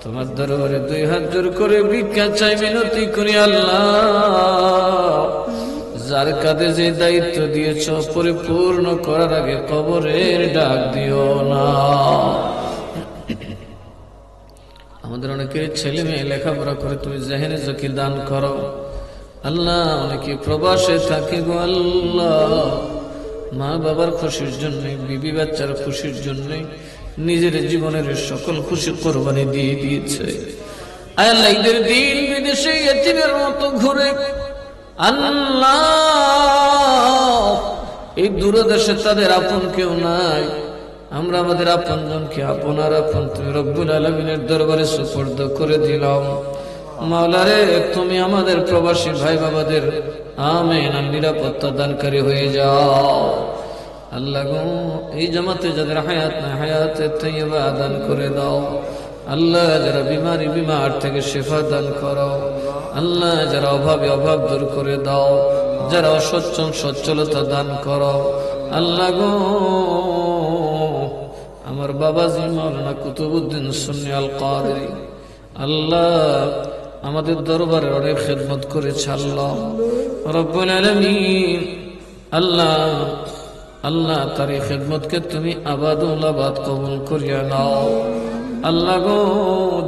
তোমার দরবারে দুই হাত জোর করে ভিক্ষা চাই, মিনতি করি আল্লাহ, যার কাঁধে যে দায়িত্ব দিয়েছ পরিপূর্ণ করার আগে কবরের ডাক দিও না। আমাদের অনেকের ছেলে মেয়ে লেখাপড়া করে তুমি জেহেনে জকি দান করো আল্লাহ। অনেকে প্রবাসে থাকে গো আল্লাহ, মা বাবার খুশির জন্য, বিবি বাচ্চার খুশির জন্য নিজের জীবনের সকল খুশি কোরবানি দিয়ে দিয়েছে। আয় আল্লাহ, ঈদের দিন বিদেশে ইতিমের মতো ঘুরে আল্লাহ, এই দূরদেশে তাদের আপন কেউ নাই, আমরা আমাদের আপন জনকে আপনার আপন তুমি রব্বুল আলামিনের দরবারে সুপর্দ করে দিলাম। মাওলারে, তুমি আমাদের প্রবাসী ভাই বাবাদের আমিন আর নিরাপত্তা দানকারী হয়ে যাও আল্লাহ গো। এই জামাতে যাদের হায়াত না, হায়াতে তাইয়্যিবা দান করে দাও আল্লাহ। যারা বিমার থেকে শিফা দান করো আল্লাহ। যারা অভাবে অভাব দূর করে দাও, যারা অসচ্ছল সচ্ছলতা দান করো আল্লাহ গো। আমার বাবাজি মাওলানা কুতুবউদ্দিন সুন্নি আল কাদেরী আল্লাহ আমাদের দরবারে অনেক খেদমত করেছে আল্লাহ রব্বুল আলামিন। আল্লাহ আল্লাহ তার এই খেদমতকে তুমি আবাদুল আবাদ কবুল করিয়া নাও আল্লাহ গো।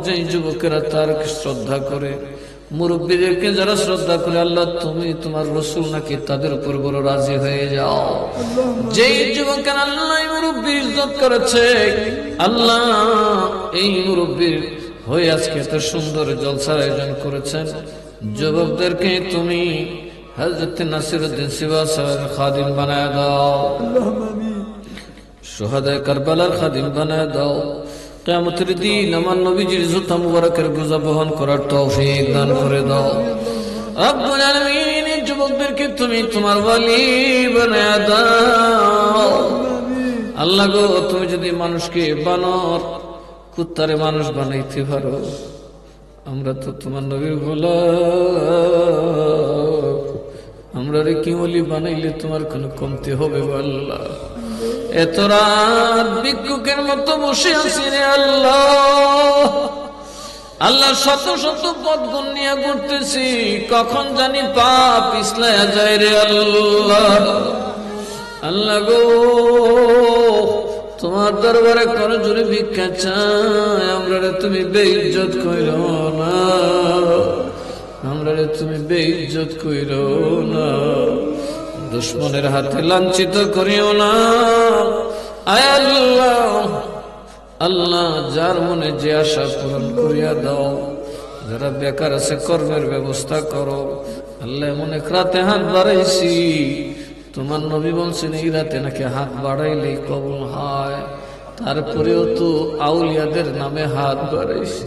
যেই যুবকেরা তার শ্রদ্ধা করে, মুরব্বীদেরকে যারা শ্রদ্ধা করে আল্লাহ, তুমি তোমার রসুল নাকি তাদের উপর বড় রাজি হয়ে যাও। যেই যুবকেরা আল্লাহ মুরব্বী ইজ্জত করেছে আল্লাহ, এই মুরব্বীর হয়ে আজকে এত সুন্দর জলসার আয়োজন করেছেন, যুবকদেরকে তুমি হযরত নাসিরউদ্দিন সিবা সাহেবের খাদিম বানায় দাও, শুহাদায়ে কারবালার খাদিম বানায় দাও। কিয়ামতের দিন আমার নবীজির জুতা মুবারকের বোঝা বহন করার তৌফিক দান করে দাও রব্বুল আলামিন। এই যুবকদেরকে তুমি তোমার ওয়ালি বানায় দাও আল্লাহ গো। তুমি যদি মানুষকে বানর কুত্তারে মানুষ বানাইতে পারো, আমরা তো তোমার নবীর গোলাম, আমরা রে কি ওলি বানাইলে তোমার কোনো কমতি হবে আল্লাহ। এত রাত ভিক্ষুকের মতো বসে আছি রে আল্লাহ, আল্লাহ শত শত পথ গুণ নিয়ে ঘুরতেছি, কখন জানি পাপ পিছলায়া যায় রে আল্লাহ। আল্লাহ গো, তোমার দরবারে করে জোরে ভিক্ষা চাই, আমরা রে তুমি বেইজ্জত কইরো না, আমরা রে তুমি বেইজ্জত কইরো না, দুশ্মনের হাতে লাঞ্ছিত করিও না। আয় আল্লাহ, আল্লাহ যার মনে যে আশা পূরণ করিয়া দাও, যারা বেকার আছে কর্মের ব্যবস্থা করো আল্লাহ। মনে রাতে হাত বাড়াইছি, তোমার নবী বলছেন এই রাতে নাকি হাত বাড়াইলেই কবুল হয়। তারপরেও তো আউলিয়াদের নামে হাত বাড়াইছি,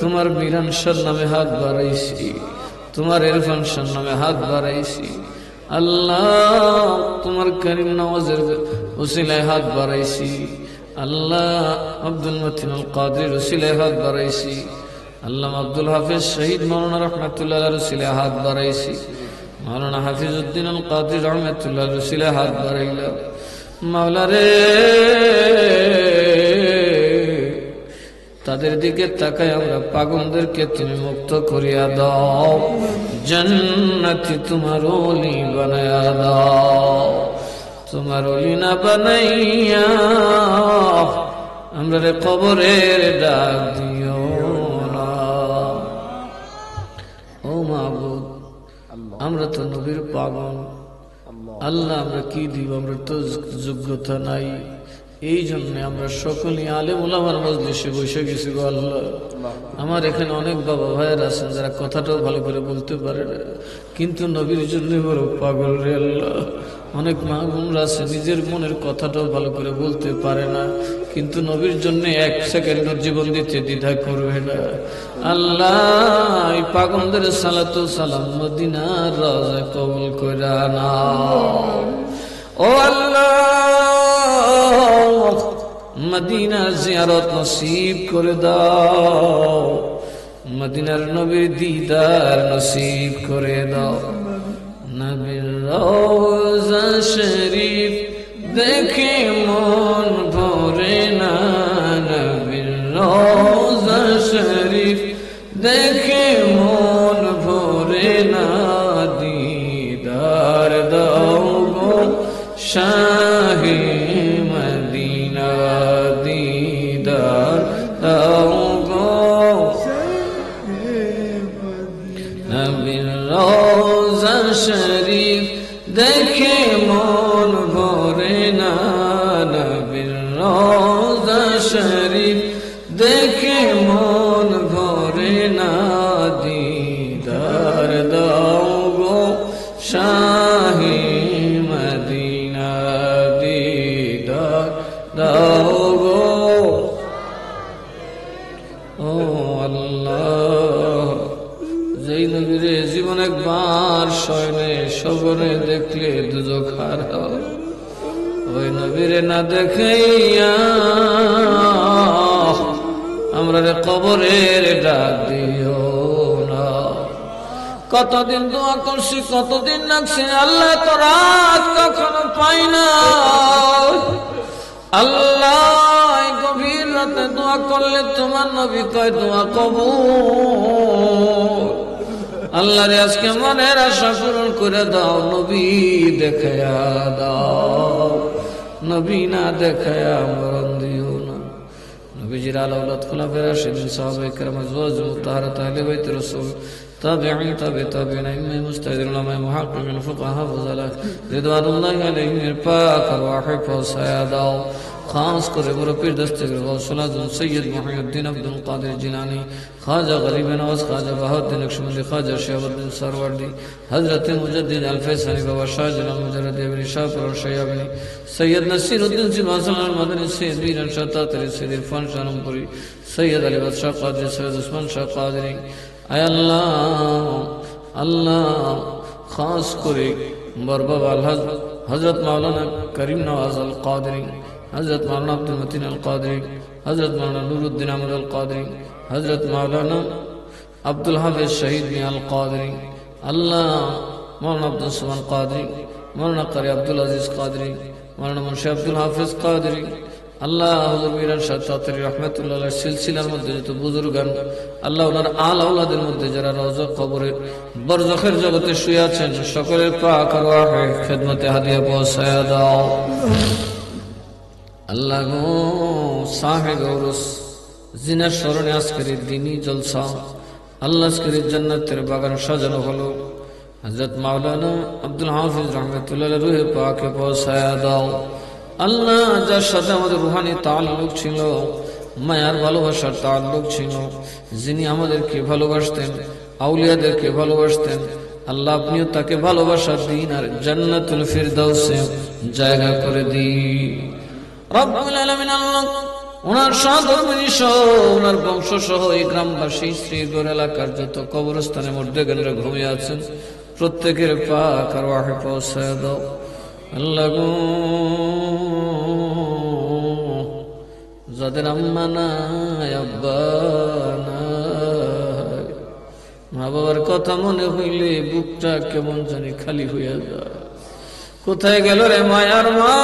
তোমার মিরানসার নামে হাত বাড়াইছি, তোমার ইরফান শাহর নামে হাত বাড়াইছি আল্লাহ, তোমার করিম নওয়াজের ওসিলায় হাত বাড়াইছি আল্লাহ, আব্দুল মতিন আল কাদের ওসিলায় হাত বাড়াইছি আল্লাহ, আব্দুল হাফিজ শহীদ মাওলানা রহমাতুল্লাহ আলাইহির ওসিলায় হাত বাড়াইছি, মাওলানা হাফিজউদ্দিন আল কাদের রহমাতুল্লাহ আলাইহির ওসিলায় হাত বাড়াইলাম। মাওলা রে, তাদের দিকে তাকায় আমরা পাগলদেরকে তুমি মুক্ত করিয়া দাও, জান্নাতি তোমার ওলি বানায়া দাও। তোমার ওলি না বানাইয়া আমরা রে কবরের ডাক দিও না। ও মাবুদ, আমরা তো নবীর পাগল আল্লাহ, আমরা কি দিব, আমরা তো যোগ্যতা নাই, এই জন্য আমরা সকলেই আলেম ওলামার মজলিসে বসে গেছি গো আল্লাহ। আমার এখানে অনেক বাবা ভাইয়ের আছেন যারা কথাটাও ভালো করে বলতে পারে না, কিন্তু নবীর জন্য বড় পাগল রে আল্লাহ। অনেক মা বোনরা আছে নিজের মনের কথাটাও ভালো করে বলতে পারে না, কিন্তু নবীর জন্য এক সেকেন্ডের জীবন দিতে দ্বিধা করবে না আল্লাহ। এই পাগলদের সালাতু সালাম মদিনার রওজায় কবুল কইরা নাও ও আল্লাহ। মদিনা জিয়ারত নসিব করে দাও, মদিনার নবীর দিদার নসিব করে দাও, নবীর রওজা শরীফ দেখে মন ভরে না নবীর রওজা শরীফ দেখে মন ভরে না দিদার দাও গো শাহে মদিনা দিদার দাও গো নবীর রওজা শরীফ দেখে মন ভরে না নবীর রওজা শরীফ দেখে মন ভরে না দিদার দাও গো শাহে মদিনা দিদার দাও গো ও আল্লাহ যেই নবীর জীবন একবার শয়নে সবরে দেখলে দুজক হারাও ওই নবীরে না দেখাইয়া আমরা রে কবরের ডাক দিও না। কতদিন দোয়া করছি কতদিন লাগছে আল্লাহ তো রাত কখনো পাই না আল্লাহ গভীর রাতে দোয়া করলে তোমার নবী কয় দোয়া কবুল আল্লাহ রে আজকে মনের আশা পূরণ করে দাও নবী দেখায়া দাও নবী না দেখায়া মরণ দিও না। নবীজির আলাউলাদ খুলাফায়ে রাশিদিন সাহাবায়ে কেরাম আজওয়াজ মুতাহহারাত আহলে বাইত রাসূল তাবিঈন তাবিঈন ইমাম মুজতাহিদ উলামা মুহাক্কিকিন ফুকাহা ফুজালা রিদওয়ানুল্লাহি আলাইহিম এর পাক আরওয়াহ পৌঁছায়া দাও। খাস করে বড় পীর দস্তগীর গাউসুল আজম সৈয়দ মুহিউদ্দিন আব্দুল কাদের জিলানী খাজা গরিব নওয়াজ খাজা বাহাউদ্দিন নকশবন্দি খাজা শিহাবুদ্দিন সরওয়ার্দী হযরত মুজাদ্দিদ আল ফয়সালী বাবা শাহজালাল মুজাদ্দিদ ইবনে শাহপুর শাহয়াবনী সৈয়দ নসিরউদ্দিন জিমাসাল আল মাদানী সৈয়দ বীরান শাহ তাতারী সৈয়দ ইরফান শাহরামপুরী সৈয়দ আলী বাদশাহ কাদরী সৈয়দ উসমান শাহ কাদরী আয় আল্লাহ আল্লাহ খাস করে বড় বাবা হযরত মাওলানা করিম নওয়াজ আল কাদরী हजरत मौलाना अब्दुल मतीन अल कादरी हजरत मौलाना नूरुद्दीन अहमद अल कादरी हजरत मौलाना अब्दुल हाफिज शहीद मियां अल कादरी अल्लाह मौलाना अब्दुल सुमान कादरी मौलाना कारी अब्दुल अजीज कादरी मौलाना मुंशी अब्दुल हाफिज कादरी अल्लाह हुजूर मीरान शाह तातरी रहमतुल्लाह अलैहि सिलसिलार মধ্যে যত বুজুর্গান আল্লাহ ওনার আল আওলাদের মধ্যে যারা রওজা কবরে বরজাখের জগতে শুয়ে আছেন সকলের পাক আরওয়াহে খিদমতে হাদিয়া পৌঁছায়া দাও। আল্লাহ গো সাহেব গৌরস জিনার স্মরণে আজকের দিনই জলসা আল্লাহ আজকের জান্নাতের বাগান সাজানো হলো হযরত মাওলানা আব্দুল হাফিজ রহমাতুল্লাহ রুহে পাকে পৌঁছায়া দাও। আল্লাহ যার সাথে আমাদের রুহানি তাআল্লুক ছিল মায়ার ভালোবাসার তাআল্লুক ছিল যিনি আমাদেরকে ভালোবাসতেন আউলিয়াদেরকে ভালোবাসতেন আল্লাহ আপনিও তাকে ভালোবাসা দিন আর জান্নাতুল ফিরদাউসে জায়গা করে দিন। রব্বুল আলামিন আল্লাহ ওনার সহধর্মিনী সহ ওনার বংশ সহ এই গ্রামবাসী শ্রীগড় এলাকার যত কবরস্থানে মুর্দেগানরা ঘুমিয়ে আছেন প্রত্যেকের পাক আরওয়াহে পৌঁছায়া দাও। আল্লাহ গো যাদের আম্মা নাই আব্বা নাই মা বাবার কথা মনে হইলে বুকটা কেমন জানি খালি হইয়া যায়। কোথায় গেল রে মায়ার মা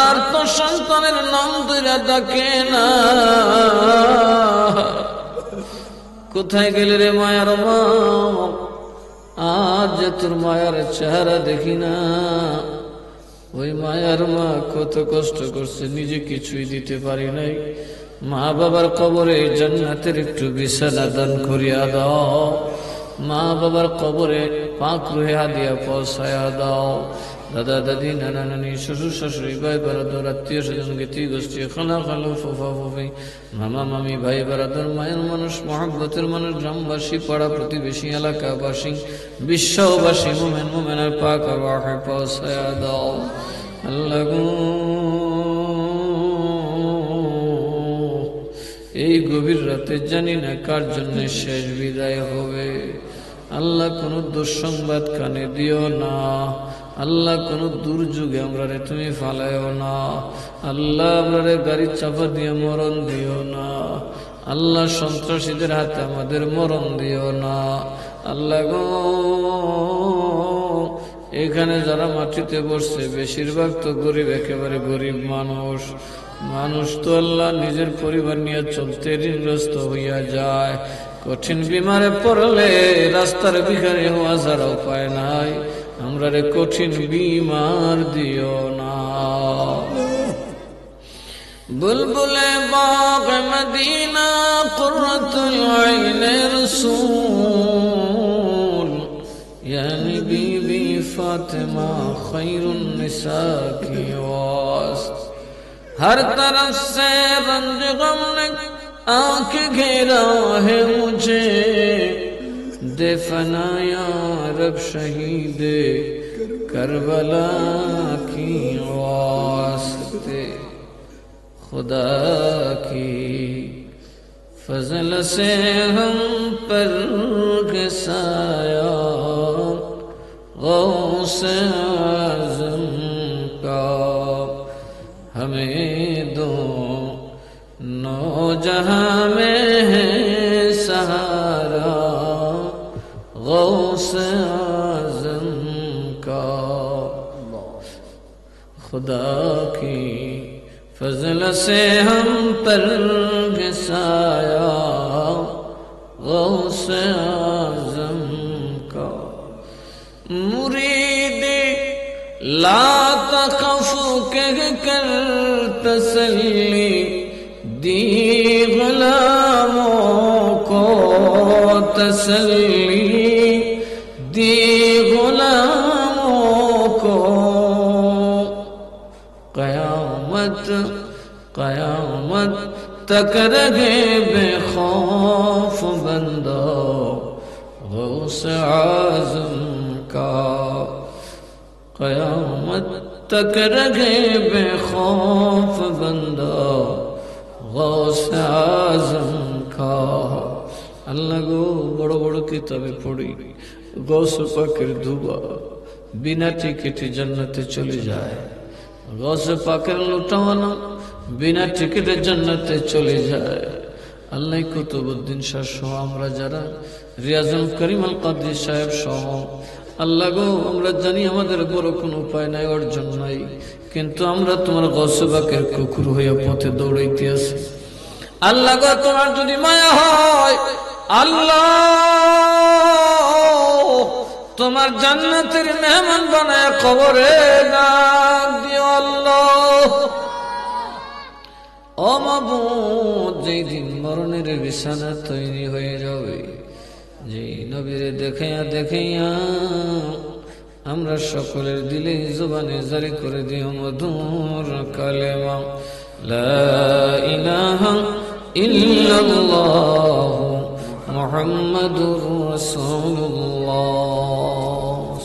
আর তো সন্তানের নাম ধরে ডাকে না কোথায় গেলে রে মায়ার মা আজ যে তোর মায়ার চেহারা দেখি না। ওই মায়ার মা কত কষ্ট করছে নিজে কিছুই দিতে পারি নাই মা বাবার কবরে জান্নাতের একটু বিছানা দান করিয়া দাও মা বাবার কবরে পাক রুহে হাদিয়া পৌঁছায়া দাও। দাদা দাদি নানা নানি শ্বশুর শাশুড়ি ভাই বারাদর আত্মীয় স্বজন গীতি গোষ্ঠী খালা খালু ফুফা ফুফি মামা মামি ভাই বারাদর মায়ের মানুষ মহব্বতের মানুষ গ্রামবাসী পাড়া প্রতিবেশী এলাকাবাসী বিশ্ববাসী মোমেন মোমেনের পাক আরওয়াহে পৌঁছায়া দাও। আল্লাহ গো এই গভীর রাতে জানি না কার জন্য শেষ বিদায় হবে। আল্লাহ কোন দুঃসংবাদ কানে দিও না আল্লাহ কোন দুর্যোগে আমরা রে তুমি ফালাইও না আল্লাহ আমরা রে গাড়ির চাপা দিয়ে মরণ দিও না আল্লাহ সন্ত্রাসীদের হাতে আমাদের মরণ দিও না। আল্লাহ গো এখানে যারা মাটিতে বসছে বেশিরভাগ তো গরিব, একেবারে গরিব মানুষ। মানুষ তো আল্লাহ নিজের পরিবার নিয়ে চলতে ঋণগ্রস্ত হইয়া যায়। কঠিন বিমারে পড়লে রাস্তার ভিখারি হওয়া ছাড়া উপায় নাই। আমরা রে কঠিন বিমার দিও না। বুলবুলে বাগ মদিনা কুররাতুল আইনে রাসূল ইয়া বিবি ফাতিমা খায়রুন নিসা কি ওয়াস্ত। हर तरफ से रंज गम ने आंख घेरा है मुझे, दे फनाया रब शहीद करबला की वास्ते। खुदा की फजल से हम पर घसाया गौस आज़म का, हमें दो नौजहां में है सहारा गौस आज़म का। खुदा की फजल से हम पर घसाया गौस आज़म का। मुरीद ला तखफ कह कर तसल्ली दी गुलामों को, तसल्ली दी गुलामों को। क़यामत क़यामत तक रहे बेखौफ बंदा गौस आज़म का। क़यामत तक रहे बेखौफ बंदा गौस आज़म का। अल्लाह गो बड़ बड़ किताबे पढ़ी गौस पाकेर दुआ बिना टिकेटे जन्नते चले जाए। गौस पाकेर लुटावाना बिना टिकेटे जन्नते चले जाए। আল্লাহ কুতুবউদ্দিন শাহ সহ আমরা যারা রিয়াজুল করিম আল কাদরি সাহেব সহ আল্লাহ গো আমরা জানি আমাদের বড় কোনো উপায় নাই, অর্জন নাই, কিন্তু আমরা তোমার গৌসে পাকের কুকুর হইয়া পথে দৌড়াইতে আছি। আল্লাহ গো তোমার যদি মায়া হয় আল্লাহ তোমার জান্নাতের মেহমান বানায় কবরে ডাক দিও আল্লাহ। ও মাবুদ, যেই দিন মরণের বিছানা তৈরি হয়ে যাবে, যে নবীরে দেখাইয়া দেখাইয়া আমরা সকলের দিলে জবানে জারি করে দিও মধুর কালেমা লা ইলাহা ইল্লাল্লাহ মুহাম্মাদুর রাসূলুল্লাহ।